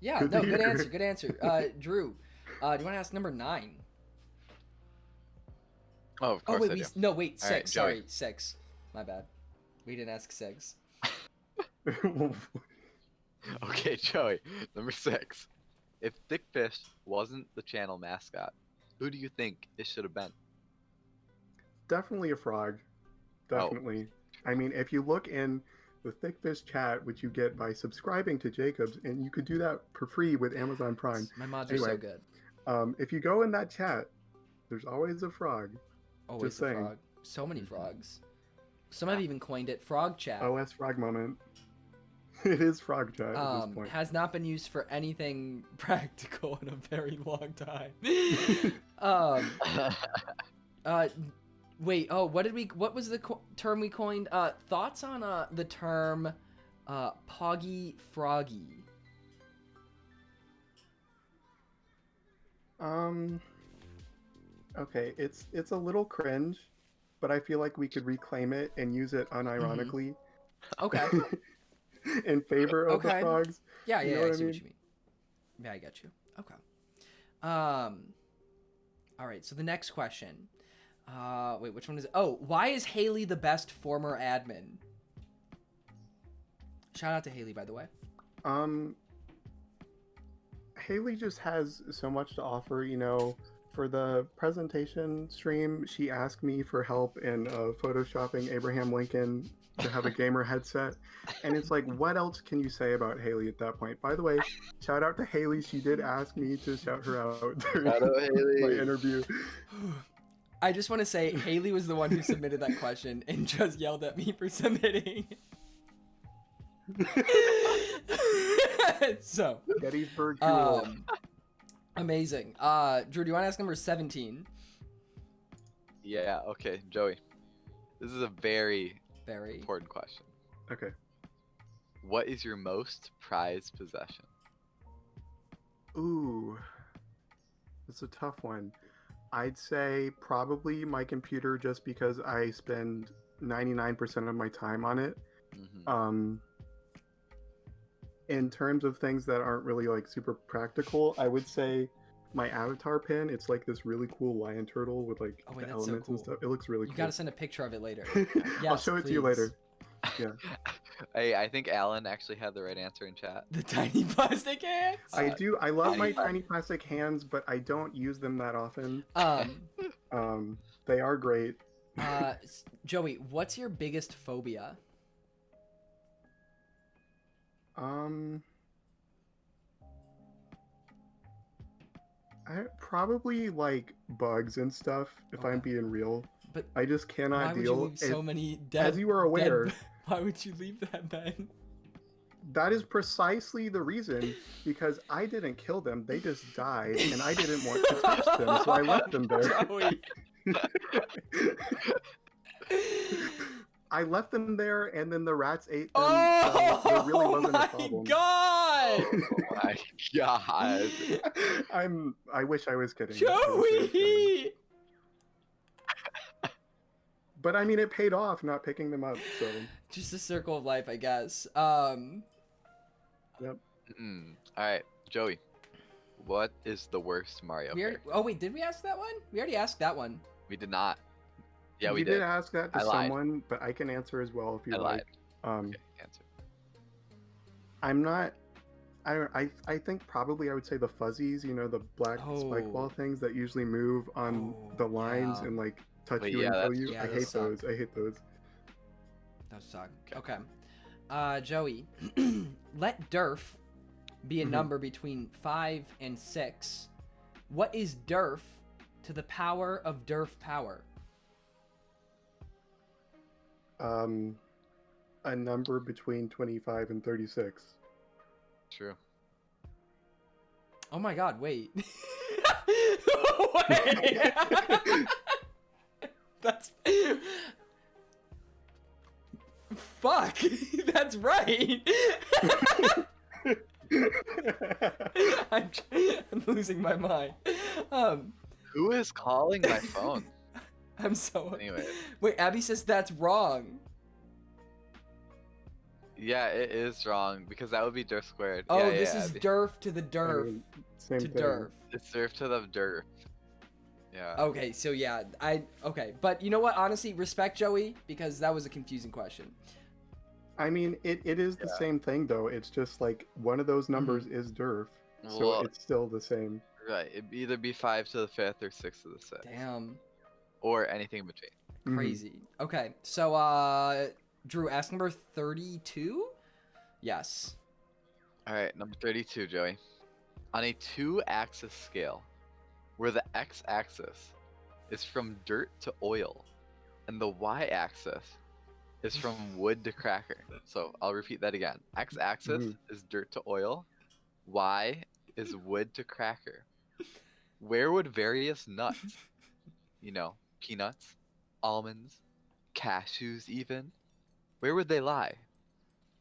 Yeah, Good no, to good hear. answer, good answer. Drew, do you want to ask number 9? Oh, of Oh course wait, I do. no wait, All right, 6. Joey. Sorry, 6. My bad. We didn't ask 6. Okay, Joey. Number 6. If Thick Fish wasn't the channel mascot, who do you think it should have been? Definitely a frog. Definitely. I mean, if you look in the Thickfish chat, which you get by subscribing to Jacobs, and you could do that for free with Amazon Prime. My mods are so good. If you go in that chat, there's always a frog. Always Just a saying. frog. So many frogs. Some have even coined it frog chat. OS frog moment. It is frog chat at this point. Has not been used for anything practical in a very long time. Wait. Oh, what was the term we coined? Thoughts on the term, poggy froggy. Okay, it's a little cringe, but I feel like we could reclaim it and use it unironically. Okay. In favor of the frogs. Yeah, You know I what see I what mean? you mean. Yeah, I get you. Okay. All right. So the next question. Wait, which one is it? Oh, why is Haley the best former admin? Shout out to Haley, by the way. Haley just has so much to offer, you know. For the presentation stream, she asked me for help in photoshopping Abraham Lincoln to have a gamer headset. And it's like, what else can you say about Haley at that point? By the way, shout out to Haley. She did ask me to shout her out during Shout out, Haley. my interview. I just want to say Haley was the one who submitted that question and just yelled at me for submitting. So Gettysburg Heroes. Amazing. Drew, do you want to ask number 17? Yeah, okay, Joey. This is a very important question. Okay. What is your most prized possession? Ooh. It's a tough one. I'd say probably my computer just because I spend 99% of my time on it. Mm-hmm. In terms of things that aren't really like super practical, I would say my avatar pin. It's like this really cool lion turtle with like the that's so elements cool. and stuff. It looks really You cool. gotta send a picture of it later. I'll show it to you later. Yeah. I think Alan actually had the right answer in chat. The tiny plastic hands? I do. I love my tiny plastic hands, but I don't use them that often. They are great. Joey, what's your biggest phobia? I probably like bugs and stuff. If I'm being real, but I just cannot why would deal. you leave so many dead? As you are aware, why would you leave that, Ben? That is precisely the reason, because I didn't kill them. They just died, and I didn't want to touch them, so I left them there. Joey. I left them there, and then the rats ate them. Oh, so there really wasn't a problem. God! Oh my god! I wish I was kidding. Joey! But I mean, it paid off not picking them up. So just a circle of life, I guess. Yep. All right, Joey. What is the worst Mario character? Oh wait, did we ask that one? We already asked that one. We did not. Yeah, we did. You did ask that to I lied. someone, but I can answer as well if you I like. lied. Okay, answer. I'm not. I think probably I would say the fuzzies. You know, the black spike ball things that usually move on the lines and like touch you and kill you. I hate those. I hate those. Those suck. Okay. Joey, let Durf be a number between 5 and 6. What is derf to the power of derf power? A number between 25 and 36. True. Oh my god, wait. Wait. That's... Fuck. That's right. I'm losing my mind. Who is calling my phone? I'm so... Anyway. Wait, Abby says that's wrong. Yeah, it is wrong because that would be derf squared. Oh, yeah, this yeah, is Abby. derf to the derf. I mean, same to thing. derf. It's derf to the derf. Yeah. Okay, so yeah, okay, but you know what? Honestly, respect Joey because that was a confusing question. I mean, it is the same thing though. It's just like one of those numbers is derf, so Well, it's still the same. Right. It'd either be 5 to the 5th or 6 to the 6th. Damn. Or anything in between. Crazy. Okay, so Drew, ask number 32. Yes. All right, number 32, Joey. On a 2-axis scale, where the x-axis is from dirt to oil, and the y-axis is from wood to cracker. So I'll repeat that again. X-axis is dirt to oil, y is wood to cracker. Where would various nuts, peanuts, almonds, cashews even, where would they lie?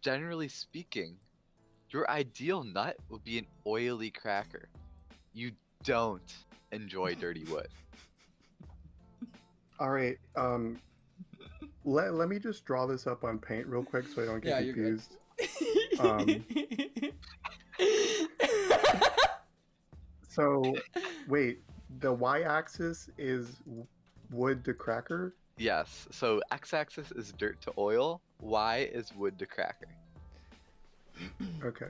Generally speaking, your ideal nut would be an oily cracker. You don't enjoy dirty wood. All right. Let me just draw this up on paint real quick so I don't get confused. So, wait, the y-axis is wood to cracker? Yes. So x-axis is dirt to oil. Y is wood to cracker. Okay.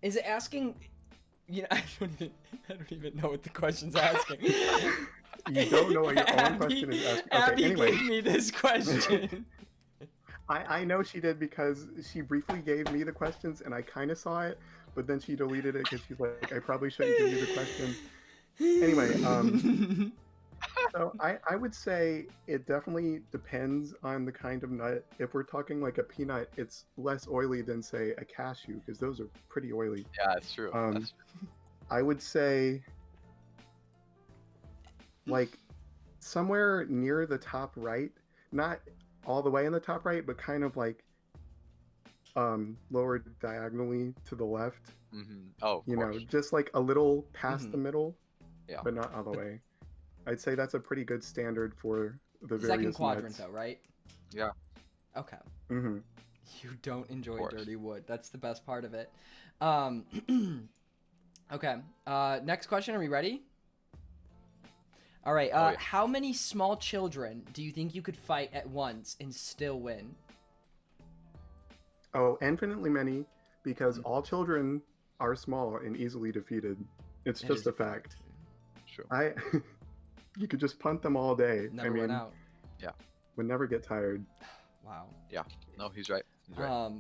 Is it asking? I don't even know what the question's asking. You don't know what your own question is asking. Okay, Abby anyway. gave me this question. I know she did because she briefly gave me the questions and I kind of saw it, but then she deleted it because she's like, I probably shouldn't give you the question. Anyway, so I would say it definitely depends on the kind of nut. If we're talking like a peanut, it's less oily than say a cashew because those are pretty oily. Yeah, that's true. That's true. I would say like somewhere near the top right, not all the way in the top right, but kind of like lower diagonally to the left. Oh, just like a little past the middle, yeah, but not all the way. I'd say that's a pretty good standard for the various Second quadrant nuts. though, right? Yeah. Okay. Mm-hmm. You don't enjoy dirty wood. That's the best part of it. Okay. Next question. Are we ready? All right. Oh, yeah. How many small children do you think you could fight at once and still win? Oh, infinitely many, because all children are small and easily defeated. It's just a fact. Sure. You could just punt them all day. Never I mean, run out. Yeah. Would never get tired. Wow. Yeah. No, he's right. He's right.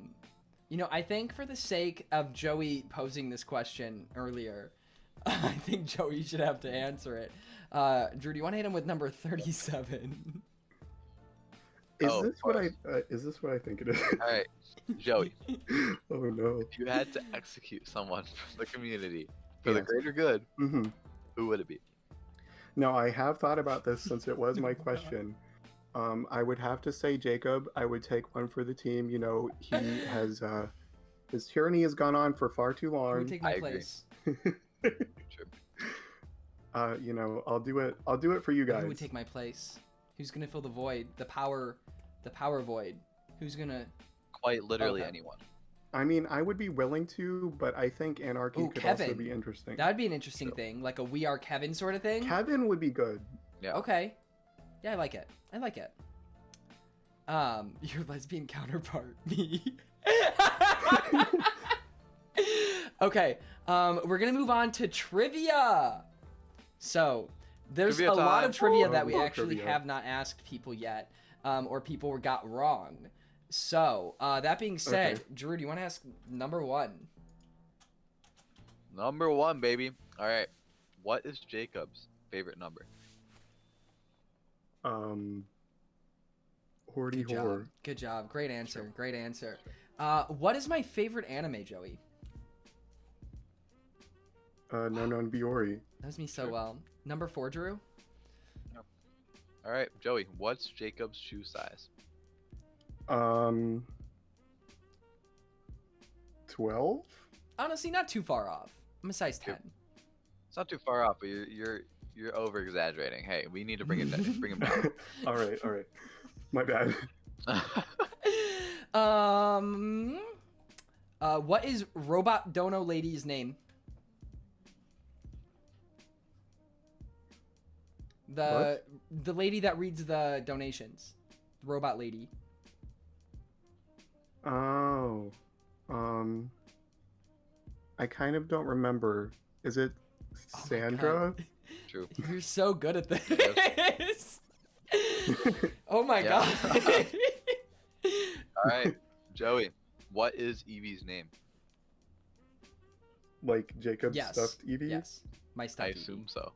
I think for the sake of Joey posing this question earlier, I think Joey should have to answer it. Drew, do you want to hit him with number 37? Is this what I think it is? All right, Joey. Oh no. If you had to execute someone from the community for the greater good, who would it be? No, I have thought about this since it was my question. I would have to say Jacob. I would take one for the team. He has his tyranny has gone on for far too long. Who would take my place? I'll do it. I'll do it for you guys. Who would take my place? Who's gonna fill the void? The power void. Who's gonna? Quite literally anyone. I mean, I would be willing to, but I think anarchy could also be interesting. That'd be an interesting thing, like a We Are Kevin sort of thing. Kevin would be good. Yeah. Okay. Yeah, I like it. Your lesbian counterpart, me. Okay. We're gonna move on to trivia. So there's Trivia a lot time. of trivia that we love actually trivia. have not asked people yet, or people got wrong. So that being said, Okay. Drew, do you want to ask number one? Number 1, baby. All right. What is Jacob's favorite number? Hordy Good job. Horror. Good job. Great answer. Great answer. What is my favorite anime, Joey? No Biori. That was me so well. Number 4, Drew. All right, Joey. What's Jacob's shoe size? 12. Honestly, not too far off. I'm a size 10. It's not too far off, but you're over exaggerating. Hey, we need to bring it down. All right. My bad. What is Robot Dono Lady's name? The lady that reads the donations. The robot lady. Oh. I kind of don't remember. Is it Sandra? True. You're so good at this. Oh my god. All right, Joey. What is Evie's name? Like Jacob's Yes. stuffed Evie? Yes. My I stuffed Evie. assume so.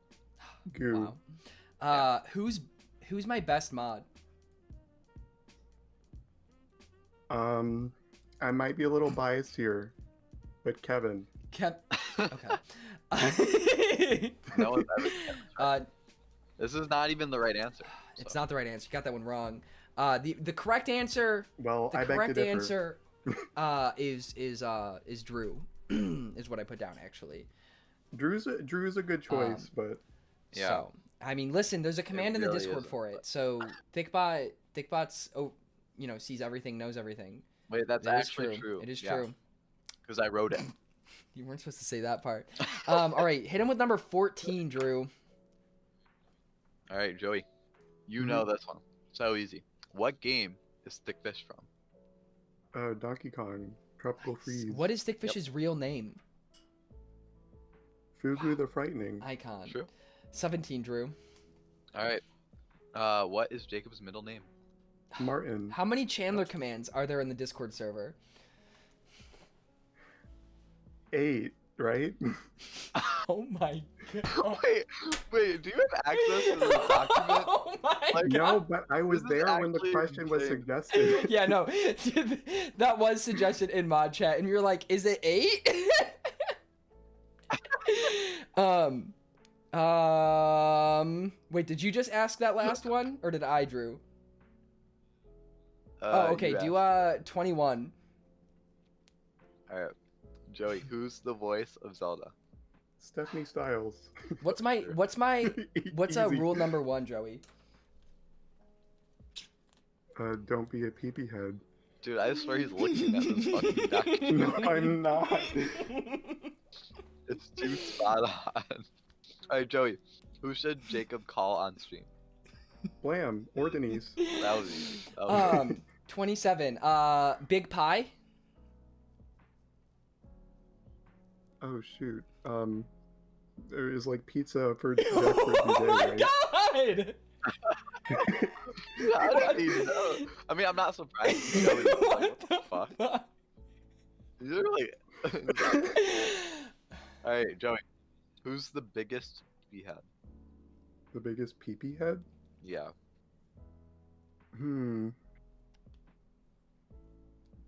Goo. Wow. Who's my best mod? I might be a little biased here, but Kevin. Okay. No one's ever. This is not even the right answer. It's not the right answer. You got that one wrong. The correct answer. Well, the I beg to correct differ. answer is Drew. Is what I put down actually. Drew's a good choice, but Yeah. So I mean, listen, there's a command in the really Discord isn't, for it. So Thickbot's sees everything, knows everything. Wait, that's It is actually true. It is Yeah. true. Because I wrote it. You weren't supposed to say that part. All right, hit him with number 14, Drew. All right, Joey. You know this one. So easy. What game is Thickfish from? Donkey Kong, Tropical Freeze. What is Thickfish's real name? Fugu the Frightening. Icon. True. 17, Drew. All right. What is Jacob's middle name? Martin. How many Chandler commands are there in the Discord server? 8, right? Oh my god. Wait, do you have access to this document? Oh my god. No, but I was This is there when the actually question was insane. suggested. Yeah, no. That was suggested in mod chat, and you're like, is it 8? Wait, did you just ask that last one, or did I, Drew? Oh, okay. you Do asked. 21. All right, Joey. Who's the voice of Zelda? Stephanie Styles. What's Easy. rule number 1, Joey? Don't be a peepee head. Dude, I swear he's looking at this fucking document. No, I'm not. It's too spot on. All right, Joey. Who should Jacob call on stream? Blam or Denise. That was easy. That was easy. 27. Big Pie. Oh shoot. There is like pizza for Jack for Oh DJ, my right? god! How did he know? I mean, I'm not surprised. Joey was like, what the fuck? These are like. All right, Joey. Who's the biggest we had? The biggest peepee head? Yeah.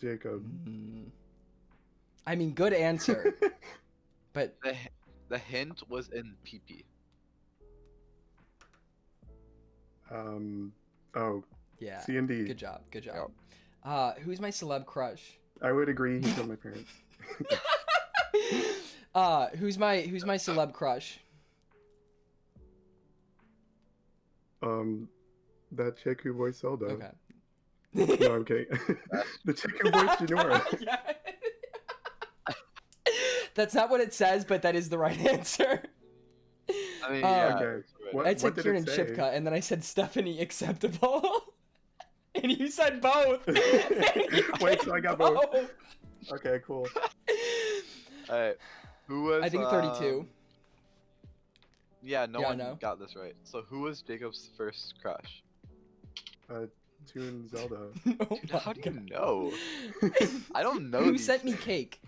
Jacob. I mean, good answer. But The hint was in PP. Oh. yeah. C&D. Good job. Good job. Who's my celeb crush? I would agree. He killed my parents. Who's my celeb crush? That chick who voiced Zelda. Okay. No, I'm kidding. The chick who voiced Janora. Yeah. That's not what it says, but that is the right answer. I mean, Okay. I said What did Kieran it say? Chipka, and then I said Stephanie acceptable. And you said both. Wait, so I got both. Okay, cool. Alright. Who was I think 32. Yeah, no Yeah, one no. got this right. So who was Jacob's first crush? Toon Zelda. Oh Dude, my how do you God. know? I don't know Who these sent me things. cake?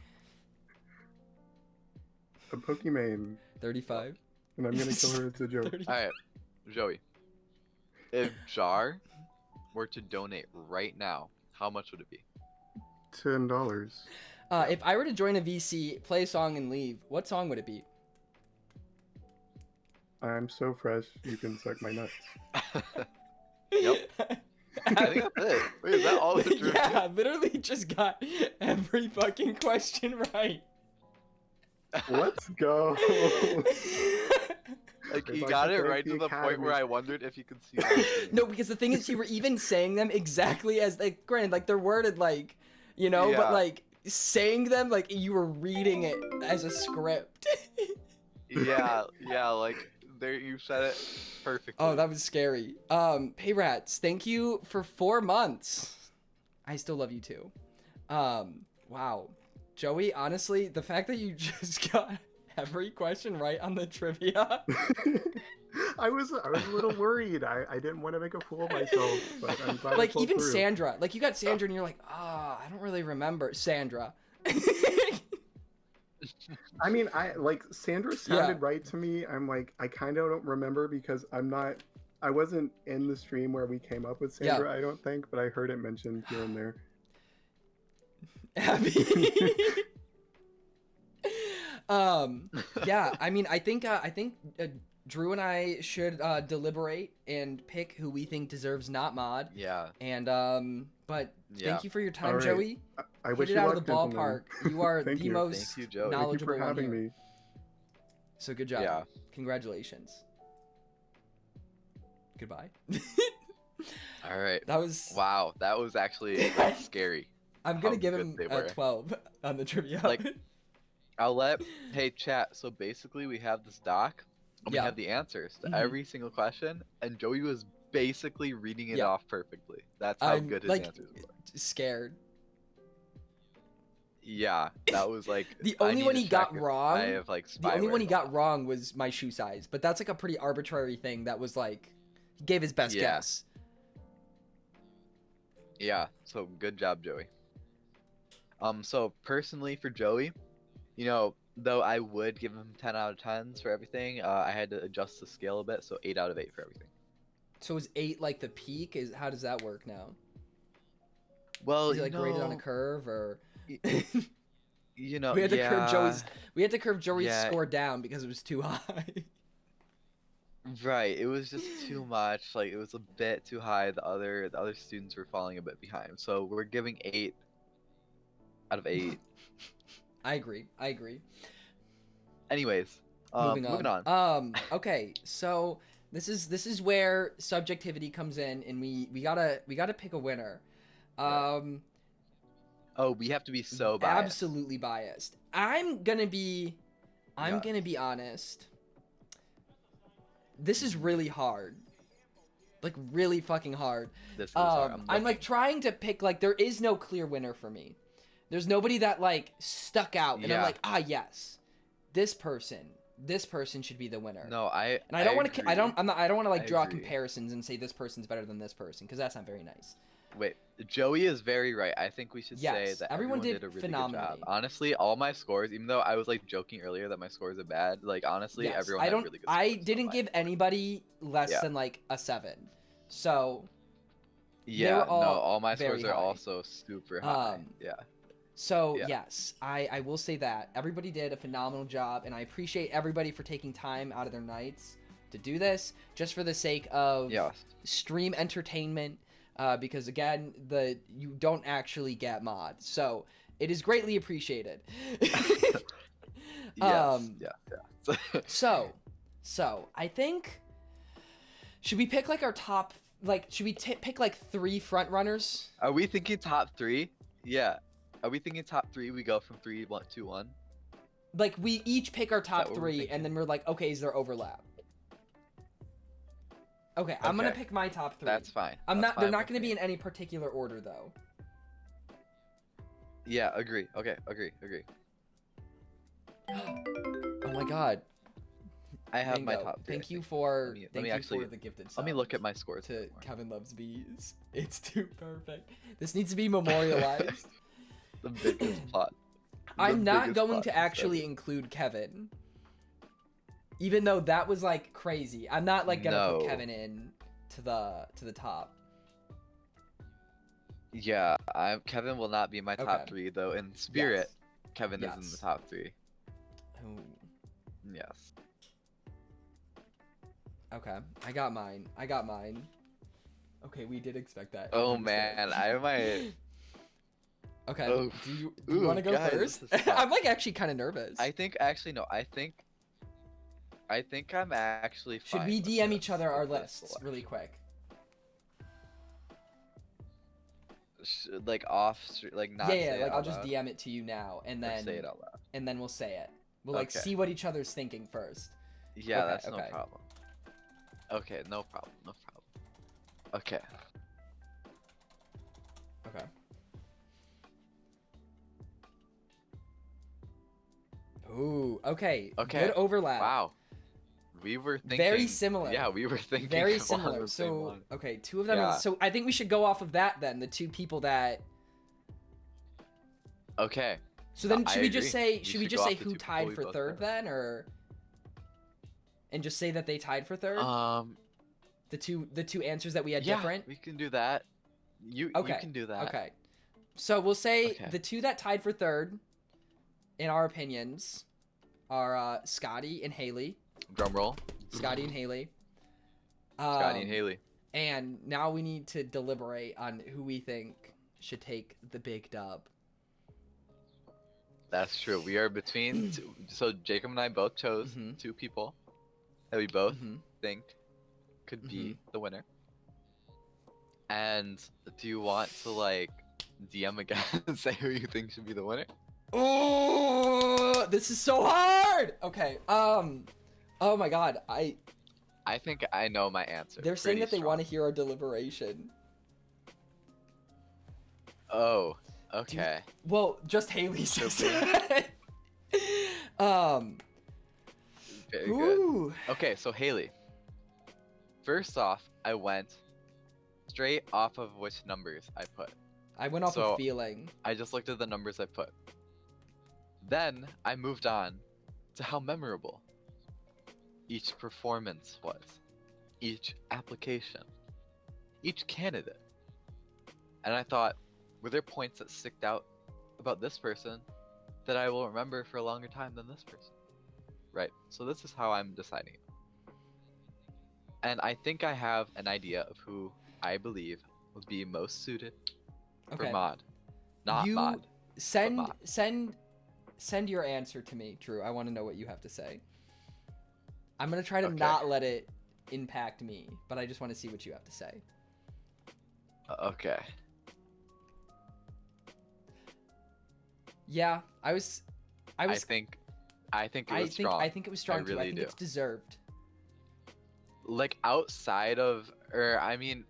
a Pokimane, 35. and I'm gonna kill her as a joke. 30. All right, Joey. If Jar were to donate right now, how much would it be? $10. If I were to join a VC, play a song, and leave, what song would it be? I'm so fresh, you can suck my nuts. Yep. I think that's it. Wait, is that all the trivia? Yeah, literally just got every fucking question right. Let's go. Like, If he I got could it thank right the to the point where Academy. I wondered if you could see that. No, because the thing is, you were even saying them exactly as, like, granted, like, they're worded, like, you know, but, Yeah. like, saying them like you were reading it as a script. Yeah, like, there, you said it perfectly. Oh, that was scary. Hey Rats, thank you for 4 months. I still love you too. Wow. Joey, honestly, the fact that you just got every question right on the trivia. I was a little worried. I didn't want to make a fool of myself, but I'm glad I Like pulled even through. Sandra, like you got Sandra and you're like, I don't really remember Sandra. I mean, Sandra sounded right to me. I'm like, I kind of don't remember because I wasn't in the stream where we came up with Sandra, I don't think, but I heard it mentioned here and there. Abby. Yeah, I mean, I think Drew and I should deliberate and pick who we think deserves not mod. Yeah. And but Yeah. thank you for your time, All right. Joey. I wish Hit it you out of luck, the ballpark. gentlemen. You are Thank the you. most Thank you, Joey. knowledgeable Thank you for one having here. me. So good job. Yeah. Congratulations. Goodbye. All right. That was. Wow, that was actually like, scary. I'm gonna how give good him they a were. 12 on the trivia. Like, hey chat, so basically we have this doc, and Yeah. we have the answers to Mhm. every single question, and Joey was basically reading it Yeah. off perfectly. That's how I'm good his like answers were. scared. Yeah, that was like The I only need one to he got check if wrong. I have like The only one he spyware got going wrong was my shoe size, but that's like a pretty arbitrary thing. That was like, he gave his best Yeah. guess. on. Yeah, so good job, Joey. So personally for Joey, you know, though I would give him 10 out of 10s for everything, I had to adjust the scale a bit, so 8 out of 8 for everything. So is 8 like the peak? Is how does that work now? Well, Is he like you graded on a know, curve or? you know, we had to yeah. curve Joey's. We had to curve Joey's Yeah. score down because it was too high. Right, it was just too much. Like it was a bit too high. The other students were falling a bit behind. So we're giving 8 out of 8. I agree. Anyways, Moving moving on. Okay, so this is where subjectivity comes in, and we gotta pick a winner. Oh, we have to be so biased. Absolutely biased. I'm gonna be honest. This is really hard. Like really fucking hard. This is hard. I'm like trying to pick, like, there is no clear winner for me. There's nobody that like stuck out and I'm Yeah. like, yes, this person should be the winner. No, I don't want to. I don't want to like I draw agree. comparisons and say this person's better than this person because that's not very nice. Wait, Joey is very right. I think we should say Yes, that everyone everyone did did a really good phenomenally. job. Honestly, all my scores, even though I was like joking earlier that my scores are bad, like honestly, Yes, everyone I had don't. really good I scores. didn't give anybody less Yeah. than like a 7. So Yeah, were all no, all my very scores are high. also super high. Yeah. So Yeah. yes, I will say that everybody did a phenomenal job, and I appreciate everybody for taking time out of their nights to do this, just for the sake of Yes. stream entertainment. Because again, you don't actually get mods, so it is greatly appreciated. Yes. Yeah. So I think, should we pick like our top? Like, should we pick like 3 front runners? Are we thinking top 3? Yeah. Are we thinking top 3? We go from 3, 1, 2, 1. Like, we each pick our top what we're 3, and then we're like, okay, is there overlap? Okay, I'm gonna Okay. pick my top 3. That's fine. I'm That's not. They're fine not with gonna me. be in any particular order though. Yeah, agree. Okay, agree. Oh my god. I have my Bingo. top 3. Thank you for Let me thank you actually- for the gifted Let me sub look at my scores. to Kevin Loves Bees. It's too perfect. This needs to be memorialized. The biggest plot. I'm not biggest going plot to twist actually ever. include Kevin. Even though that was like crazy. I'm not like gonna put No. Kevin in to the top. Yeah, Kevin will not be my top Okay. 3 though. In spirit, Yes. Kevin is in the Yes. top 3. Ooh. Yes. Okay. I got mine. Okay, we did expect that. Oh Understood. man, I might. Okay. Oof. Do you Ooh, want to go guys, first? this is tough. I'm like actually kind of nervous. I think actually no. I think I'm actually Should fine we with DM each this- other our with this lists selection. really quick? Like like not. Yeah, say yeah. it Like I'll out just loud, DM it to you now, and or then say it out loud. and then we'll say it. We'll like Okay. see what each other's thinking first. Yeah, Okay, that's no okay. problem. Okay, no problem. No problem. Okay. Okay. Ooh. Okay. Okay. Good overlap. Wow. We were thinking. Very similar. Yeah, we were thinking. Very along similar. the same So line. okay, 2 of them. Yeah. So I think we should go off of that then. The 2 people that. Okay. So then I should we just agree. say We should we should just go say off the who 2 people tied we for both third know. then, or and just say that they tied for third? The two answers that we had Yeah, different. we can do that. You Okay. can do that. Okay. So we'll say Okay. the 2 that tied for third, in our opinions, are Scotty and Haley. Drum roll. Scotty and Haley. Scotty and Haley. And now we need to deliberate on who we think should take the big dub. That's true. We are between two, so Jacob and I both chose Mhm. 2 people that we both Mhm. think could be the winner. And do you want to like DM again and say who you think should be the winner? Oh, this is so hard. Okay. Oh my God. I think I know my answer. They're saying pretty that they strong. want to hear our deliberation. Oh, okay. Well, just Haley So says that. Very Ooh. good. Okay, so Haley. First off, I went straight off of which numbers I put. I went off So, of feeling. I just looked at the numbers I put. Then I moved on to how memorable each performance was, each application, each candidate. And I thought, were there points that sticked out about this person that I will remember for a longer time than this person? Right, so this is how I'm deciding it. And I think I have an idea of who I believe would be most suited for Okay. mod. Not You mod. Send mod. send your answer to me, Drew. I want to know what you have to say. I'm gonna try to Okay. not let it impact me, but I just want to see what you have to say. Okay. Yeah, I was. I think it was strong. I think it was strong too. I really think do. it's deserved. Like outside of, or I mean,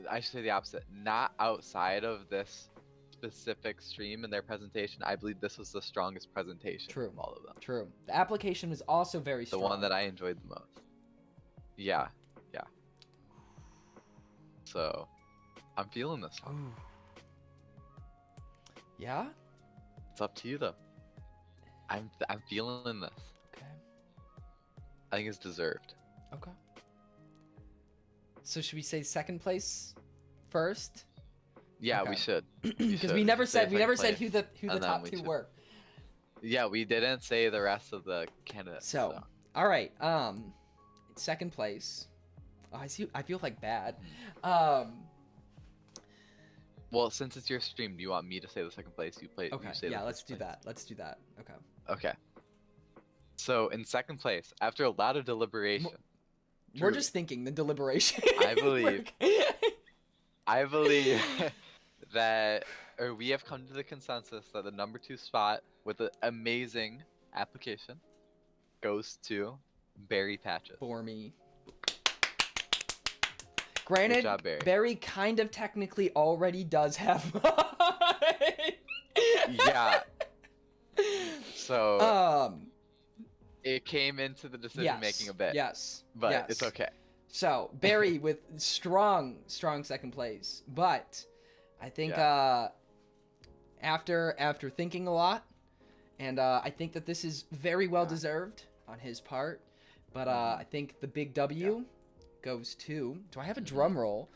I should say the opposite. Not outside of this specific stream and their presentation. I believe this was the strongest presentation True. of all of them. True. The application was also very The strong. one that I enjoyed the most. Yeah, yeah. So, I'm feeling this one. Ooh. Yeah. It's up to you though. I'm feeling this. Okay. I think it's deserved. Okay. So should we say second place first? Yeah, Okay. we should. Because we never said second who the and then top we 2 should. were. Yeah, we didn't say the rest of the candidates. So, all right. Second place. Oh, I feel like bad. Well, since it's your stream, do you want me to say the second place? You play. Okay. You say Yeah, the let's first do place. that. Let's do that. Okay. Okay. So in second place, after a lot of deliberation, We're Drew, just thinking the deliberation. I believe. I believe that, or we have come to the consensus that the number 2 spot with an amazing application goes to Barry Patches. For me. Granted, job, Barry. Barry kind of technically already does have mine. Yeah. So Um. it came into the decision making a bit. Yes. But yes. it's okay. So Barry with strong second place, but I think after thinking a lot, And I think that this is very well deserved on his part. But I think the big W goes to... Do I have a drum roll?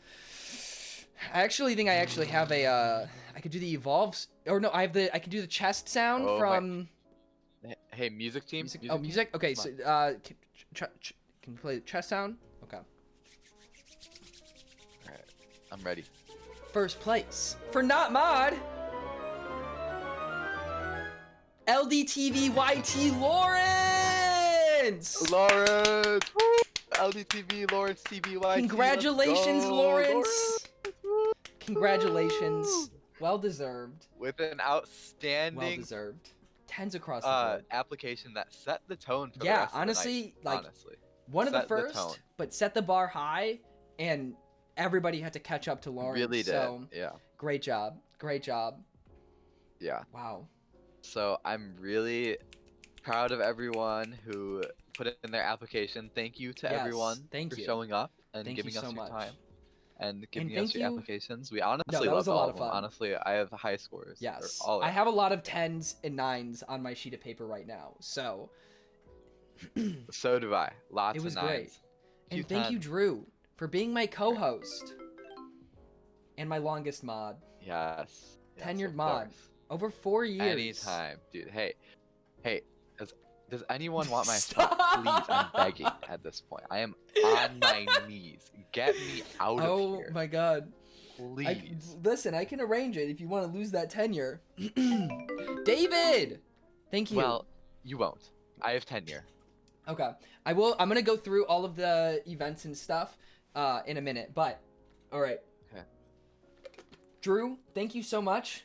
I actually think I actually have a... I could do the evolves... Or no, I could do the chest sound from... Hey, music team. Music? Okay, so can you play the chest sound? Okay. Alright, I'm ready. First place for Not Mod, LDTVYT Lawrence! Lawrence! Woo! LDTV, Lawrence, TVYT. Congratulations, Lawrence! Lawrence! Congratulations. Well deserved. With an outstanding... Well deserved. 10s across the board. Application that set the tone for the Yeah, rest honestly, of the night. like, honestly. one of the Set first, tone. but set the bar high, and everybody had to catch up to Lawrence. Really did, so, yeah. Great job. Great job. Yeah. Wow. So I'm really proud of everyone who put in their application. Thank you to Yes, everyone thank for you. showing up and Thank giving you us so your much. time and giving thank us your you- applications. We honestly that was loved a all lot of of them. fun. Honestly, I have high scores. for Yes. all of I them. have a lot of 10s and 9s on my sheet of paper right now. So, So do I. Lots it was of nines. great. Few And thank you, 10s. Drew, for being my co-host and my longest mod. Yes. yes, Tenured of mod. course. Over 4 years. Anytime, dude. Hey, does anyone want my Stop! phone? Please, I'm begging at this point. I am on my knees. Get me out of Oh here. my god. Please. Listen, I can arrange it if you want to lose that tenure. David! Thank you. Well, you won't. I have tenure. Okay. I'm going to go through all of the events and stuff in a minute, but all right. Okay. Drew, thank you so much.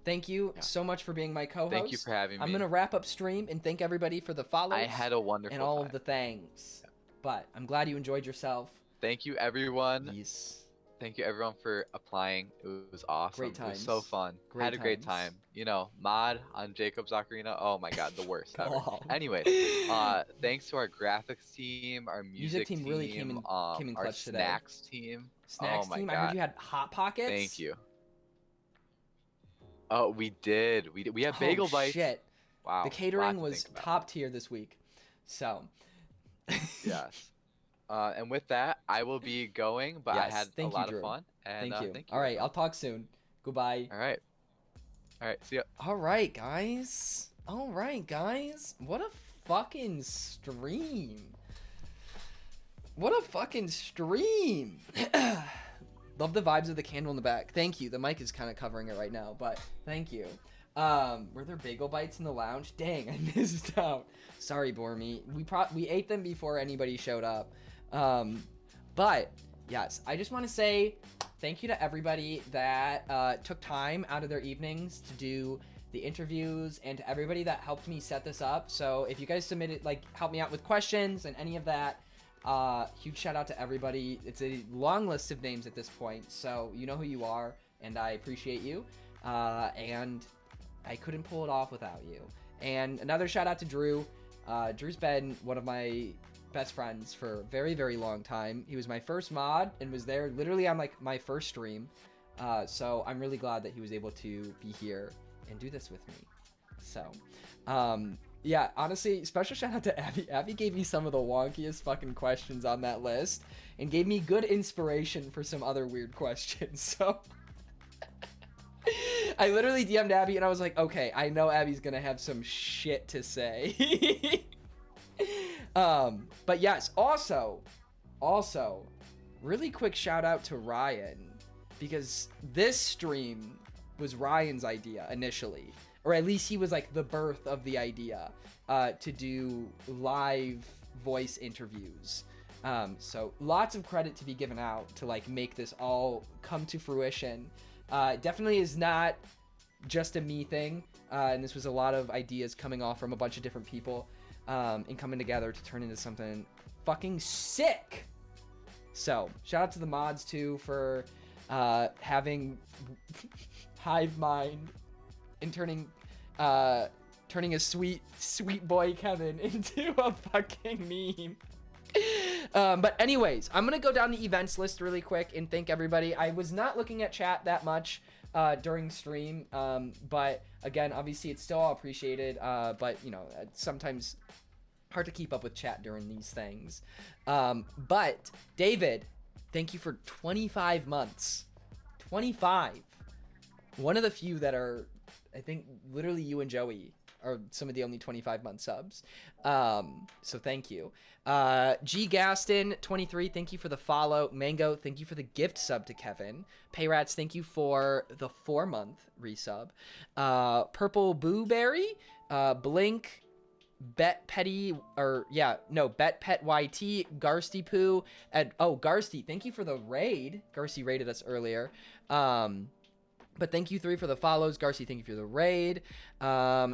Thank you so much for being my co-host. Thank you for having me. I'm going to wrap up stream and thank everybody for the follows. I had a wonderful and all time. of the things. But I'm glad you enjoyed yourself. Thank you, everyone. Yes. Thank you, everyone, for applying. It was awesome. Great It was so times. fun. Great Had a great times. time. You know, mod on JacobsOcarina. Oh my god, the worst ever. God. Anyway, thanks to our graphics team, our music team really came in our clutch today. snacks team. Snacks oh my team, god. I heard you had Hot Pockets. Thank you. Oh, we did. We had bagel bites. Shit. Wow. The lot catering to was think about. top tier this week. So. Yes. And with that, I will be going, but I Yes, had a thank you, lot Drew. of fun. And, Thank you. Thank you. All right, I'll talk soon. Goodbye. All right. All right. See ya. All right, guys. All right, guys. What a fucking stream. What a fucking stream. Love the vibes of the candle in the back. Thank you. The mic is kind of covering it right now, but thank you. Were there bagel bites in the lounge? Dang, I missed out. Sorry, Bormy. We ate them before anybody showed up. But yes, I just want to say thank you to everybody that took time out of their evenings to do the interviews, and to everybody that helped me set this up. So if you guys submitted, like, help me out with questions and any of that, huge shout out to everybody. It's a long list of names at this point, so you know who you are, and I appreciate you. And I couldn't pull it off without you. And another shout out to Drew. Drew's been one of my best friends for a very, very long time. He was my first mod and was there literally on like my first stream. So I'm really glad that he was able to be here and do this with me. So, yeah, honestly, special shout out to Abby. Abby gave me some of the wonkiest fucking questions on that list and gave me good inspiration for some other weird questions. So I literally DM'd Abby and I was like, okay, I know Abby's gonna have some shit to say. But yes, also, really quick shout out to Ryan, because this stream was Ryan's idea initially, or at least he was like the birth of the idea to do live voice interviews. So lots of credit to be given out to like make this all come to fruition. Definitely is not just a me thing, and this was a lot of ideas coming off from a bunch of different people and coming together to turn into something fucking sick. So shout out to the mods too for having hive mind and turning a sweet boy Kevin into a fucking meme. But anyways, I'm gonna go down the events list really quick and thank everybody. I was not looking at chat that much during stream, but again, obviously it's still all appreciated. But you know, sometimes hard to keep up with chat during these things. But David, thank you for 25 months. 25. One of the few that are, I think, literally you and Joey are some of the only 25-month subs. So thank you. G Gaston 23, thank you for the follow. Mango, thank you for the gift sub to Kevin. Payrats, thank you for the 4-month resub. Purple Booberry, Blink, Bet Petty, Bet Pet YT, Garsty Poo, and Garsty, thank you for the raid. Garsty raided us earlier. But thank you 3 for the follows. Garsty, thank you for the raid.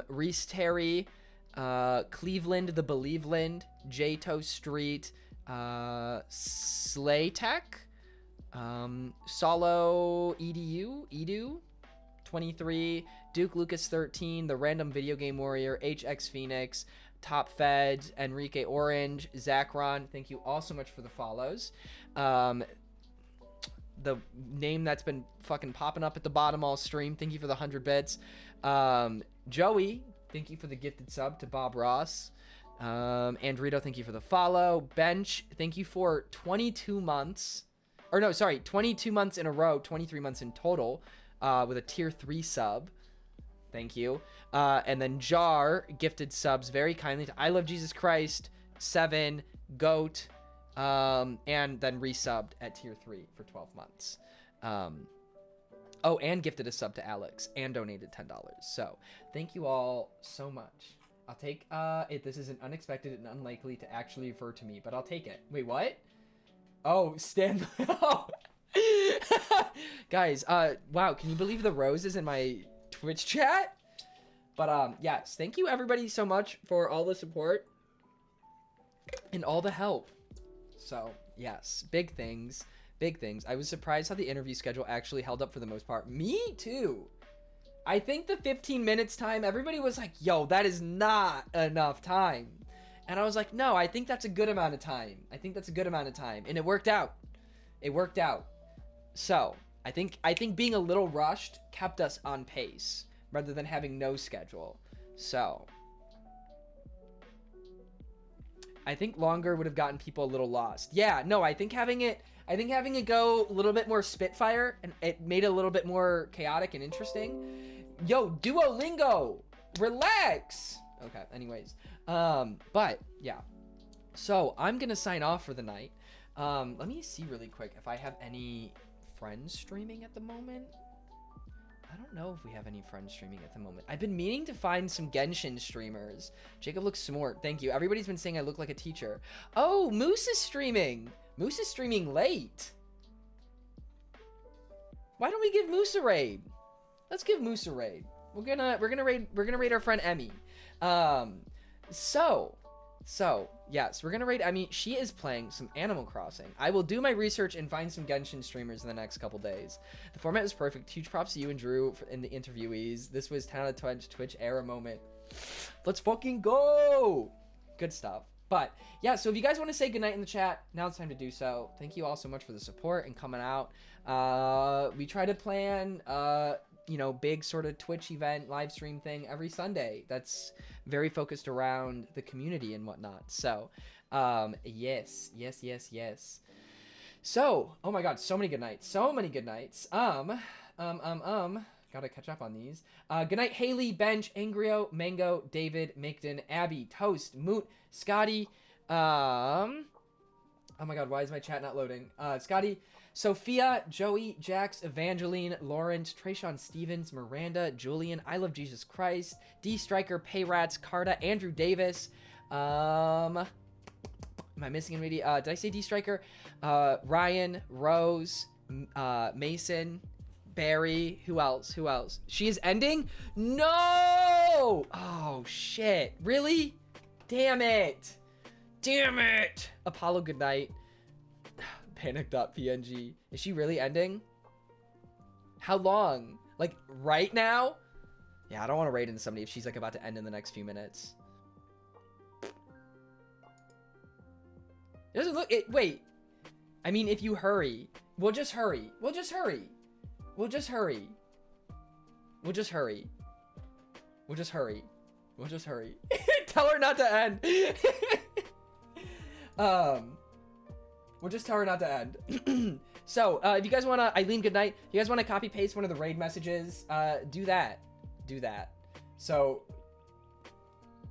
Reese Terry, Cleveland the Believeland, J-To Street, Slaytech, Solo Edu 23, Duke Lucas 13, The Random Video Game Warrior, HX Phoenix, Top Feds, Enrique Orange, Zachron, thank you all so much for the follows. The name that's been fucking popping up at the bottom all stream, thank you for the 100 bits. Joey, thank you for the gifted sub to Bob Ross. Andrito, thank you for the follow. Bench, thank you for 22 months. 22 months in a row, 23 months in total, with a tier 3 sub. Thank you. And then Jar, gifted subs very kindly to I Love Jesus Christ, 7, Goat, and then resubbed at tier 3 for 12 months. And gifted a sub to Alex and donated $10. So thank you all so much. I'll take it. This is an unexpected and unlikely to actually refer to me, but I'll take it. Wait, what? Oh, stand. Oh. Guys, wow, can you believe the roses in my Twitch chat? But yes, thank you everybody so much for all the support and all the help. So yes, big things. I was surprised how the interview schedule actually held up for the most part. Me too. I think the 15 minutes time, everybody was like, yo, that is not enough time. And I was like, no, I think that's a good amount of time. And it worked out. So I think being a little rushed kept us on pace rather than having no schedule. So I think longer would have gotten people a little lost. Yeah, no, I think having it go a little bit more Spitfire, and it made it a little bit more chaotic and interesting. Yo, Duolingo, relax. Okay, anyways, but yeah, so I'm gonna sign off for the night. Let me see really quick if I have any friends streaming at the moment. I don't know if we have any friends streaming at the moment. I've been meaning to find some Genshin streamers. Jacob looks smart. Thank you. Everybody's been saying I look like a teacher. Oh, Moose is streaming. Moose is streaming late. Why don't we give Moose a raid? Let's give Moose a raid. We're gonna raid our friend Emmy. So yes, we're gonna raid Emmy. She is playing some Animal Crossing. I will do my research and find some Genshin streamers in the next couple days. The format is perfect. Huge props to you and Drew in the interviewees. This was 10 out of 10 Twitch era moment. Let's fucking go. Good stuff. But yeah, so if you guys want to say goodnight in the chat, now it's time to do so. Thank you all so much for the support and coming out. We try to plan big sort of Twitch event live stream thing every Sunday that's very focused around the community and whatnot. So yes. So oh my god, so many good nights. Gotta catch up on these. Good night, Haley, Bench, Angrio, Mango, David, Macton, Abby, Toast, Moot, Scotty. Oh my god, why is my chat not loading? Scotty, Sophia, Joey, Jax, Evangeline, Lawrence, Trayshawn Stevens, Miranda, Julian, I Love Jesus Christ, D Striker, Payrats, Carta, Andrew Davis. Am I missing anybody? Did I say D Striker? Ryan, Rose, Mason, Barry. Who else? She is ending? No! Oh shit. Really? Damn it. Apollo, good night. Panic.png. Is she really ending? How long? Like right now? Yeah, I don't want to raid into somebody if she's like about to end in the next few minutes. It doesn't look it. Wait. I mean, if you hurry, we'll just hurry. We'll just hurry. We'll just hurry. We'll just hurry. We'll just hurry. We'll just hurry. Tell her not to end. We'll just tell her not to end. So, if you guys want to, Eileen, good night. If you guys want to copy paste one of the raid messages, do that. Do that. So,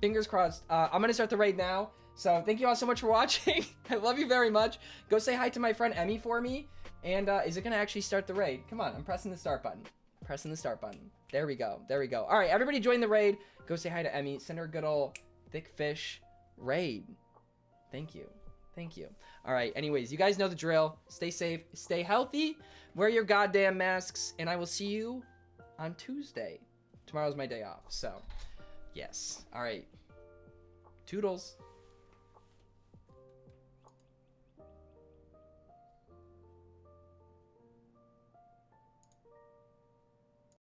fingers crossed. I'm going to start the raid now. So, thank you all so much for watching. I love you very much. Go say hi to my friend Emmy for me. And is it going to actually start the raid? Come on, I'm pressing the start button. Pressing the start button. There we go. There we go. All right, everybody join the raid. Go say hi to Emmy. Send her a good old thick fish raid. Thank you. Thank you. All right, anyways, you guys know the drill. Stay safe. Stay healthy. Wear your goddamn masks. And I will see you on Tuesday. Tomorrow's my day off. So, yes. All right. Toodles.